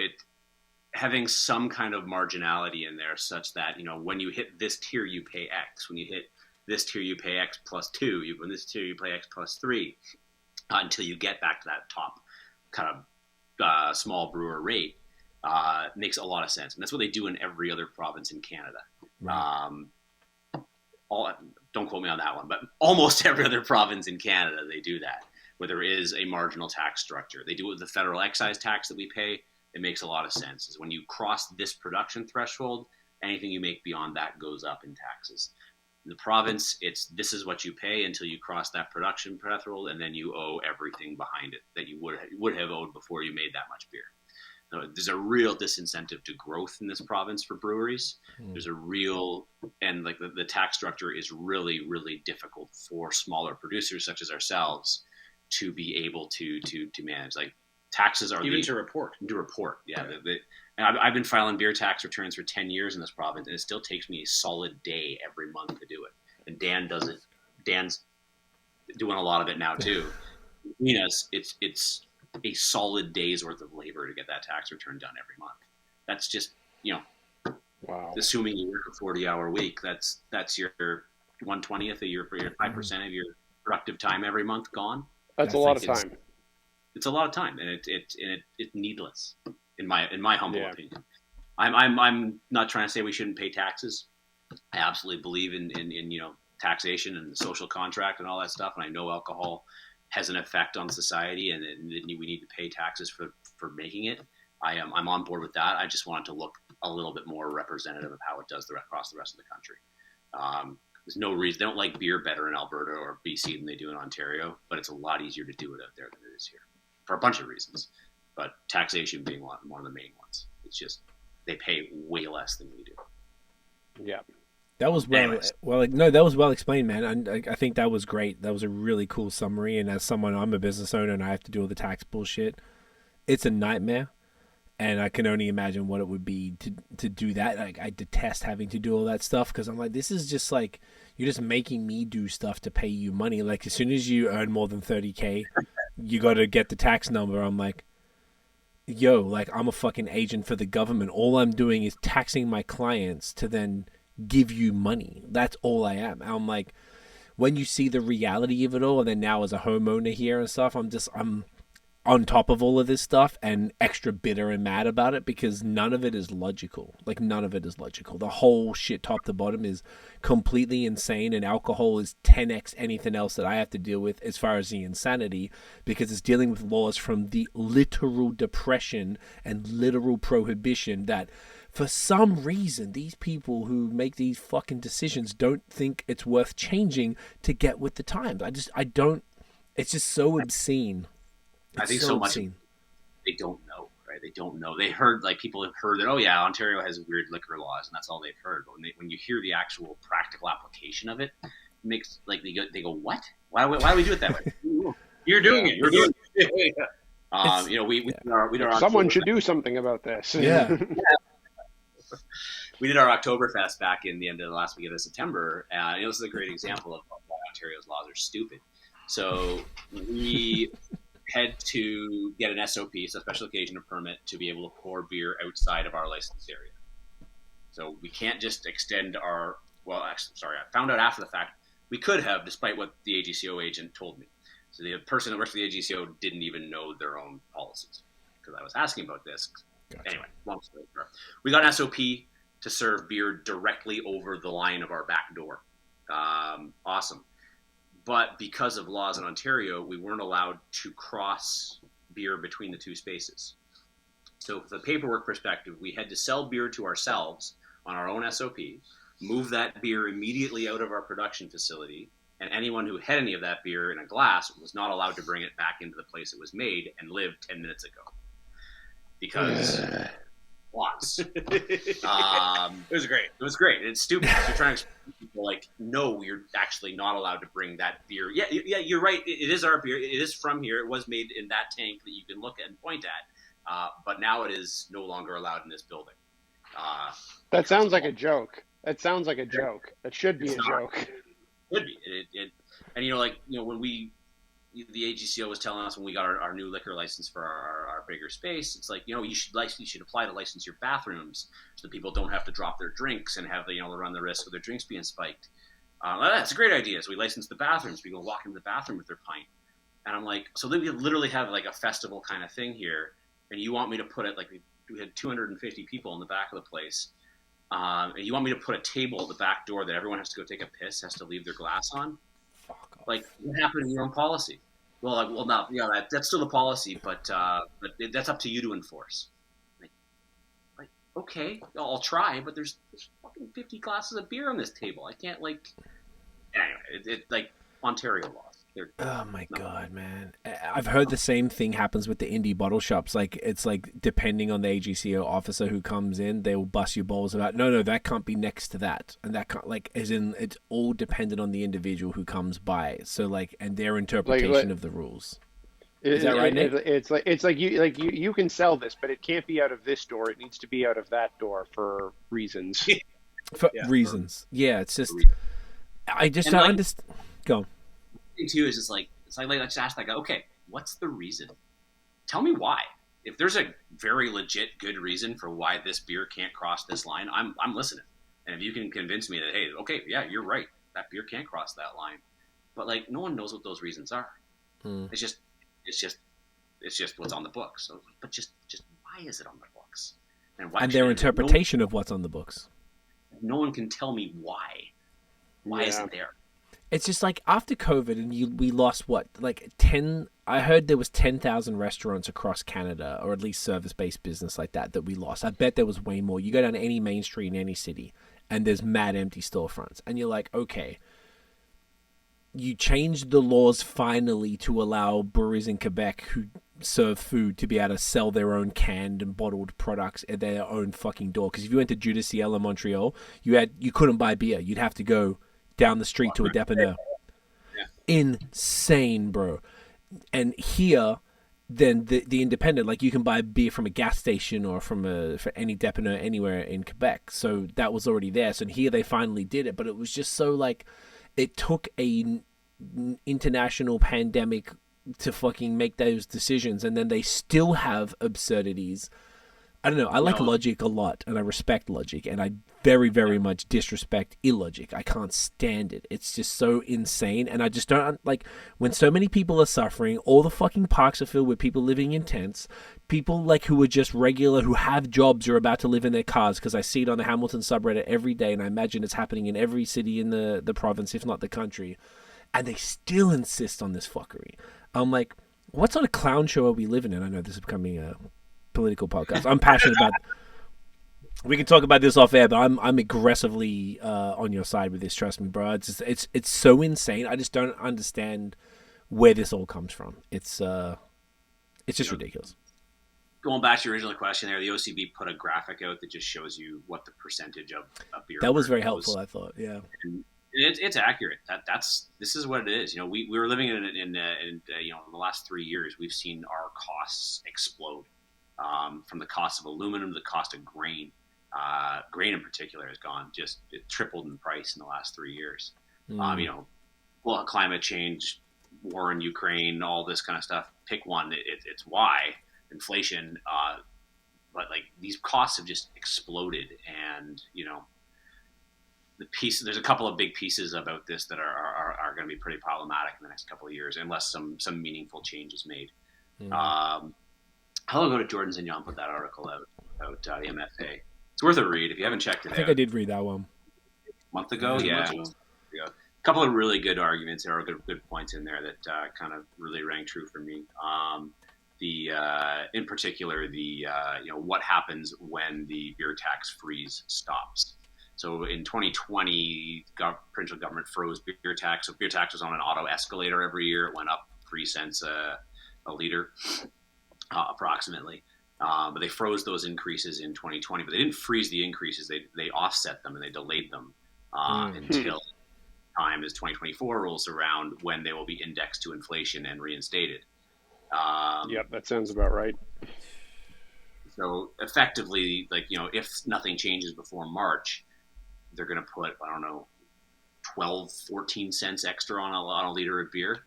having some kind of marginality in there such that, when you hit this tier, you pay X. When you hit this tier, you pay X plus 2. When this tier, you pay X plus 3 until you get back to that top kind of small brewer rate. Makes a lot of sense. And that's what they do in every other province in Canada. Right. Don't quote me on that one, but almost every other province in Canada, they do that, where there is a marginal tax structure. They do it with the federal excise tax that we pay. It makes a lot of sense. Is when you cross this production threshold, anything you make beyond that goes up in taxes. In the province, this is what you pay until you cross that production threshold, and then you owe everything behind it that you would have owed before you made that much beer. So there's a real disincentive to growth in this province for breweries. There's a real, and the tax structure is really, really difficult for smaller producers such as ourselves to be able to manage. Taxes are even to report. Yeah. And I've been filing beer tax returns for 10 years in this province, and it still takes me a solid day every month to do it. And Dan does it. Dan's doing a lot of it now too. It's a solid day's worth of labor to get that tax return done every month. That's just, wow. Assuming you work a 40-hour week, that's your 1/20th a year for your 5% of your productive time every month gone. That's a lot of time. It's a lot of time, and it's needless in my humble opinion. I'm not trying to say we shouldn't pay taxes. I absolutely believe in taxation and the social contract and all that stuff, and I know alcohol has an effect on society, and we need to pay taxes for making it. I'm on board with that. I just want it to look a little bit more representative of how it does across the rest of the country. There's no reason they don't like beer better in Alberta or BC than they do in Ontario, but it's a lot easier to do it out there than it is here for a bunch of reasons. But taxation being one of the main ones. It's just they pay way less than we do. Yeah. That was that was well explained, man. I think that was great. That was a really cool summary. And as someone, I'm a business owner and I have to do all the tax bullshit. It's a nightmare, and I can only imagine what it would be to do that. I detest having to do all that stuff because I'm like, this is just you're just making me do stuff to pay you money. As soon as you earn more than 30K, you got to get the tax number. I'm like, yo, I'm a fucking agent for the government. All I'm doing is taxing my clients to then give you money. That's all I am. I'm like, when you see the reality of it all, and then now as a homeowner here and stuff, I'm on top of all of this stuff and extra bitter and mad about it because none of it is logical. None of it is logical. The whole shit top to bottom is completely insane, and alcohol is 10x anything else that I have to deal with as far as the insanity, because it's dealing with laws from the literal depression and literal prohibition that for some reason these people who make these fucking decisions don't think it's worth changing to get with the times. I don't. It's just so obscene. I think so much they don't know, right? They don't know. They heard, people have heard that, oh yeah, Ontario has weird liquor laws, and that's all they've heard. But when you hear the actual practical application of it, it makes they go, what? Why do we do it that way? You're doing it. You're doing it. Someone should do something about this. Yeah. We did our Oktoberfest back in the end of the last week of September, and this is a great example of why Ontario's laws are stupid. So we had to get an SOP, so a special occasion permit, to be able to pour beer outside of our licensed area. So we can't just extend our well, actually, sorry, I found out after the fact we could have, despite what the AGCO agent told me. So the person that works for the AGCO didn't even know their own policies because I was asking about this. Gotcha. Anyway, long story short, we got an SOP to serve beer directly over the line of our back door. Awesome. But because of laws in Ontario, we weren't allowed to cross beer between the two spaces. So from the paperwork perspective, we had to sell beer to ourselves on our own SOP, move that beer immediately out of our production facility, and anyone who had any of that beer in a glass was not allowed to bring it back into the place it was made and lived 10 minutes ago. Because lots. It was great. It was great. It's stupid. You're trying to explain to people, like, no, you're actually not allowed to bring that beer. Yeah, you're right. It is our beer. It is from here. It was made in that tank that you can look at and point at. But now it is no longer allowed in this building. That sounds like a joke. That sounds like a joke. That should be a joke. It should be. And when the AGCO was telling us when we got our new liquor license for our bigger space, it's like, you should apply to license your bathrooms so that people don't have to drop their drinks and have run the risk of their drinks being spiked. That's a great idea. So we license the bathrooms. People walk into the bathroom with their pint. And I'm like, so then we literally have like a festival kind of thing here. And you want me to put it, like, we had 250 people in the back of the place. And you want me to put a table at the back door that everyone has to go take a piss, has to leave their glass on? Fuck off. Like, what happened to your own policy? Well, no, yeah, that's still the policy, but that's up to you to enforce. Like, okay, I'll try, but there's fucking 50 glasses of beer on this table. I can't, like, anyway, it's like Ontario laws. Oh my God, man. I've heard the same thing happens with the indie bottle shops. Like, it's like, depending on the AGCO officer who comes in, they will bust your balls about, no, that can't be next to that. And that can't, like, as in, it's all dependent on the individual who comes by. So, like, and their interpretation of the rules. Is that right, Nate? It's like you can sell this, but it can't be out of this door. It needs to be out of that door for reasons. Yeah, it's just, I just don't understand. Go on. Thing too is it's like let's ask that guy, okay, what's the reason? Tell me why. If there's a very legit good reason for why this beer can't cross this line, I'm listening. And if you can convince me that, hey, okay, yeah, you're right, that beer can't cross that line, but like no one knows what those reasons are. It's just what's on the books. So, but just why is it on the books? And their interpretation of what's on the books. No one can tell me why. Why is it there? It's just like after COVID and we lost what, like 10, I heard there was 10,000 restaurants across Canada, or at least service-based business like that we lost. I bet there was way more. You go down any main street in any city and there's mad empty storefronts. And you're like, okay, you changed the laws finally to allow breweries in Quebec who serve food to be able to sell their own canned and bottled products at their own fucking door. Because if you went to Judas Ciel in Montreal, you couldn't buy beer. You'd have to go down the street to a dépanneur. Yeah. Insane, bro. And here, then the independent, like, you can buy beer from a gas station or for any dépanneur anywhere in Quebec. So that was already there. So here they finally did it, but it was just so, like, it took a international pandemic to fucking make those decisions, and then they still have absurdities. I don't know. I like logic a lot, and I respect logic, and I very, very much disrespect illogic. I can't stand it. It's just so insane, and I just don't like when so many people are suffering. All the fucking parks are filled with people living in tents, people like who are just regular, who have jobs, are about to live in their cars, because I see it on the Hamilton subreddit every day, and I imagine it's happening in every city in the province, if not the country, and they still insist on this fuckery. I'm like, what sort of clown show are we living in? I know this is becoming a political podcast. I'm passionate about. We can talk about this off air, but I'm aggressively on your side with this. Trust me, bro. It's so insane. I just don't understand where this all comes from. It's just ridiculous. Going back to your original question there, the OCB put a graphic out that just shows you what the percentage of beer. That was very helpful, I thought. Yeah. And it's accurate. This is what it is. We were living in the last 3 years, we've seen our costs explode. From the cost of aluminum to the cost of grain. Grain in particular has it tripled in price in the last 3 years. Climate change, war in Ukraine, all this kind of stuff. Pick one. It's why inflation. But like these costs have just exploded, and there's a couple of big pieces about this that are going to be pretty problematic in the next couple of years, unless some meaningful change is made. I'll go to Jordan Zignon put that article out about the MFA. It's worth a read if you haven't checked it out. I think I did read that one A month ago. Yeah. A couple of really good arguments. There are good points in there that kind of really rang true for me. In particular, what happens when the beer tax freeze stops. So in 2020, provincial government froze beer tax. So beer tax was on an auto escalator every year. It went up 3 cents a liter, approximately. But they froze those increases in 2020. But they didn't freeze the increases. They offset them and they delayed them until time as 2024 rolls around, when they will be indexed to inflation and reinstated. Yep, that sounds about right. So effectively, if nothing changes before March, they're going to put, 12, 14 cents extra on a liter of beer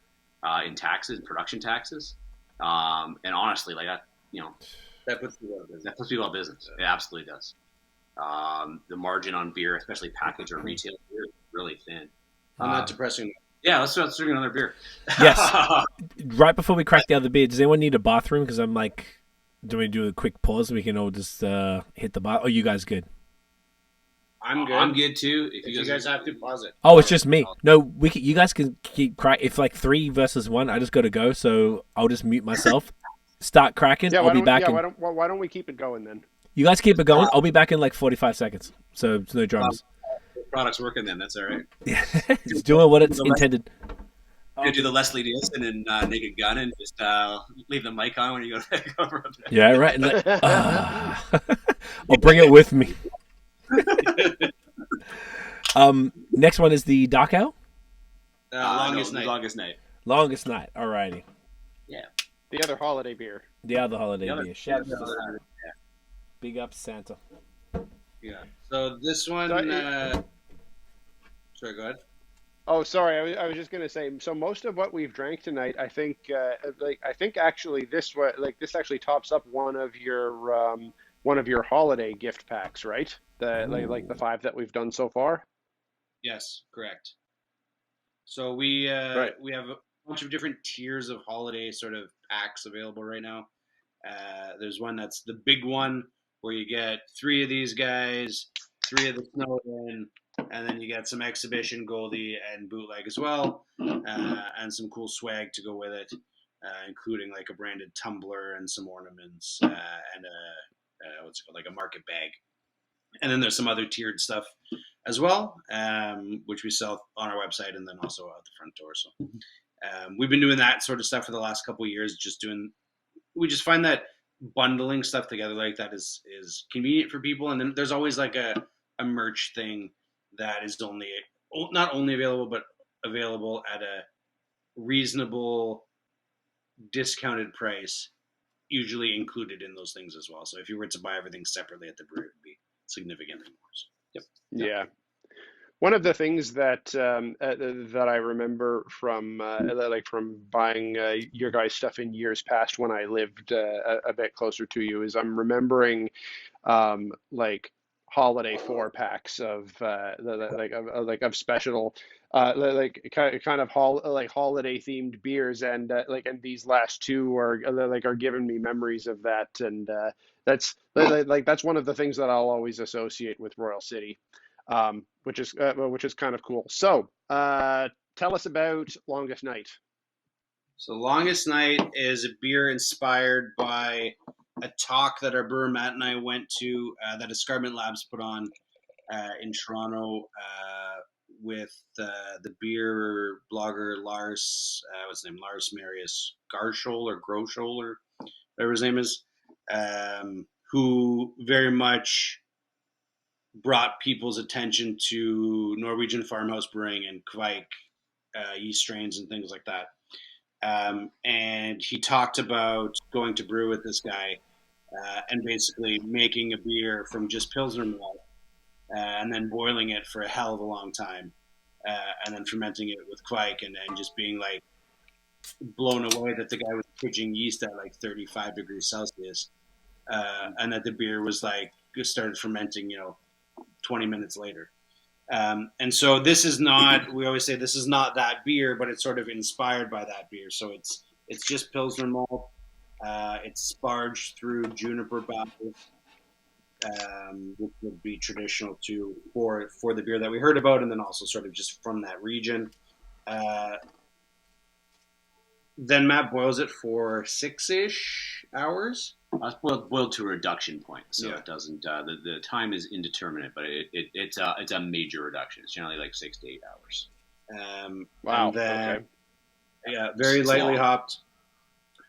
in taxes, production taxes. And honestly, that puts people out of business. That puts people out of business. It absolutely does. The margin on beer, especially packaged or retail beer, is really thin. Not depressing. Yeah, let's start drinking another beer. Yes. Right before we crack the other beer, does anyone need a bathroom? Because I'm do we do a quick pause? We can all just hit the bar. Oh, you guys good? I'm good. I'm good too. If you guys have to, pause it. Oh, it's just me. No, you guys can keep crack. If 3 versus 1, I just got to go. So I'll just mute myself. Start cracking. Yeah, I'll be back. Why don't we keep it going then? You guys keep it going. I'll be back in 45 seconds. So it's no dramas. Product's working then. That's all right. Yeah, it's doing what it's intended. You do the Leslie Nielsen and Naked Gun and just leave the mic on when you go to cover up there. Yeah, right. I'll bring it with me. Next one is the Dark Ale. Longest night. Longest night. Alrighty. Yeah. The other holiday beer. The other holiday beer. Shout out. Big up Santa. Yeah. So this one. Sorry, go ahead. Oh, sorry. I was just gonna say. So most of what we've drank tonight, I think actually this actually tops up one of your holiday gift packs, right? The 5 that we've done so far. Yes, correct. So we have a bunch of different tiers of holiday sort of packs available right now. There's one that's the big one where you get 3 of these guys, 3 of the Snowden, and then you get some exhibition Goldie and bootleg as well, and some cool swag to go with it, including a branded tumbler and some ornaments and a market bag. And then there's some other tiered stuff as well, which we sell on our website and then also out the front door. So we've been doing that sort of stuff for the last couple of years. We just find that bundling stuff together like that is convenient for people. And then there's always a merch thing that is not only available, but available at a reasonable discounted price, usually included in those things as well. So if you were to buy everything separately at the brewery, it would be significantly more. So, yep. Yeah. One of the things that I remember from buying your guys' stuff in years past when I lived a bit closer to you is I'm remembering holiday 4-packs of special kind of holiday themed beers, and and these last 2 are giving me memories of that, and that's one of the things that I'll always associate with Royal City, which is kind of cool. So tell us about Longest Night. So Longest Night is a beer inspired by a talk that our brewer Matt and I went to that Escarpment Labs put on in Toronto with the beer blogger Lars, what's his name? Lars Marius Garschol or Groschol or whatever his name is, who very much brought people's attention to Norwegian farmhouse brewing and Kveik yeast strains and things like that. And he talked about going to brew with this guy and basically making a beer from just Pilsner malt and then boiling it for a hell of a long time and then fermenting it with Kveik and just being blown away that the guy was pitching yeast at 35 degrees Celsius and that the beer was started fermenting 20 minutes later. And so this is not, we always say this is not that beer, but it's sort of inspired by that beer. So it's just Pilsner malt. It's sparged through juniper barrels, which would be traditional for the beer that we heard about, and then also sort of just from that region. Then Matt boils it for 6-ish hours. It's boiled to a reduction point, so it doesn't. The time is indeterminate, but it's a major reduction. It's generally like 6 to 8 hours. Wow. And then, Okay. yeah, very lightly hopped,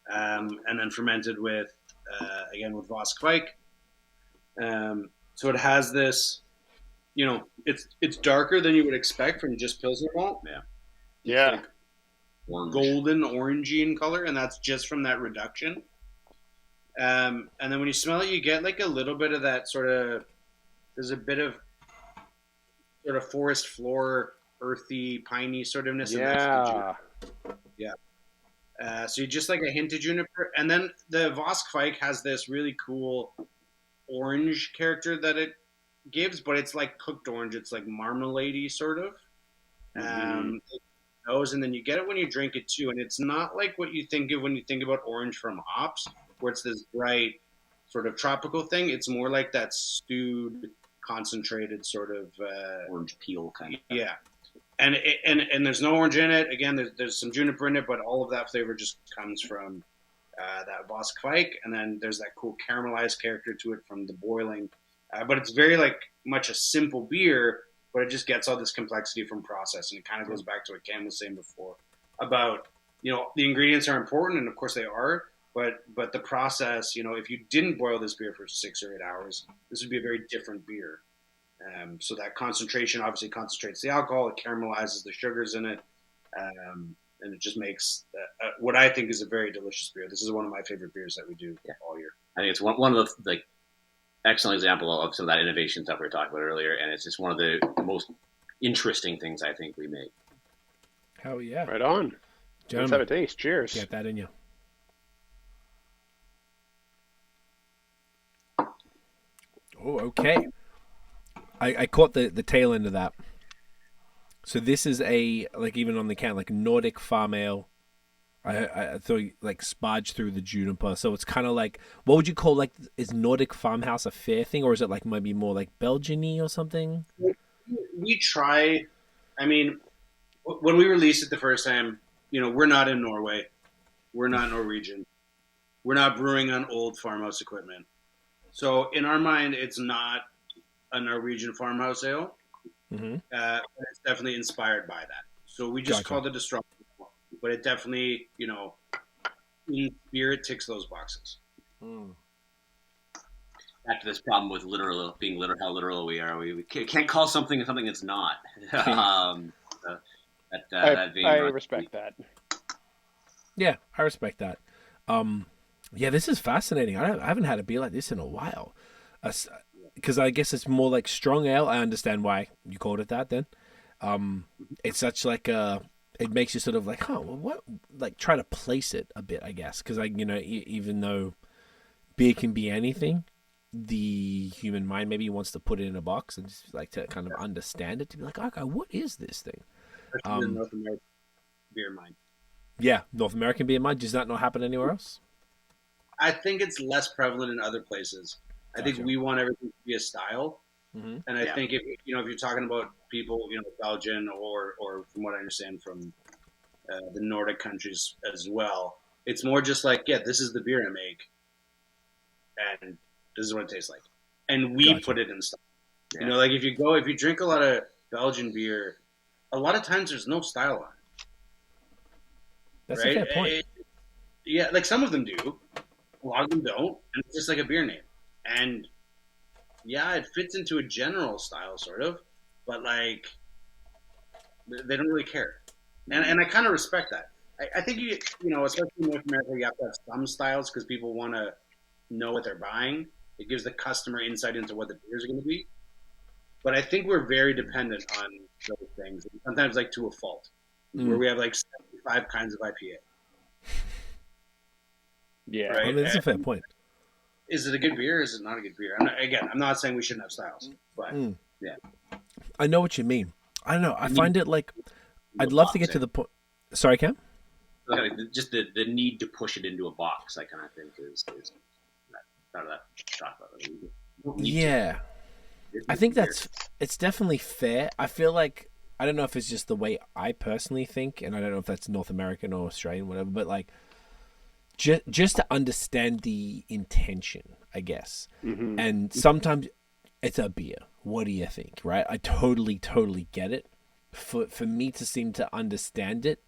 and then fermented with again with Voskvike. So it has this, it's darker than you would expect from just Pilsner malt. Yeah. Like golden orangey in color, and that's just from that reduction. And then when you smell it, you get like a little bit of that there's a bit of sort of forest floor, earthy, piney sort ofness. Yeah. So you just like a hint of juniper. And then the Voskvike has this really cool orange character that it gives, but it's like cooked orange. It's like marmalade-y sort of. And then you get it when you drink it too. And it's not like what you think of when you think about orange from hops, where it's this bright sort of tropical thing. It's more like that stewed, concentrated sort of orange peel kind of. Yeah, and there's no orange in it. Again, there's some juniper in it, but all of that flavor just comes from that Voskvike, and then there's that cool caramelized character to it from the boiling. But it's very much a simple beer, but it just gets all this complexity from process, and it kind of goes back to what Cam was saying before about the ingredients are important, and of course they are. But the process, if you didn't boil this beer for 6 or 8 hours, this would be a very different beer. So that concentration obviously concentrates the alcohol, it caramelizes the sugars in it, and it just makes what I think is a very delicious beer. This is one of my favorite beers that we do all year. I think it's one of the excellent example of some of that innovation stuff we were talking about earlier, and it's just one of the most interesting things I think we make. Hell yeah! Right on. Gentlemen, Let's have a taste. Cheers. get that in you. Oh, okay. I caught the tail end of that. So this is even on the can, like Nordic farm ale. I thought sparged through the juniper. So it's kind of like, what would you call, is Nordic farmhouse a fair thing, or is it maybe more like Belgian-y or something? We try, when we released it the first time, we're not in Norway. We're not Norwegian. We're not brewing on old farmhouse equipment. So in our mind, it's not a Norwegian farmhouse ale. Mm-hmm. But it's definitely inspired by that. So we just called it a strong, but it definitely, in spirit ticks those boxes. Back to this problem with how literal we are. We can't call something it's not. I respect that. Yeah, I respect that. Yeah, this is fascinating. I haven't had a beer like this in a while. Because I guess it's more like strong ale. I understand why you called it that then. It's such it makes you sort of what? Try to place it a bit, I guess. Because, even though beer can be anything, the human mind maybe wants to put it in a box and just to kind of understand it, to be like, okay, what is this thing? Especially North American beer mind. Yeah, North American beer mind. Does that not happen anywhere else? I think it's less prevalent in other places. I think we want everything to be a style. Mm-hmm. And I think if you're talking about people, Belgian or from what I understand from the Nordic countries as well, it's more just this is the beer I make, and this is what it tastes like, and we put it in style. Yeah. If you drink a lot of Belgian beer, a lot of times there's no style on it. That's a fair point. Some of them do, a lot of them don't, and it's just like a beer name. And it fits into a general style, sort of, but they don't really care, and I kind of respect that. I think especially in North America, you have to have some styles because people want to know what they're buying. It gives the customer insight into what the beers are going to be. But I think we're very dependent on those things, sometimes to a fault, where we have 75 kinds of IPA. Yeah, right? That's a fair point. Is it a good beer? Or is it not a good beer? I'm not saying we shouldn't have styles, but I know what you mean. I don't know. I find it like I'd love to get to the point. Sorry, Cam? Just the need to push it into a box, I kind of think is part of that talk about it. Yeah. I think it's definitely fair. I feel like, I don't know if it's just the way I personally think, and I don't know if that's North American or Australian, whatever, but like just to understand the intention, I guess. Mm-hmm. And sometimes it's a beer. What do you think, right? I totally get it. For me to seem to understand it,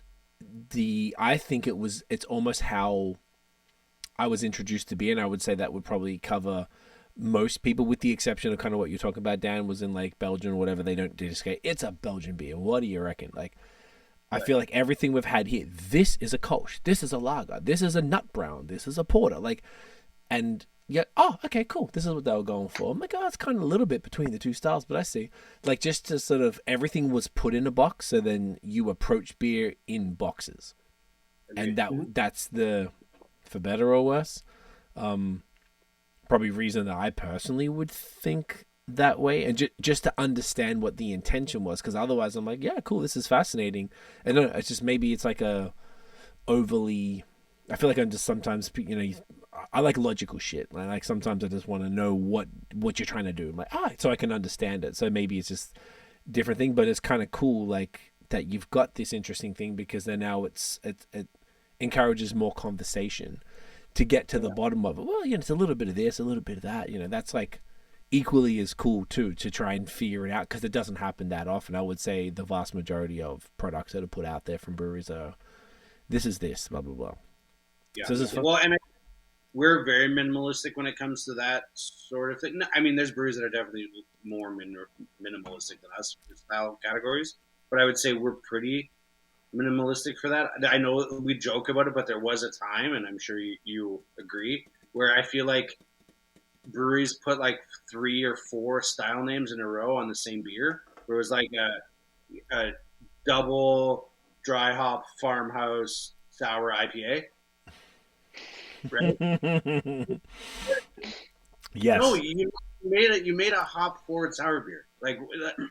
I think it's almost how I was introduced to beer, and I would say that would probably cover most people, with the exception of kind of what you're talking about. Dan was in like Belgium or whatever. They don't discount. It's a Belgian beer. What do you reckon? Like, I feel like everything we've had here, this is a Kolsch, this is a lager, this is a nut brown, this is a porter. Like, and yeah, oh, okay, cool. This is what they were going for. I'm like, oh, it's kind of a little bit between the two styles, but I see. Like, just to sort of, everything was put in a box, so then you approach beer in boxes. And that's the, for better or worse, probably reason that I personally would think that way, and just to understand what the intention was, because otherwise I'm like, yeah, cool, this is fascinating. And no, it's just, maybe it's like a overly, I feel like I'm just sometimes, I like logical shit. Like sometimes I just want to know what you're trying to do. I'm like, so I can understand it. So maybe it's just different thing, but it's kind of cool, like, that you've got this interesting thing, because then now it encourages more conversation to get to the bottom of it. Well, it's a little bit of this, a little bit of that. That's like equally as cool too, to try and figure it out, because it doesn't happen that often. I would say the vast majority of products that are put out there from breweries are, this is this, blah blah blah. Yeah. So this is fun. Well, and we're very minimalistic when it comes to that sort of thing. I mean, there's breweries that are definitely more minimalistic than us for style categories, but I would say we're pretty minimalistic for that. I know we joke about it, but there was a time, and I'm sure you agree, where I feel like breweries put like 3 or 4 style names in a row on the same beer. Where it was like a double dry hop farmhouse sour IPA. Right? Yes. No, you made a hop forward sour beer. Like,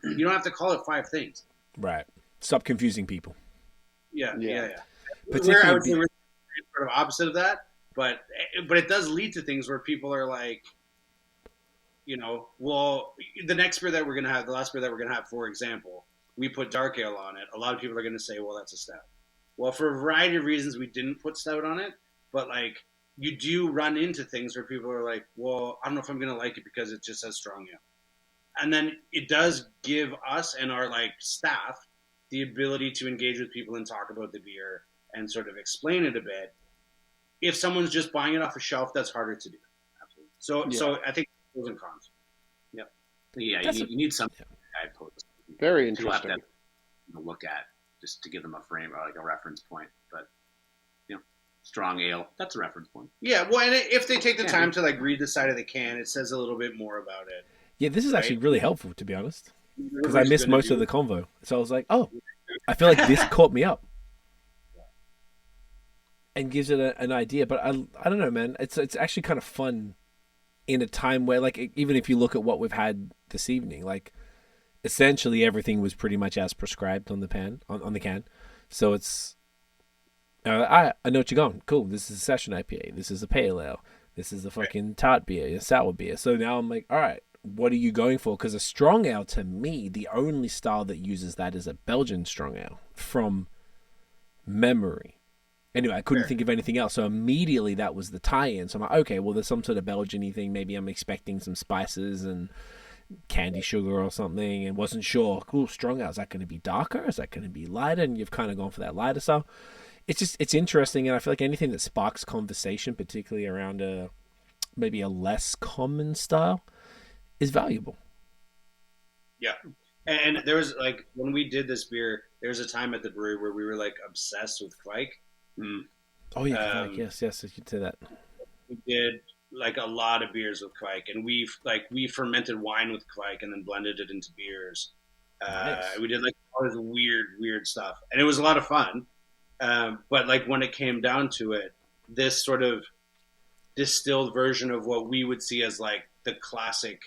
you don't have to call it 5 things. Right. Stop confusing people. Yeah. Particularly, I would say we're sort of opposite of that, but it does lead to things where people are like, well, the next beer that we're gonna have, the last beer that we're gonna have, for example, we put dark ale on it. A lot of people are gonna say, well, that's a stout. Well, for a variety of reasons, we didn't put stout on it, but like, you do run into things where people are like, well, I don't know if I'm gonna like it because it just says strong ale, and then it does give us and our like staff the ability to engage with people and talk about the beer and sort of explain it a bit. If someone's just buying it off a shelf, that's harder to do. Absolutely. So I think pros and cons. Yeah, you need some guideposts. Very interesting. To look at, just to give them a frame or like a reference point. But strong ale, that's a reference point. Yeah, well, and if they take the time to like read the side of the can, it says a little bit more about it. Yeah, this is actually really helpful, to be honest, because I missed most of the convo. So I was like, oh, I feel like this caught me up. And gives it an idea. But I don't know, man. It's actually kind of fun in a time where, like, even if you look at what we've had this evening, like, essentially everything was pretty much as prescribed on the can. So it's, I know what you're going. Cool. This is a Session IPA. This is a Pale Ale. This is a fucking tart beer, a sour beer. So now I'm like, all right, what are you going for? Because a strong ale, to me, the only style that uses that is a Belgian strong ale from memory. Anyway, I couldn't think of anything else. So immediately that was the tie-in. So I'm like, okay, well, there's some sort of Belgian-y thing. Maybe I'm expecting some spices and candy sugar or something, and wasn't sure. Cool, strong ale. Is that going to be darker? Is that going to be lighter? And you've kind of gone for that lighter style. It's interesting, and I feel like anything that sparks conversation, particularly around maybe a less common style, is valuable. Yeah. And there was, like, when we did this beer, there was a time at the brewery where we were, like, obsessed with Kvike. Oh, yeah, yes, you could say that. We did, like, a lot of beers with Kvike, and we fermented wine with Kvike and then blended it into beers. Nice. We did, like, all this weird stuff. And it was a lot of fun. But, like, when it came down to it, this sort of distilled version of what we would see as, like, the classic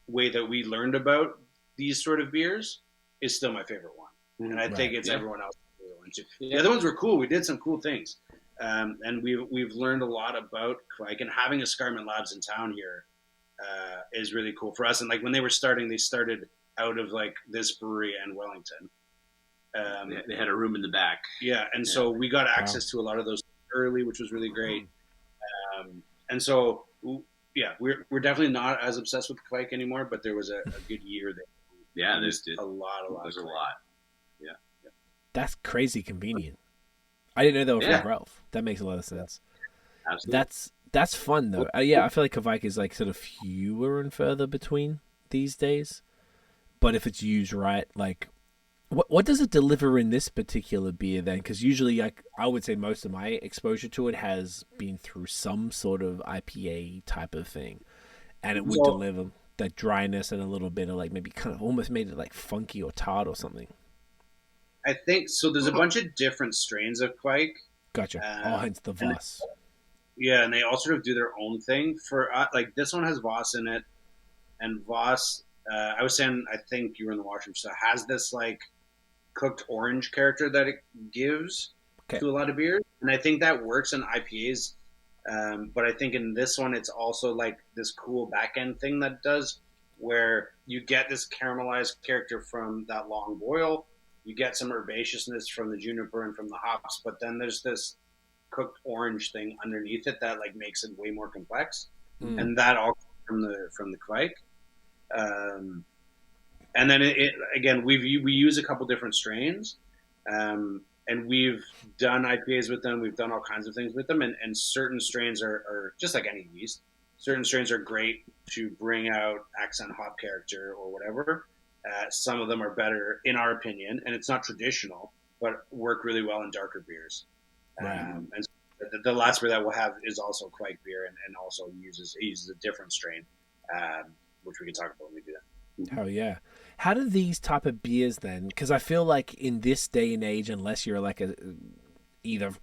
way that we learned about these sort of beers is still my favorite one, and I think it's everyone else's favorite one too. The other ones were cool. We did some cool things, and we've learned a lot about Kvike, and having Escarpment Labs in town here is really cool for us. And like when they were starting, they started out of like this brewery and Wellington. They had a room in the back. Yeah, and so we got access to a lot of those early, which was really great. And so, yeah, we're definitely not as obsessed with Kvike anymore, but there was a good year there. Yeah, there's a lot. There's a lot. Yeah. That's crazy convenient. I didn't know they were from Guelph. That makes a lot of sense. Absolutely. That's fun though. Yeah, I feel like Kvike is like sort of fewer and further between these days. But if it's used right, like, what does it deliver in this particular beer then? Because usually, I would say most of my exposure to it has been through some sort of IPA type of thing, and it would deliver that dryness and a little bit of like maybe kind of almost made it like funky or tart or something. I think so. There's a bunch of different strains of Kvike. Gotcha. Hence the Voss. Yeah, and they all sort of do their own thing. For like this one has Voss in it, and Voss. I was saying, I think you were in the washroom, so it has this like cooked orange character that it gives to a lot of beers, and I think that works in IPAs. But I think in this one, it's also like this cool back end thing that it does, where you get this caramelized character from that long boil, you get some herbaceousness from the juniper and from the hops, but then there's this cooked orange thing underneath it that like makes it way more complex, and that all comes from the Kvike. And then it again, we use a couple different strains, and we've done IPAs with them. We've done all kinds of things with them, and certain strains are just like any yeast. Certain strains are great to bring out accent hop character or whatever. Some of them are better, in our opinion, and it's not traditional, but work really well in darker beers. And the last beer that we'll have is also Kvike beer, and also uses a different strain, which we can talk about when we do that. Oh yeah. How do these type of beers then? Because I feel like in this day and age, unless you're like either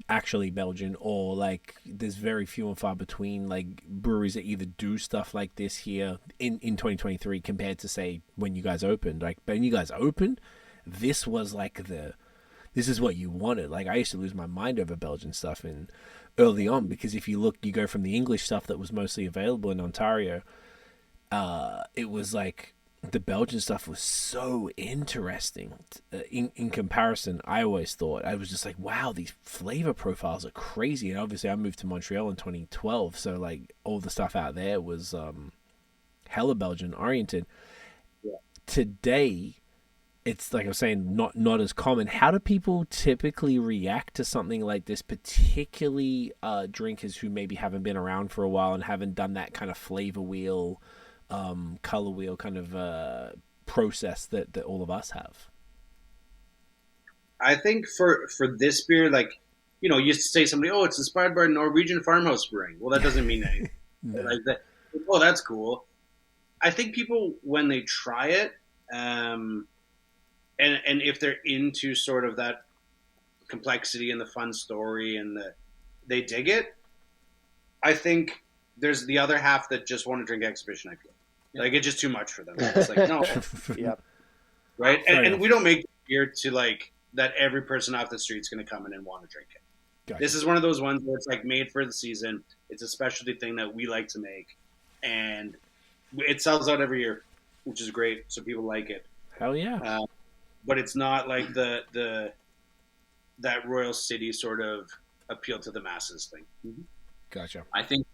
actually Belgian or like there's very few and far between like breweries that either do stuff like this here in 2023 compared to say when you guys opened. Like when you guys opened, this was like this is what you wanted. Like I used to lose my mind over Belgian stuff early on, because if you look, you go from the English stuff that was mostly available in Ontario. It was like the Belgian stuff was so interesting in comparison. I always thought, I was just like, wow, these flavor profiles are crazy. And obviously I moved to Montreal in 2012, so like all the stuff out there was hella Belgian oriented. Today it's like I was saying, not as common. How do people typically react to something like this, particularly drinkers who maybe haven't been around for a while and haven't done that kind of flavor wheel, color wheel kind of process that all of us have? I think for this beer, like, you know, you say somebody, oh, it's inspired by Norwegian farmhouse brewing. Well, that doesn't mean anything. No. Like that. Oh, that's cool. I think people, when they try it, and if they're into sort of that complexity and the fun story and they dig it, I think there's the other half that just want to drink exhibition IPA. Like, it's just too much for them. It's like, no. Yep. Right? And we don't make beer to, like, that every person off the street's going to come in and want to drink it. Gotcha. This is one of those ones where it's, like, made for the season. It's a specialty thing that we like to make. And it sells out every year, which is great. So people like it. Hell yeah. But it's not like that Royal City sort of appeal to the masses thing. Mm-hmm. Gotcha. I think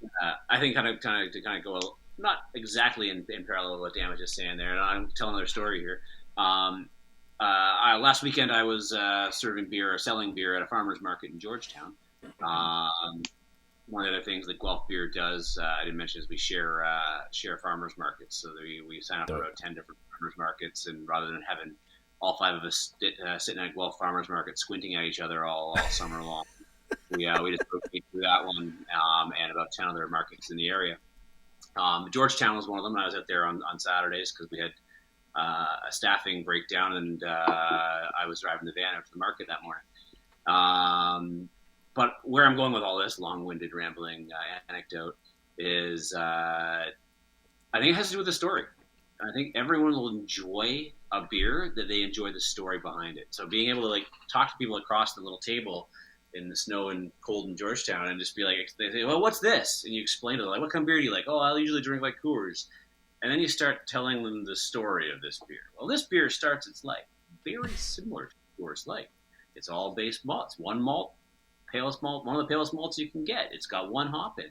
kind of go not exactly in parallel with what Dan was just saying there, and I'm telling another story here. Last weekend I was selling beer at a farmer's market in Georgetown. One of the other things that Guelph.Beer does, I didn't mention, is we share farmers markets. So we sign up for about 10 different farmers markets, and rather than having all 5 of us sitting at Guelph farmers market squinting at each other all summer long, we just rotate through that one and about 10 other markets in the area. Georgetown was one of them, and I was out there on Saturdays because we had a staffing breakdown, and I was driving the van out to the market that morning. But where I'm going with all this long-winded rambling anecdote is I think it has to do with the story. I think everyone will enjoy a beer that they enjoy the story behind it. So being able to like talk to people across the little table in the snow and cold in Georgetown and just be like, they say, well, what's this? And you explain to them, like, what kind of beer do you like? Oh, I usually drink like Coors. And then you start telling them the story of this beer. Well, this beer starts its life very similar to Coors Light. It's all base malts. One malt, palest malt, one of the palest malts you can get. It's got one hop in it.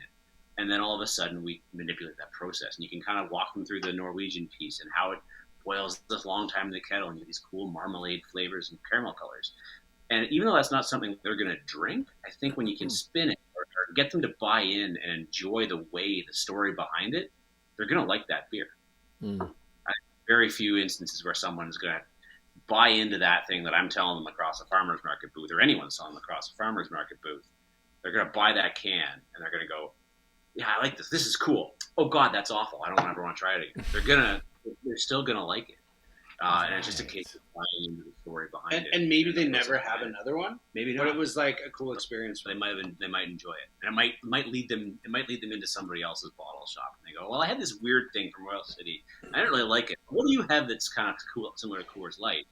And then all of a sudden we manipulate that process. And you can kind of walk them through the Norwegian piece and how it boils this long time in the kettle and you get these cool marmalade flavors and caramel colors. And even though that's not something they're going to drink, I think when you can spin it or get them to buy in and enjoy the way, the story behind it, they're going to like that beer. Very few instances where someone's going to buy into that thing that I'm telling them across a farmer's market booth or anyone's telling them across a farmer's market booth. They're going to buy that can and they're going to go, yeah, I like this. This is cool. Oh God, that's awful. I don't ever want to try it again. They're still going to like it. And it's just a case of buying into the story behind it. And maybe they never have another one. Maybe not. But it was like a cool experience. They might enjoy it, and it might lead them into somebody else's bottle shop, and they go, "Well, I had this weird thing from Royal City. I didn't really like it. What do you have that's kind of cool, similar to Coors Light?"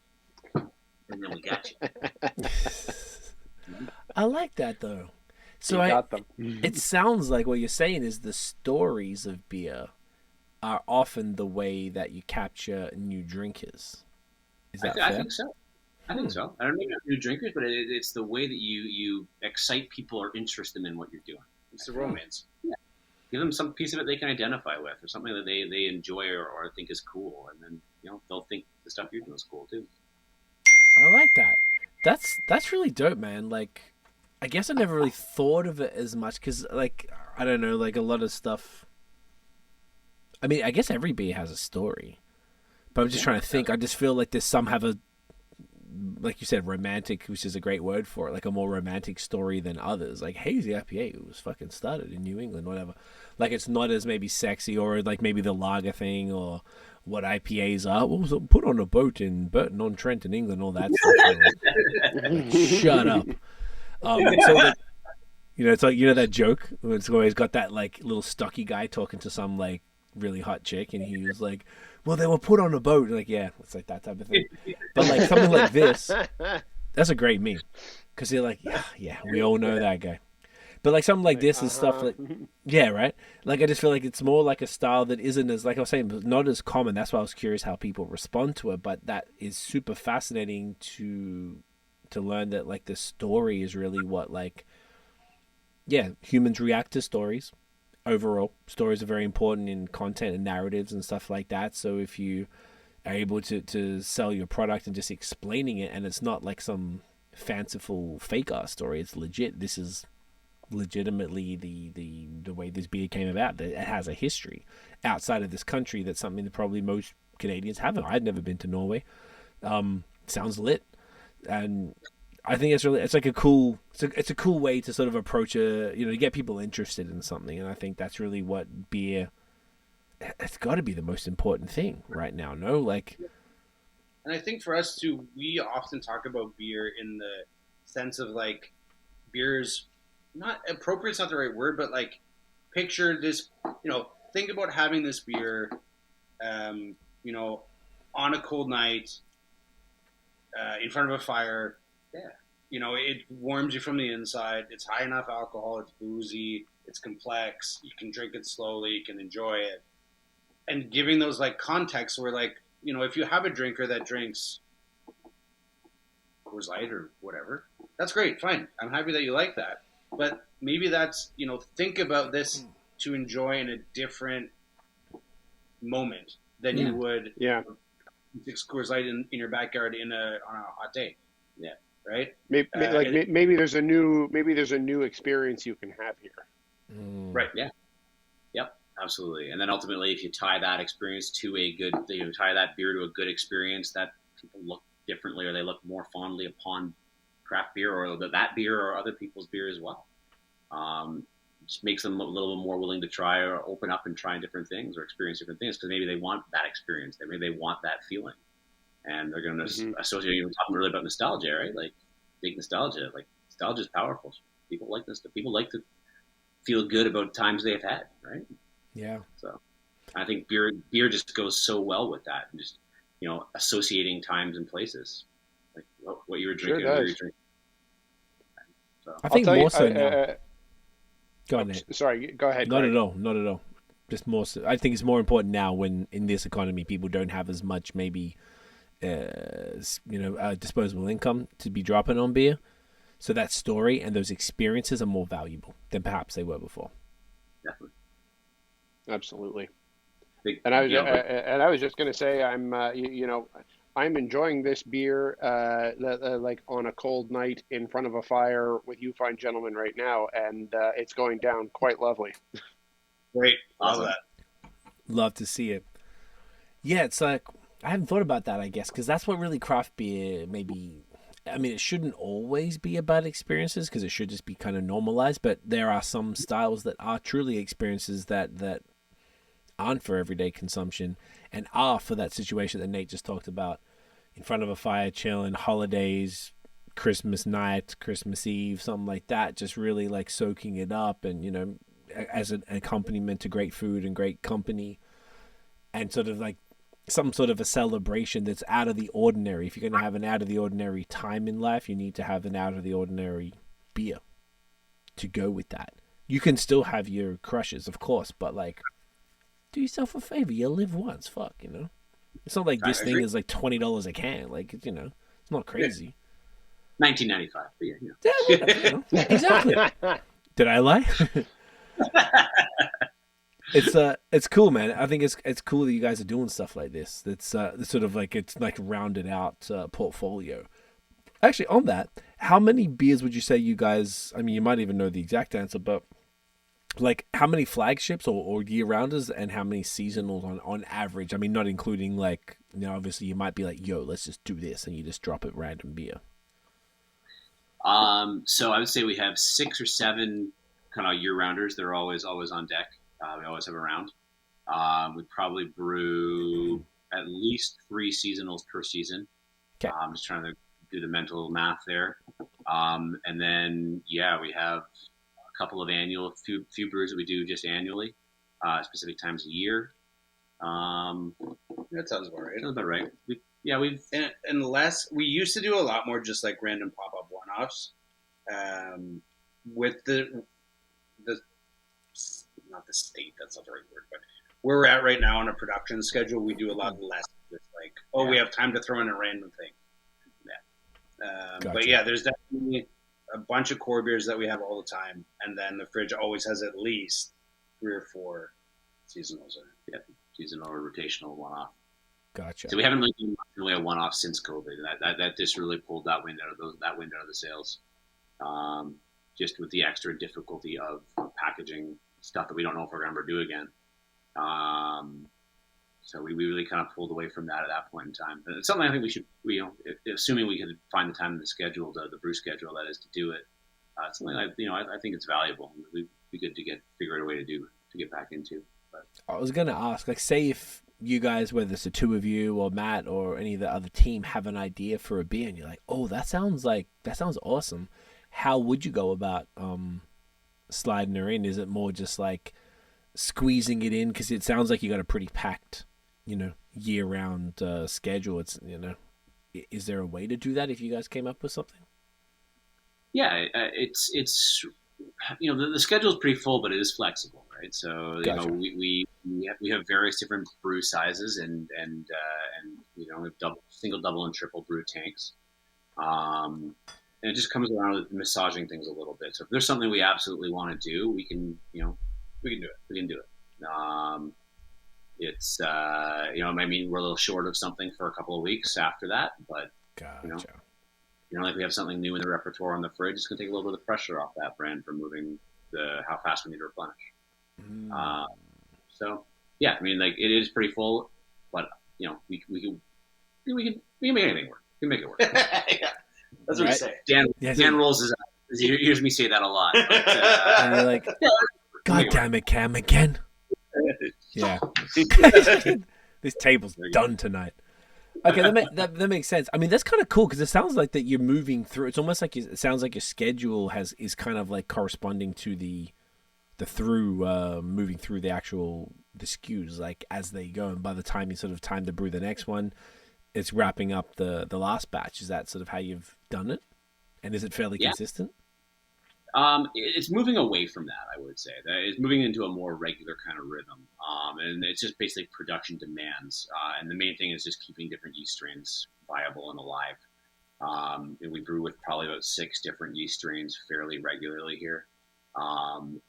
And then we got you. I like that though. So got them. It sounds like what you're saying is the stories of beer are often the way that you capture new drinkers. Is that fair? I think so. I think so. I don't know new drinkers, but it's the way that you excite people or interest them in what you're doing. It's the romance. Yeah. Give them some piece of it they can identify with, or something that they enjoy or think is cool, and then they'll think the stuff you're doing is cool too. I like that. That's really dope, man. Like, I guess I never really thought of it as much because, like, I don't know, like a lot of stuff. I mean, I guess every beer has a story, but I'm just trying to think. I just feel like some have a, like you said, romantic, which is a great word for it, like a more romantic story than others. Like Hazy IPA was fucking started in New England, whatever. Like it's not as maybe sexy or like maybe the lager thing or what IPAs are. What was it? Put on a boat in Burton-on-Trent in England, all that stuff. Like, shut up. So like, it's like that joke. It's always got that like little stocky guy talking to some like really hot chick, and he was like, "Well, they were put on a boat." Like, yeah, it's like that type of thing. But like something like this, that's a great meme because they're like, yeah, we all know that guy. But like something like this and stuff like, yeah, right. Like I just feel like it's more like a style that isn't as, like I was saying, not as common. That's why I was curious how people respond to it. But that is super fascinating to learn that like the story is really what like, yeah, humans react to stories. Overall, stories are very important in content and narratives and stuff like that. So if you are able to sell your product and just explaining it, and it's not like some fanciful fake ass story, it's legit. This is legitimately the way this beer came about. That it has a history outside of this country. That's something that probably most Canadians haven't. I'd never been to Norway. Sounds lit, and I think it's like a cool way to sort of approach to get people interested in something, and I think that's really what beer. It's got to be the most important thing right now, no? Like, and I think for us too, we often talk about beer in the sense of like beer's not appropriate. It's not the right word, but like picture this. Think about having this beer, on a cold night, in front of a fire. Yeah. It warms you from the inside. It's high enough alcohol. It's boozy. It's complex. You can drink it slowly. You can enjoy it. And giving those like contexts where like, if you have a drinker that drinks Coors Light or whatever, that's great. Fine. I'm happy that you like that. But maybe that's, think about this to enjoy in a different moment than you would. Yeah. 6 Coors Light in your backyard on a hot day. Yeah. Right. Maybe there's a new experience you can have here. Right. Yeah. Yep. Absolutely. And then ultimately, if you tie that experience to tie that beer to a good experience, that people look differently or they look more fondly upon craft beer or that beer or other people's beer as well. Just makes them a little bit more willing to try or open up and try different things or experience different things because maybe they want that experience. Maybe they want that feeling. And they're going to associate. You were talking earlier about nostalgia, right? Like big nostalgia. Like nostalgia is powerful. People like this. People like to feel good about times they've had, right? Yeah. So I think beer just goes so well with that, and just associating times and places, like what you were drinking, Sure who does. you're drinking. So I think tell you, more so now. Go on, Nate. sorry, go ahead. Not Greg. at all. Not at all. Just more so. I think it's more important now when in this economy people don't have as much maybe disposable income to be dropping on beer. So that story and those experiences are more valuable than perhaps they were before. Definitely. Absolutely. And I was just going to say, I'm I'm enjoying this beer like on a cold night in front of a fire with you fine gentlemen right now, and it's going down quite lovely. Great, love Awesome. that. Love to see it. Yeah, it's like I haven't thought about that, I guess, because that's what really craft beer maybe. I mean, it shouldn't always be about experiences because it should just be kind of normalized. But there are some styles that are truly experiences that aren't for everyday consumption and are for that situation that Nate just talked about, in front of a fire, chilling, holidays, Christmas night, Christmas Eve, something like that. Just really like soaking it up, and as an accompaniment to great food and great company, and sort of like some sort of a celebration that's out of the ordinary. If you're going to have an out of the ordinary time in life, you need to have an out of the ordinary beer to go with that. You can still have your crushes, of course, but like, do yourself a favor. You live once. Fuck, It's not like this thing is like $20 a can. Like, it's not crazy. $19.95. But Yeah, exactly. Did I lie? It's cool, man. I think it's cool that you guys are doing stuff like this. It's sort of like it's like rounded out portfolio. Actually, on that, how many beers would you say you guys? I mean, you might even know the exact answer, but like how many flagships or year rounders and how many seasonals on average? I mean, not including like obviously you might be like, yo, let's just do this, and you just drop it random beer. So I would say we have 6 or 7 kind of year rounders. They're always on deck. We always have a round. We probably brew at least 3 seasonals per season. Okay. I'm just trying to do the mental math there. And then, we have a couple of few brews that we do just annually, specific times a year. That sounds about right. Sounds about right. We used to do a lot more just like random pop-up one-offs. With the not the state, that's not the right word, but where we're at right now on a production schedule, we do a lot less. Just like, we have time to throw in a random thing. Yeah. Gotcha. But yeah, there's definitely a bunch of core beers that we have all the time, and then the fridge always has at least 3 or 4 seasonals in it. Seasonal or rotational one-off. Gotcha. So we haven't really done really a one-off since COVID. That just really pulled that wind out of the sails. Just with the extra difficulty of packaging stuff that we don't know if we're going to ever do again. So we really kind of pulled away from that at that point in time. But it's something I think we should, assuming we could find the time in the schedule, the brew schedule, that is, to do it. It's something I think it's valuable. We'd be good to figure out a way to get back into. But I was going to ask, like, say if you guys, whether it's the two of you or Matt or any of the other team, have an idea for a beer and you're like, oh, that sounds awesome. How would you go about sliding her in? Is it more just like squeezing it in? Because it sounds like you got a pretty packed, year-round schedule. It's, is there a way to do that if you guys came up with something? Yeah, it's the schedule is pretty full, but it is flexible, right? So Gotcha. we have various different brew sizes and we have single, double, and triple brew tanks. And it just comes around with massaging things a little bit. So if there's something we absolutely want to do, we can do it. We can do it. It's I mean, we're a little short of something for a couple of weeks after that, but Gotcha. like we have something new in the repertoire on the fridge, it's going to take a little bit of pressure off that brand for moving how fast we need to replenish. So yeah, I mean, like, it is pretty full, but we can make anything work. We can make it work. Yeah. That's what we say. Dan rolls his eyes. He hears me say that a lot. But, And you're like, God damn it, Cam, again. Yeah. This table's done tonight. Okay, that makes sense. I mean, that's kind of cool because it sounds like that you're moving through. It's almost like it sounds like your schedule is kind of like corresponding to the moving through the SKUs, like as they go, and by the time you sort of time to brew the next one, it's wrapping up the last batch. Is that sort of how you've done it? And is it fairly consistent? It's moving away from that, I would say. It's moving into a more regular kind of rhythm. And it's just basically production demands. And the main thing is just keeping different yeast strains viable and alive. And we brew with probably about 6 different yeast strains fairly regularly here.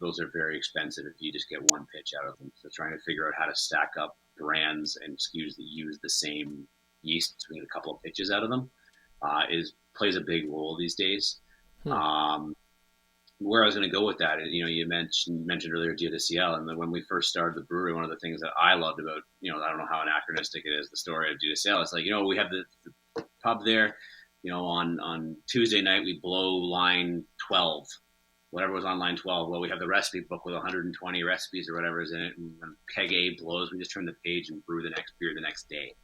Those are very expensive if you just get one pitch out of them. So trying to figure out how to stack up brands and SKUs that use the same yeast, so we get a couple of pitches out of them, plays a big role these days. Where I was going to go with that, you mentioned earlier DSCL, and then when we first started the brewery, one of the things that I loved about, I don't know how anachronistic it is, the story of DSCL. It's like, we have the pub there, on Tuesday night we blow line 12, whatever was on line 12. Well, we have the recipe book with 120 recipes or whatever is in it, and when keg A blows, we just turn the page and brew the next beer the next day,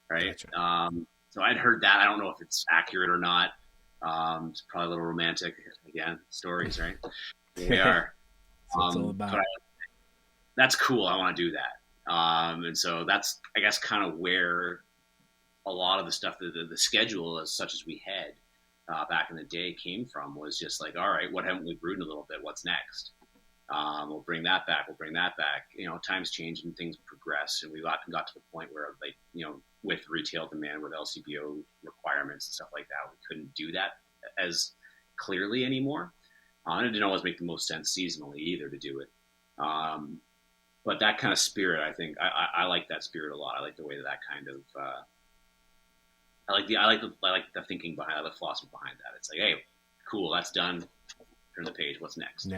right? Gotcha. So I'd heard that. I don't know if it's accurate or not. It's probably a little romantic again, stories, right? Here we are. That's all about. That's cool. I want to do that. And so that's, I guess, kind of where a lot of the stuff, the schedule as such as we had back in the day came from, was just like, all right, what haven't we brewed in a little bit? What's next? We'll bring that back. Times change and things progress. And we got to the point where, like, with retail demand, with LCBO requirements and stuff like that, we couldn't do that as clearly anymore. And it didn't always make the most sense seasonally either to do it. But that kind of spirit, I think, I like that spirit a lot. I like the way that kind of, I like the thinking behind the philosophy behind that. It's like, hey, cool, that's done. Turn the page. What's next?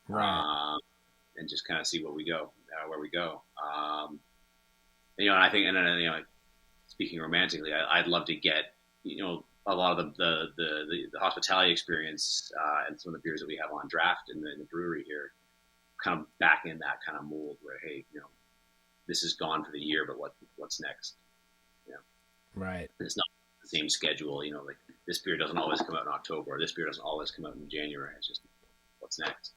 Right. And just kind of see where we go. And I think, speaking romantically, I'd love to get, a lot of the hospitality experience and some of the beers that we have on draft in the brewery here, kind of back in that kind of mold where, hey, this is gone for the year, but what's next? Right. It's not the same schedule. Like this beer doesn't always come out in October, or this beer doesn't always come out in January. It's just what's next.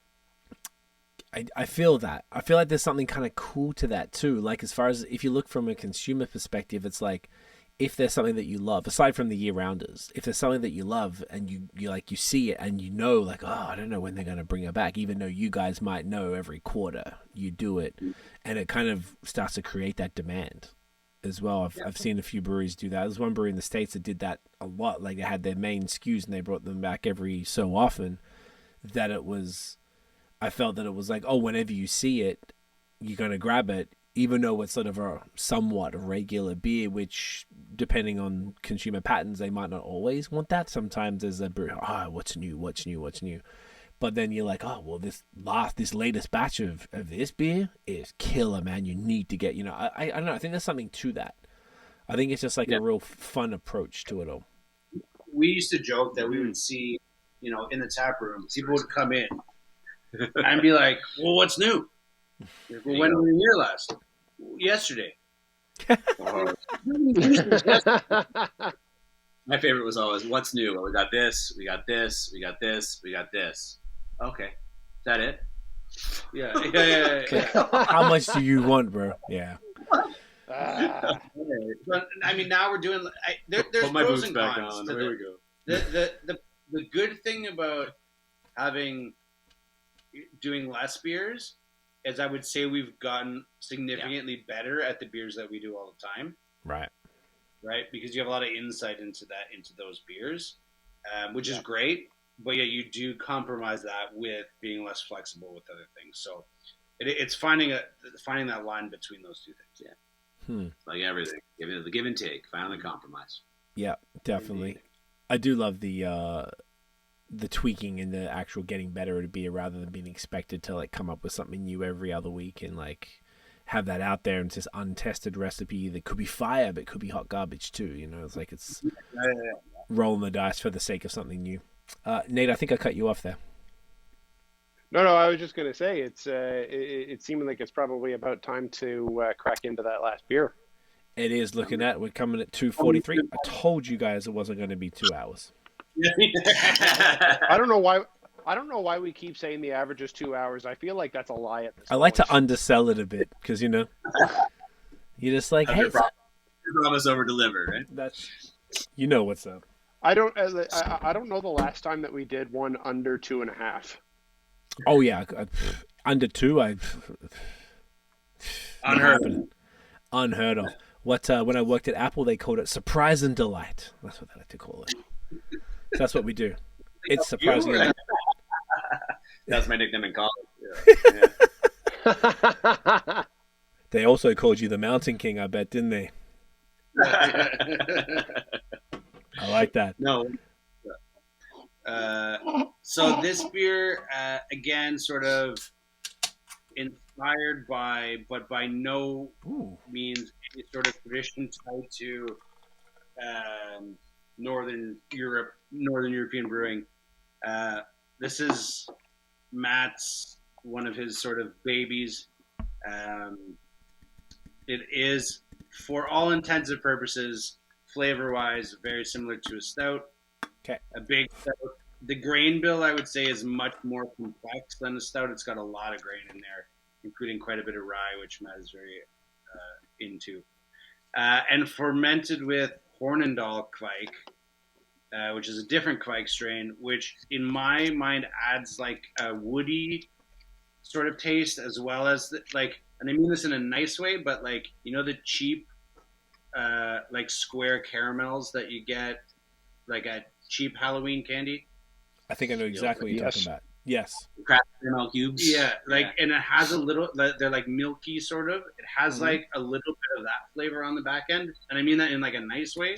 I feel that. I feel like there's something kind of cool to that too. Like, as far as if you look from a consumer perspective, it's like, if there's something that you love, aside from the year-rounders, if there's something that you love and you see it and like, oh, I don't know when they're going to bring it back, even though you guys might know every quarter you do it, and it kind of starts to create that demand as well. I've seen a few breweries do that. There's one brewery in the States that did that a lot. Like, they had their main SKUs and they brought them back every so often, that I felt that it was like, oh, whenever you see it, you're going to grab it, even though it's sort of a somewhat regular beer, which, depending on consumer patterns, they might not always want that. Sometimes there's a brew, what's new? But then you're like, oh, well, this latest batch of this beer is killer, man. You need to get, I don't know. I think there's something to that. I think it's just like a real fun approach to it all. We used to joke that we would see, in the tap room, people would come in and be like, well, what's new? Well, when were you here last? Yesterday. My favorite was always, what's new? Well, we got this. Okay. Is that it? Yeah. How much do you want, bro? Yeah. But, I mean, now we're doing, there's Put my pros boots and back cons on. to There we go. The good thing about doing less beers is, I would say, we've gotten significantly better at the beers that we do all the time. Right. Because you have a lot of insight into those beers, which is great. But yeah, you do compromise that with being less flexible with other things. So it's finding that line between those two things. Yeah. Like everything, the give and take, finding the compromise. Yeah, definitely. I do love the tweaking and the actual getting better at a beer, rather than being expected to like come up with something new every other week and like have that out there and it's this untested recipe that could be fire but could be hot garbage too. It's like it's rolling the dice for the sake of something new. Nate, I think I cut you off there. No, I was just going to say it's seeming like it's probably about time to crack into that last beer. It is. Looking at, we're coming at 2:43. I told you guys it wasn't going to be 2 hours. I don't know why I don't know why we keep saying the average is 2 hours. I feel like that's a lie at this I like to point. undersell it a bit because you're just like, hey, Promise over deliver, right? that's what's up. I don't know the last time that we did one under 2.5. Oh yeah, under 2, unheard of. What when I worked at Apple, they called it surprise and delight. That's what they like to call it. So that's what we do. It's surprising. That's my nickname in college. Yeah. They also called you the Mountain King, I bet, didn't they? I like that. No. So this beer, again, sort of inspired by, but by no means any sort of tradition tied to Northern European brewing. This is Matt's, one of his sort of babies. It is, for all intents and purposes, flavor-wise, very similar to a stout. Okay. A big stout. The grain bill, I would say, is much more complex than a stout. It's got a lot of grain in there, including quite a bit of rye, which Matt is very into. And fermented with Hornindal Kvike, which is a different Kvike strain, which in my mind adds like a woody sort of taste, as well as and I mean this in a nice way, but like, the cheap like square caramels that you get like at cheap Halloween candy. I think I know exactly what you're talking about. Yes. Craft caramel cubes. Yeah, and it has a little, they're like milky sort of. It has like a little bit of that flavor on the back end, and I mean that in like a nice way.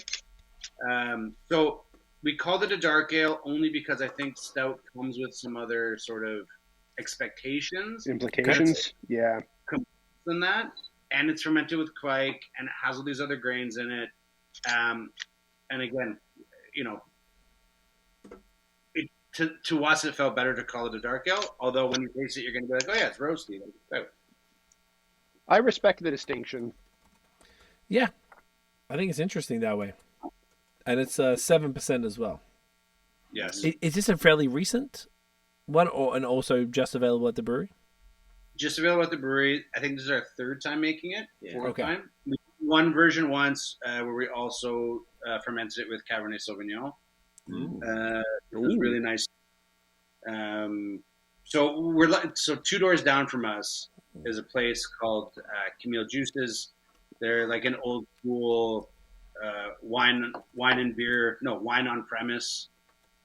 So we called it a dark ale only because I think stout comes with some other sort of expectations, Implications, yeah. Than that, and it's fermented with Kvike, and it has all these other grains in it. And again, to us, it felt better to call it a dark ale. Although when you taste it, you're going to be like, "Oh yeah, it's roasty." I respect the distinction. Yeah, I think it's interesting that way, and it's 7% as well. Yes. Is this a fairly recent one, and also just available at the brewery? Just available at the brewery. I think this is our third time making it. Fourth Okay. time. We did one version once where we also fermented it with Cabernet Sauvignon. It was really nice. So 2 doors down from us is a place called Camille Juices. They're like an old school wine on premise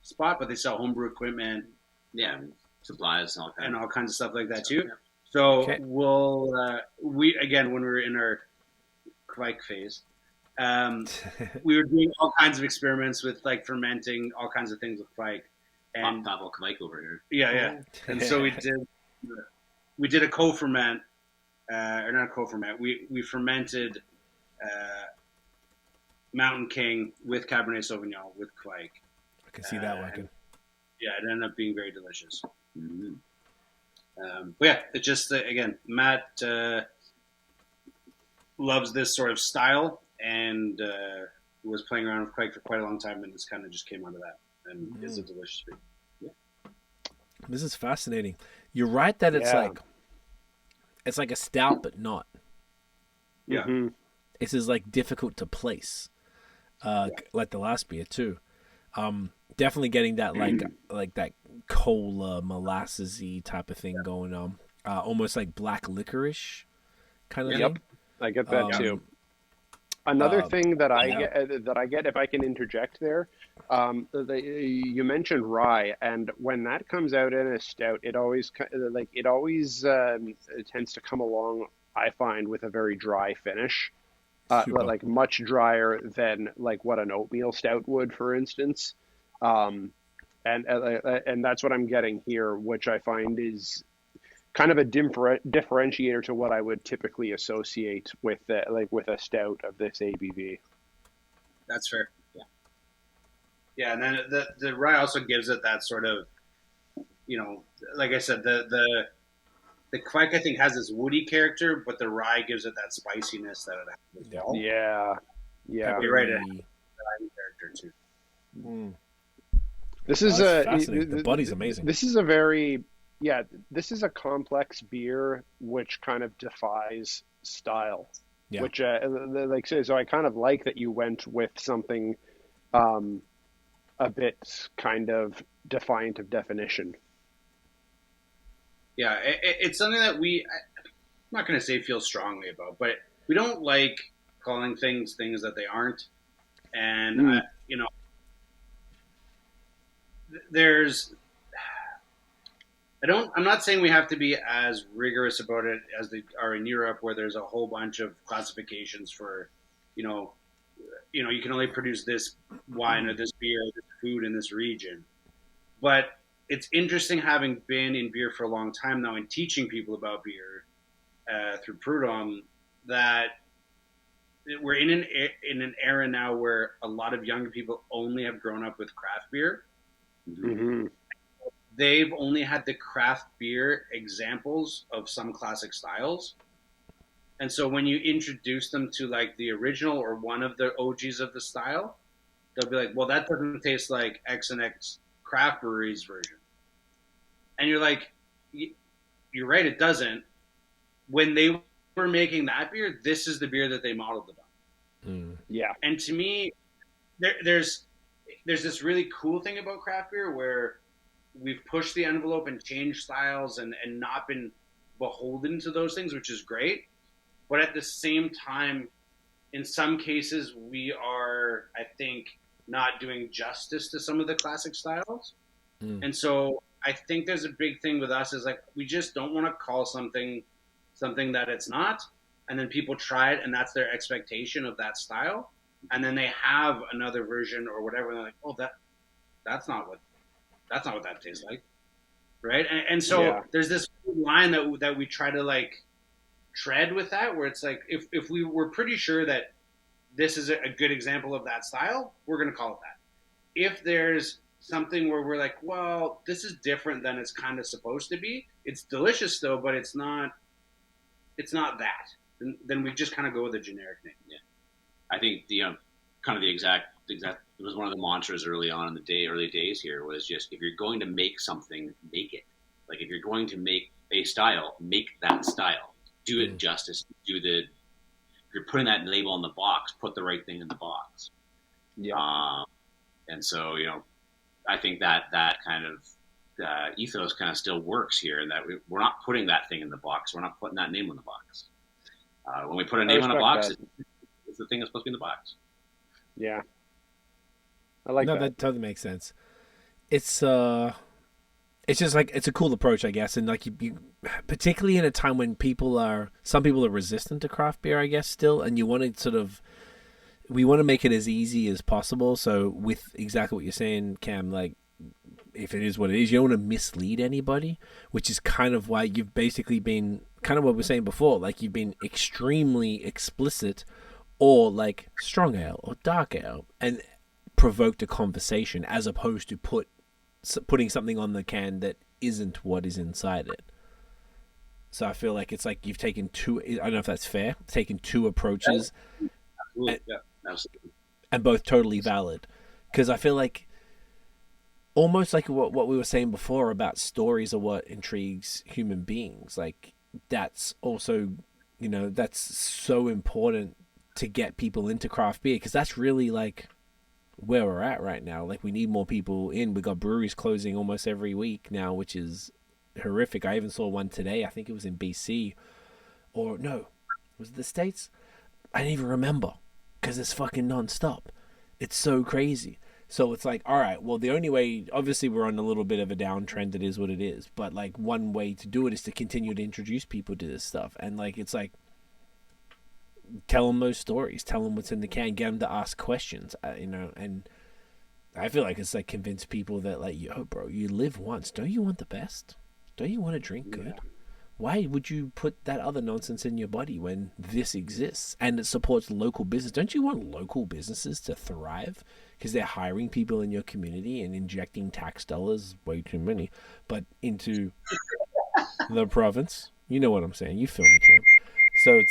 spot, but they sell homebrew equipment. Yeah, supplies and all kinds of stuff like that too. So we'll when we were in our Kvike phase, we were doing all kinds of experiments with like fermenting all kinds of things with Kvike. And Pavel Kvike over here. Yeah. And so we did a co-ferment, or not a co-ferment. We fermented Mountain King with Cabernet Sauvignon with Kvike. I can see that working. Yeah, it ended up being very delicious. Mm-hmm. But yeah, it just again, Matt loves this sort of style and was playing around with Kvike for quite a long time, and this kind of just came out of that, and is a delicious beer. Yeah. This is fascinating. You're right that it's like a stout, but not. Yeah. Mm-hmm. This is like difficult to place, like the last beer too. Definitely getting that like that cola molassesy type of thing going on, almost like black licorice kind of thing. I get that too. Another thing that I get, if I can interject there, you mentioned rye, and when that comes out in a stout, it always tends to come along, I find, with a very dry finish, like much drier than like what an oatmeal stout would, for instance. And that's what I'm getting here, which I find is kind of a differentiator to what I would typically associate with with a stout of this ABV. That's fair. Yeah, and then the rye also gives it that sort of, like I said, the Kvike, I think, has this woody character, but the rye gives it that spiciness that it has as well. Yeah. You're right. It has a character too. This is That's fascinating. The body's amazing. This is a very, yeah, this is a complex beer which kind of defies style. Yeah. Which, like, so I kind of like that you went with something a bit kind of defiant of definition. Yeah, it's something that I'm not going to say feel strongly about, but we don't like calling things that they aren't. And, you know, I'm not saying we have to be as rigorous about it as they are in Europe, where there's a whole bunch of classifications for, you know, you can only produce this wine or this beer or this food in this region. But it's interesting, having been in beer for a long time now and teaching people about beer through Prud'homme, that we're in an era now where a lot of younger people only have grown up with craft beer. Mm-hmm. They've only had the craft beer examples of some classic styles. And so when you introduce them to like the original or one of the OGs of the style, they'll be like, well, that doesn't taste like X and X craft brewery's version. And you're like, you're right, it doesn't. When they were making that beer, this is the beer that they modeled it on. Yeah. And to me, there's this really cool thing about craft beer where we've pushed the envelope and changed styles and not been beholden to those things, which is great. But at the same time, in some cases, we are, I think, not doing justice to some of the classic styles. And so I think there's a big thing with us is like, we just don't want to call something that it's not. And then people try it and that's their expectation of that style. And then they have another version or whatever. And they're like, oh, that's not what that tastes like. Right. And so there's this line that we try to like tread with that, where it's like, if we were pretty sure that this is a good example of that style, we're going to call it that. If there's something where we're like, well, this is different than it's kind of supposed to be, it's delicious still, but it's not that, then we just kind of go with a generic name. Yeah. I think kind of the exact, it was one of the mantras early on in the early days here was just, if you're going to make something, make it. Like if you're going to make a style, make that style. Do it justice. If you're putting that label on the box, put the right thing in the box. Yeah. And so, I think that kind of ethos kind of still works here, and that we're not putting that thing in the box. We're not putting that name on the box. When we put a name on a box, it's the thing that's supposed to be in the box. Yeah. I like that. No, that totally makes sense. It's just like, it's a cool approach, I guess. And like you particularly in a time when some people are resistant to craft beer, I guess, still, and you want to we want to make it as easy as possible. So with exactly what you're saying, Cam, like if it is what it is, you don't want to mislead anybody, which is kind of why you've basically been kind of what we were saying before, like you've been extremely explicit or like strong ale or dark ale and provoked a conversation as opposed to putting something on the can that isn't what is inside it. So I feel like it's like you've taken two, I don't know if that's fair, taken two approaches. Absolutely. And both totally valid. Because I feel like almost like what we were saying before about stories are what intrigues human beings. Like that's also, that's so important to get people into craft beer, because that's really like where we're at right now. Like we need more people in. We got breweries closing almost every week now, which is horrific. I even saw one today. I think it was in BC, or no, was it the States? I didn't even remember, because it's fucking nonstop. It's so crazy. So it's like, all right, well, the only way, obviously we're on a little bit of a downtrend. It is what it is. But like one way to do it is to continue to introduce people to this stuff. And like, it's like, tell them those stories, tell them what's in the can, get them to ask questions, and I feel like it's like convince people that like, yo, bro, you live once. Don't you want the best? Don't you want to drink good? Why would you put that other nonsense in your body when this exists and it supports local business? Don't you want local businesses to thrive? Because they're hiring people in your community and injecting tax dollars, way too many, but into the province. You know what I'm saying? You feel me, Cam. So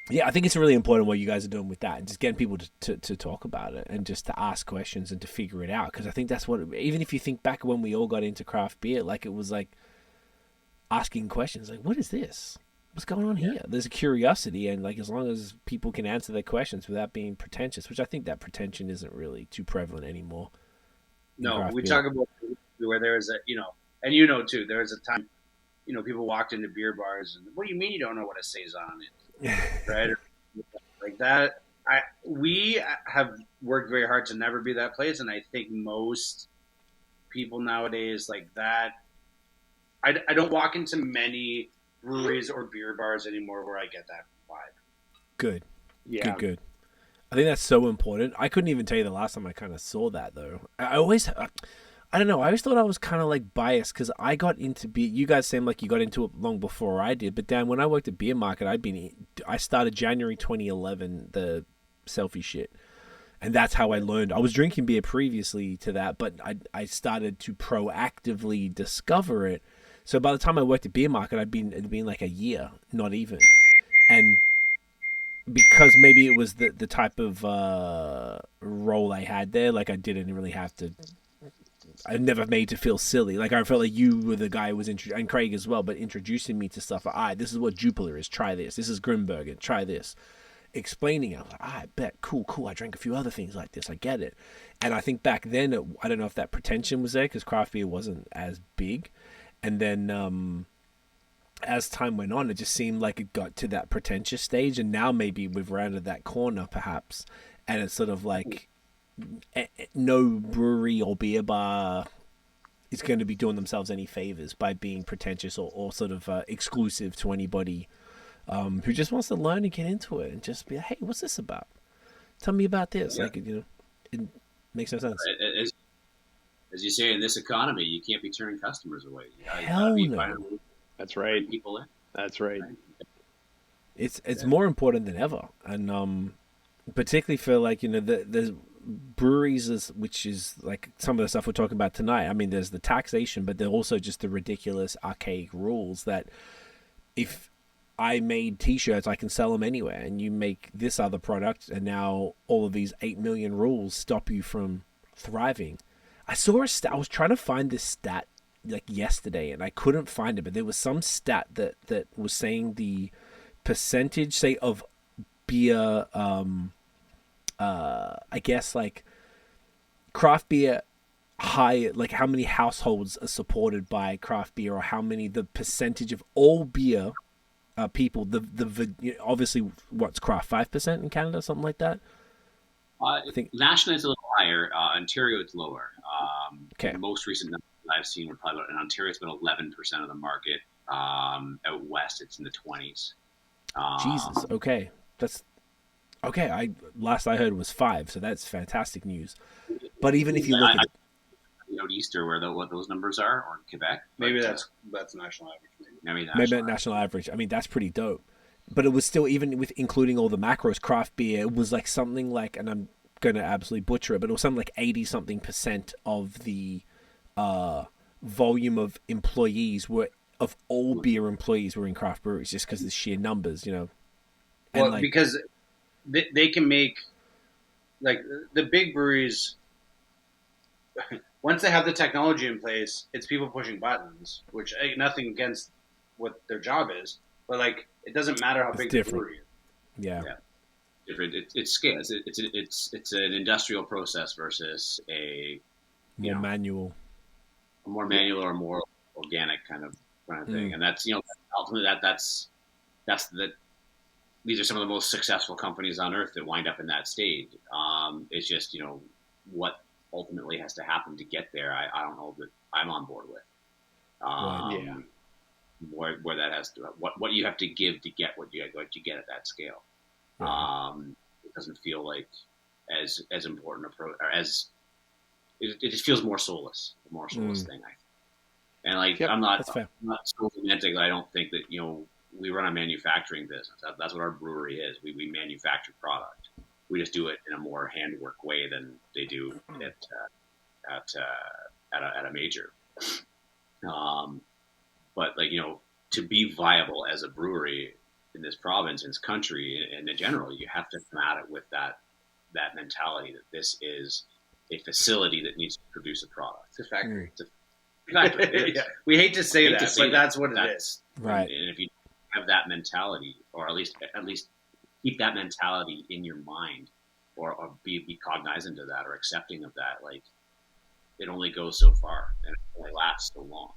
Yeah, I think it's really important what you guys are doing with that, and just getting people to talk about it and just to ask questions and to figure it out. Because I think that's what, even if you think back when we all got into craft beer, like it was like asking questions, like, what is this? What's going on here? There's a curiosity, and like as long as people can answer their questions without being pretentious, which I think that pretension isn't really too prevalent anymore. No, we talk about where there is a, and you know too, there was a time, people walked into beer bars and, what do you mean you don't know what a saison is, right? Like that. We have worked very hard to never be that place, and I think most people nowadays like that. I don't walk into many breweries or beer bars anymore where I get that vibe. Good. Yeah. Good. I think that's so important. I couldn't even tell you the last time I kind of saw that, though. I don't know. I always thought I was kind of like biased because I got into beer. You guys seem like you got into it long before I did. But Dan, when I worked at BierMarkt, I started January 2011, the selfie shit. And that's how I learned. I was drinking beer previously to that, but I started to proactively discover it. So by the time I worked at BierMarkt, it'd been like a year, not even. And because maybe it was the type of role I had there, like I didn't really have to. I never made to feel silly. Like I felt like you were the guy who was and Craig as well, but introducing me to stuff. Like, this is what Jupiler is. Try this. This is Grimbergen. Try this. Explaining it. I was like, I bet. Cool. I drank a few other things like this. I get it. And I think back then, I don't know if that pretension was there because craft beer wasn't as big. And then as time went on, it just seemed like it got to that pretentious stage. And now maybe we've rounded that corner, perhaps. And it's sort of like no brewery or beer bar is going to be doing themselves any favors by being pretentious or sort of exclusive to anybody who just wants to learn and get into it and just be like, hey, what's this about? Tell me about this. Yeah. Like, it makes no sense. As you say, in this economy, you can't be turning customers away. Hell no. That's right. People in. That's right. It's more important than ever. And particularly for like, the breweries, which is like some of the stuff we're talking about tonight. I mean, there's the taxation, but there's also just the ridiculous archaic rules that if I made t-shirts, I can sell them anywhere, and you make this other product, and now all of these 8 million rules stop you from thriving. I saw a stat. I was trying to find this stat like yesterday, and I couldn't find it, but there was some stat that was saying the percentage, say, of beer, I guess like craft beer high, like how many households are supported by craft beer, or how many the percentage of all beer people, obviously what's craft 5% in Canada, something like that. I think nationally it's a little higher. Ontario it's lower. Okay. The most recent numbers I've seen were probably in Ontario it's about 11% of the market. Out west it's in the 20s. Jesus. Okay, that's okay. Last I heard was 5, so that's fantastic news. But even if you look at out east or where what those numbers are, or Quebec, maybe that's national average. Maybe national average. I mean, that's pretty dope. But it was still, even with including all the macros, craft beer, it was like something like, and I'm going to absolutely butcher it, but it was something like 80-something% of the volume of employees of all beer employees were in craft breweries, just because of the sheer numbers, And well, because they can make, like, the big breweries, once they have the technology in place, it's people pushing buttons, which nothing against what their job is, but like, it doesn't matter how big the brewery is. Yeah. Different. It's scale. It's an industrial process versus a more manual or more organic kind of thing. And that's ultimately that's these are some of the most successful companies on earth that wind up in that stage. It's just what ultimately has to happen to get there. I don't know that I'm on board with. Where that has to, what you have to give to get what you get at that scale. It doesn't feel like as important or as it just feels more soulless, a more soulless thing. And like, I'm not so romantic. I don't think that we run a manufacturing business. That's what our brewery is. We manufacture product. We just do it in a more handwork way than they do at a major. But like, to be viable as a brewery, this province, in this country, and in general, you have to come at it with that mentality that this is a facility that needs to produce a product. It's a factory. It's a factory. It is. Yeah. We hate to say that, but that's what it is. Right. And if you have that mentality, or at least keep that mentality in your mind, or be cognizant of that, or accepting of that, like, it only goes so far and it only lasts so long.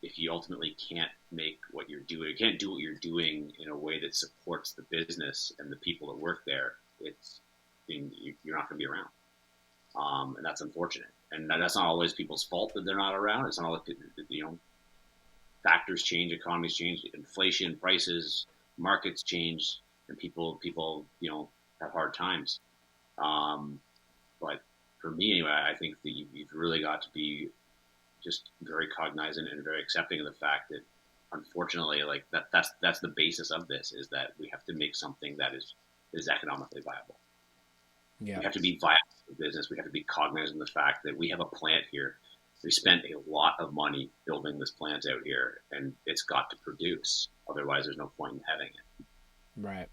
If you ultimately can't make what you're doing, you can't do what you're doing in a way that supports the business and the people that work there, you're not going to be around. And that's unfortunate. And that's not always people's fault that they're not around. It's not always, factors change, economies change, inflation, prices, markets change, and people, have hard times. But for me anyway, I think that you've really got to be just very cognizant and very accepting of the fact that, unfortunately, like that's the basis of this, is that we have to make something that is economically viable. Yeah. We have to be viable for business. We have to be cognizant of the fact that we have a plant here. We spent a lot of money building this plant out here, and it's got to produce. Otherwise, there's no point in having it. Right.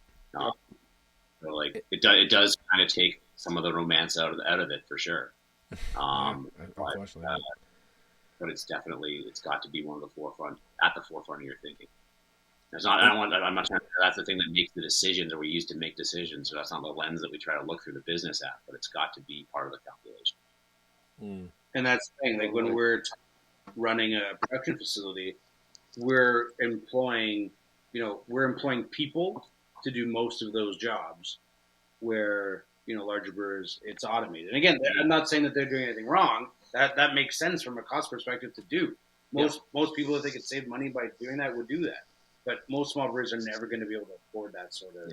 So, like, it does kind of take some of the romance out of it, for sure. Unfortunately. But it's got to be at the forefront of your thinking. It's not. I'm not trying to. That's the thing that makes the decisions, or we use to make decisions. So that's not the lens that we try to look through the business at. But it's got to be part of the calculation. And that's the thing. Like, when we're running a production facility, we're employing people to do most of those jobs. Where larger brewers, it's automated. And again, I'm not saying that they're doing anything wrong. That makes sense from a cost perspective to do. Most people, if they could save money by doing that, would do that. But most small brewers are never going to be able to afford that sort of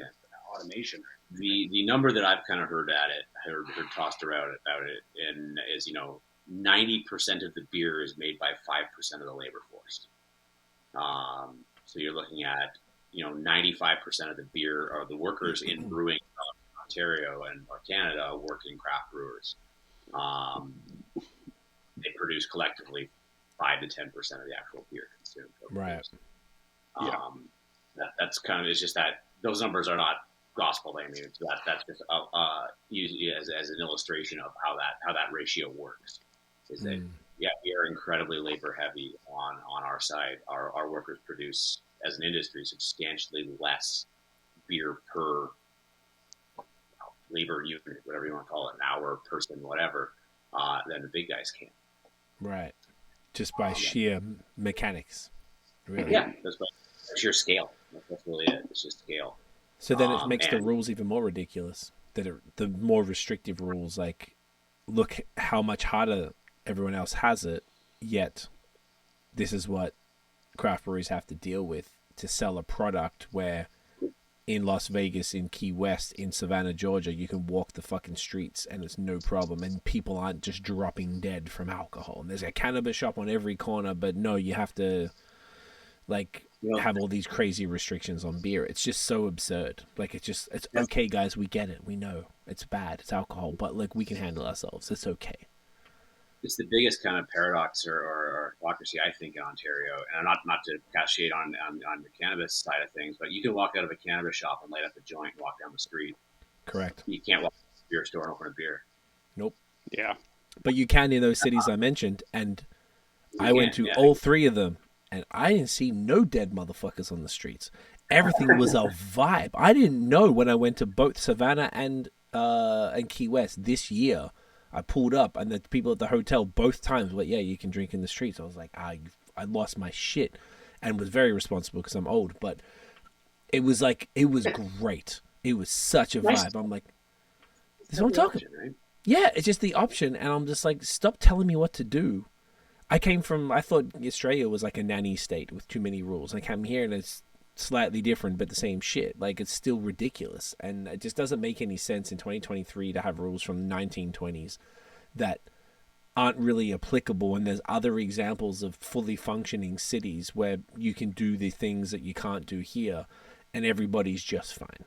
automation. The number that I've kind of heard tossed around about it, and is 90% of the beer is made by 5% of the labor force. So you're looking at 95% of the beer, or the workers in brewing Ontario or Canada, work in craft brewers. They produce collectively 5 to 10% of the actual beer consumed. Right. That's kind of, it's just that those numbers are not gospel. I mean, that's just used as an illustration of how that ratio works. Is that we are incredibly labor heavy on our side. Our workers produce, as an industry, substantially less beer per labor unit, whatever you want to call it, an hour, person, whatever, than the big guys can. Right. Just by sheer mechanics, really. Yeah, that's by sheer scale. That's really it. It's just scale. So then it makes the rules even more ridiculous. The more restrictive rules, like, look how much harder everyone else has it, yet this is what craft breweries have to deal with to sell a product where in Las Vegas, in Key West, in Savannah, Georgia, you can walk the fucking streets and it's no problem, and people aren't just dropping dead from alcohol. And there's a cannabis shop on every corner, but no, you have to have all these crazy restrictions on beer. It's just so absurd. Like, it's okay, guys, we get it. We know it's bad. It's alcohol, but we can handle ourselves. It's okay. It's the biggest kind of paradox or hypocrisy, I think, in Ontario. And not to cast shade on the cannabis side of things, but you can walk out of a cannabis shop and light up a joint and walk down the street. Correct. You can't walk to a beer store and open a beer. Nope. Yeah. But you can in those cities I mentioned, and I went to all three of them, and I didn't see no dead motherfuckers on the streets. Everything was a vibe. I didn't know when I went to both Savannah and Key West this year. I pulled up, and the people at the hotel both times were, yeah, you can drink in the streets. I was like, I lost my shit, and was very responsible because I'm old. But it was great. It was such a vibe. I'm like, this is what I'm talking about. Right? Yeah, it's just the option, and I'm just like, stop telling me what to do. I thought Australia was like a nanny state with too many rules. I came here, and it's slightly different, but the same shit. Like, it's still ridiculous, and it just doesn't make any sense in 2023 to have rules from the 1920s that aren't really applicable. And there's other examples of fully functioning cities where you can do the things that you can't do here, and everybody's just fine.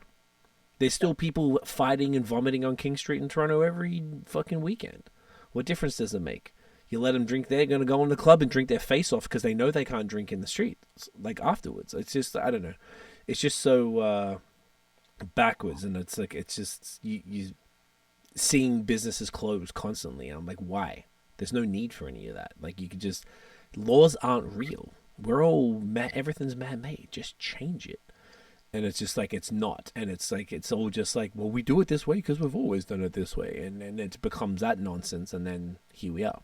There's still people fighting and vomiting on King Street in Toronto every fucking weekend. What difference does it make? You let them drink, they're going to go in the club and drink their face off because they know they can't drink in the street, like, afterwards. It's just, I don't know. It's just so backwards, and it's like, it's just, you seeing businesses close constantly. And I'm like, why? There's no need for any of that. Like, you could just, laws aren't real. We're all, everything's man-made. Just change it. And it's just like, it's not. And it's like, it's all just like, well, we do it this way because we've always done it this way. And it becomes that nonsense. And then here we are.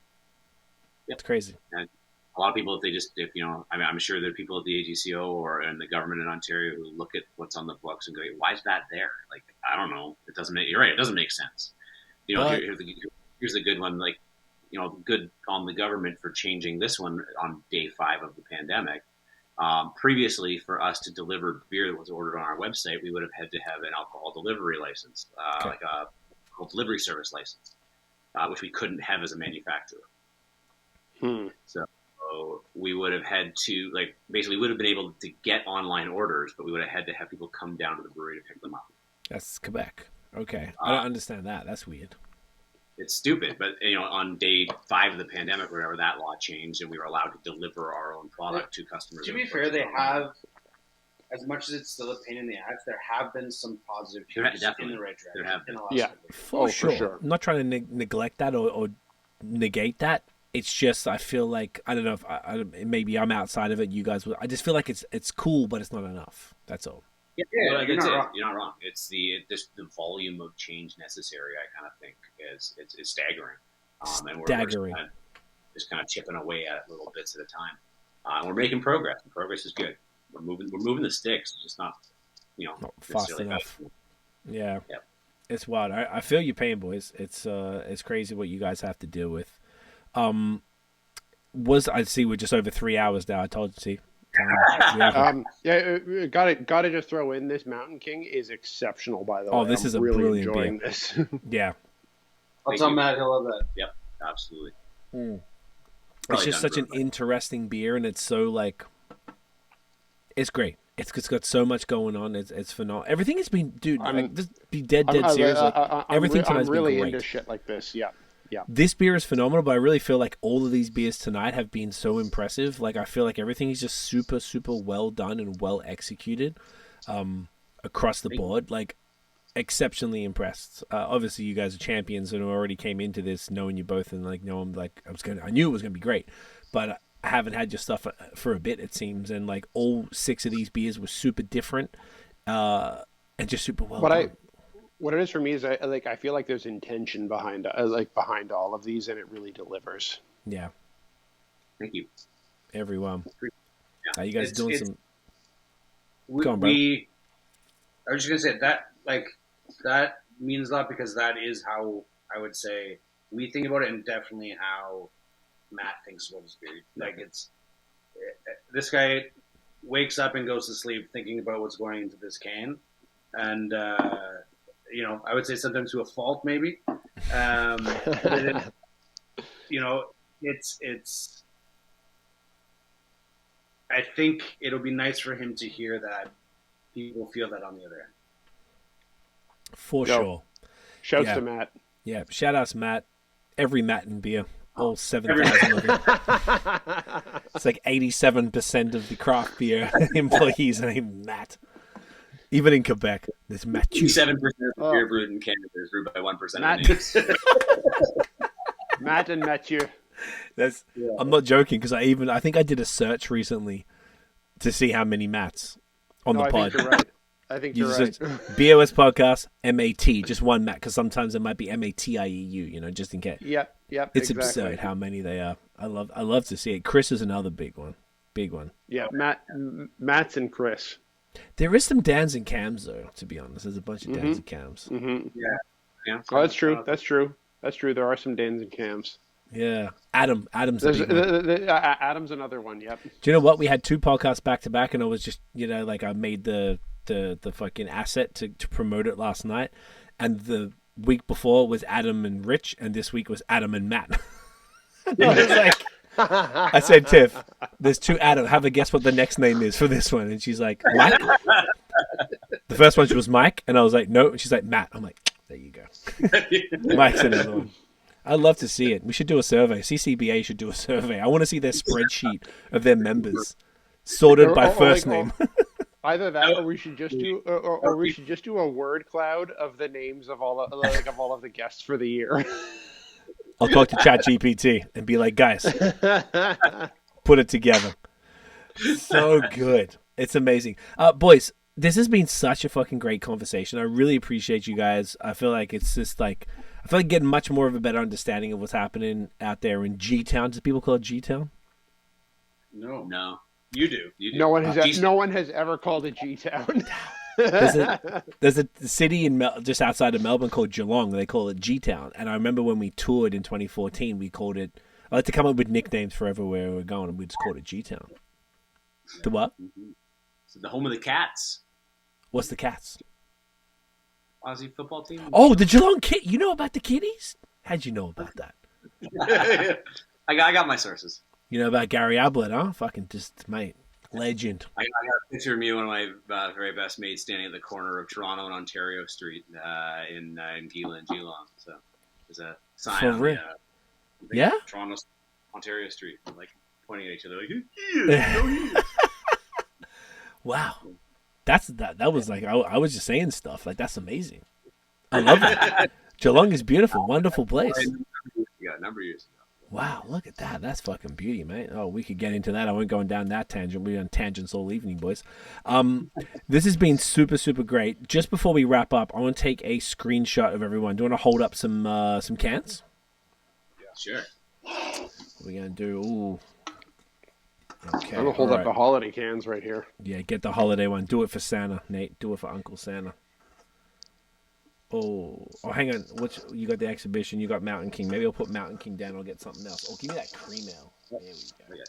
It's crazy. And a lot of people, if you know, I mean, I'm sure there are people at the AGCO or in the government in Ontario who look at what's on the books and go, why is that there? Like, I don't know. It doesn't make, you're right. It doesn't make sense. You know, here's the good one. Like, you know, good on the government for changing this one on day 5 of the pandemic. Previously, for us to deliver beer that was ordered on our website, we would have had to have an alcohol delivery license, like a alcohol delivery service license, which we couldn't have as a manufacturer. So we would have had to, like, basically we would have been able to get online orders, but we would have had to have people come down to the brewery to pick them up. That's Quebec. Okay. I don't understand that. That's weird. It's stupid, but, you know, on day 5 of the pandemic, whenever that law changed, and we were allowed to deliver our own product to customers. To be fair, they have, as much as it's still a pain in the ass, there have been some positive changes in the right direction. There have been. For sure. I'm not trying to neglect that or negate that. It's just, I feel like, I don't know if maybe I'm outside of it. You guys, I just feel like it's cool, but it's not enough. That's all. Yeah, you're not wrong. It's the volume of change necessary. I kind of think is staggering, and we're just kind of chipping away at it little bits at a time. And we're making progress. And progress is good. We're moving the sticks. It's just not, you know, not fast enough. Yeah, it's wild. I feel your pain, boys. It's crazy what you guys have to deal with. I see we're just over 3 hours now. I told you, see. Got to just throw in, this Mountain King is exceptional, by the way. Oh, this is a really brilliant enjoying beer. This. Yeah. I'll tell Matt he'll love that. Yep, absolutely. It's just such an interesting beer, and it's so, like, it's great. It's got so much going on. It's phenomenal. Everything has been, dude. Just be dead serious. Everything tonight's been great. I'm really into shit like this. Yeah. Yeah. This beer is phenomenal, but I really feel like all of these beers tonight have been so impressive. Like, I feel like everything is just super, super well done and well executed across the board. Like, exceptionally impressed. Obviously, you guys are champions and already came into this knowing you both, and like, I knew it was gonna be great, but I haven't had your stuff for a bit, it seems, and like all 6 of these beers were super different and just super well done. What it is for me is I feel like there's intention behind all of these, and it really delivers. Yeah. Thank you, everyone. Yeah. You guys doing some? Go on, bro. I was just gonna say that means a lot, because that is how I would say we think about it, and definitely how Matt thinks about his beer. Like, this guy wakes up and goes to sleep thinking about what's going into this can, and. You know, I would say sometimes to a fault, maybe. You know, it's. I think it'll be nice for him to hear that people feel that on the other end. For sure. Shouts to Matt. Yeah, shout outs Matt. Every Matt in beer. All 7,000 of them. It's like 87% of the craft beer employees are named Matt. Even in Quebec, there's Matthew. 7% of the beer brewed in Canada is brewed by 1% of Matt and Matthew. I'm not joking, because I think I did a search recently to see how many Matts on the pod. I think you're right. BOS podcast, MAT, just one Matt, because sometimes it might be MATIEU, you know, just in case. Yep. It's exactly absurd how many they are. I love to see it. Chris is another big one. Yeah, Matt's and Chris. There is some Dans and Cams, though, to be honest. There's a bunch of Dans and Cams. Mm-hmm. Yeah. Oh, that's true. There are some Dans and Cams. Yeah. Adam's a big one. Adam's another one, yep. Do you know what? We had 2 podcasts back to back, and I was just, you know, like, I made the fucking asset to promote it last night, and the week before was Adam and Rich, and this week was Adam and Matt. And I was like... I said, Tiff, there's 2 Adam. Have a guess what the next name is for this one. And she's like, Mike? The first one was Mike. And I was like, no. And she's like, Matt. I'm like, there you go. Mike's another one. I'd love to see it. We should do a survey. CCBA should do a survey. I want to see their spreadsheet of their members sorted by first name. Either that, or we should just do, or we should just do a word cloud of the names of all of the guests for the year. I'll talk to ChatGPT and be like, guys, put it together. So good. It's amazing. Boys, this has been such a fucking great conversation. I really appreciate you guys. I feel like it's just like, I feel like getting much more of a better understanding of what's happening out there in G-Town. Do people call it G-Town? No. You do. No one has ever called it G-Town. There's a city just outside of Melbourne called Geelong. They call it G-Town. And I remember when we toured in 2014, we called it, I like to come up with nicknames for everywhere we're going, and we just called it G-Town. The what? So the home of the Cats. What's the Cats? Aussie football team. Oh, the Geelong Kid. You know about the Kiddies? How'd you know about that? I got my sources. You know about Gary Ablett, huh? Fucking just, mate, legend. I got a picture of me, one of my very best mates, standing at the corner of Toronto and Ontario Street in Geelong. So there's a sign For on real? the Toronto, Ontario Street, like pointing at each other, like, he is. Wow. That was like, I was just saying stuff. Like, that's amazing. I love it. Geelong is beautiful, wonderful place. A number of years ago. Wow, look at that. That's fucking beauty, mate. Oh, we could get into that. I won't go down that tangent. We're on tangents all evening, boys. This has been super, super great. Just before we wrap up, I want to take a screenshot of everyone. Do you want to hold up some cans? Yeah, sure. What are we going to do? Ooh. Okay. I'm going to hold up the holiday cans right here. Yeah, get the holiday one. Do it for Santa, Nate. Do it for Uncle Santa. Oh, hang on. You got the exhibition. You got Mountain King. Maybe I'll put Mountain King down. I'll get something else. Oh, give me that cream ale. There we go.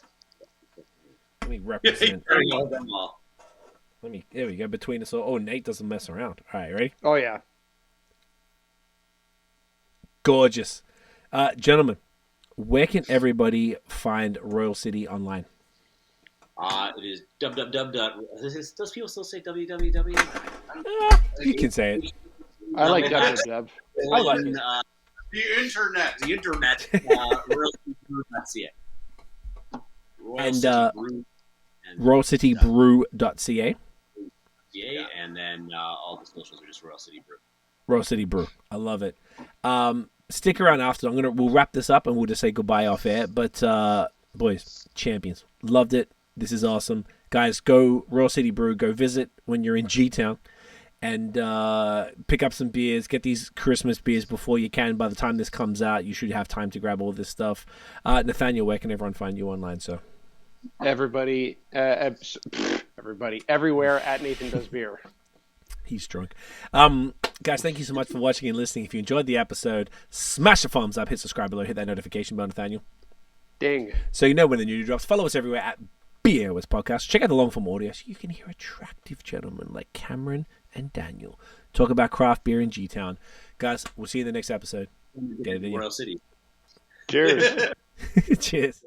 Let me represent. There we go. Between us all. Oh, Nate doesn't mess around. All right, ready? Oh, yeah. Gorgeous. Gentlemen, where can everybody find Royal City online? It is www. Does people still say www? You can say it. I like www. I like it. The internet. RoyalCityBrew.ca. RoyalCityBrew.ca. And then all the socials are just Royal City Brew. Royal City Brew. I love it. Stick around after. We'll wrap this up and we'll just say goodbye off air. But boys, champions, loved it. This is awesome, guys. Go Royal City Brew. Go visit when you're in G-Town, and pick up some beers. Get these Christmas beers before you can. By the time this comes out, you should have time to grab all this stuff. Nathaniel, where can everyone find you online, sir? Everybody, everywhere at NathanDoesBeer. He's drunk. Guys, thank you so much for watching and listening. If you enjoyed the episode, smash the thumbs up, hit subscribe below, hit that notification bell, Nathaniel. Ding. So you know when the new drops. Follow us everywhere at BierMarkt Podcast. Check out the long form audio so you can hear attractive gentlemen like Cameron and Daniel talk about craft beer in G-Town. Guys, we'll see you in the next episode. Get it in Royal City. Cheers. Cheers.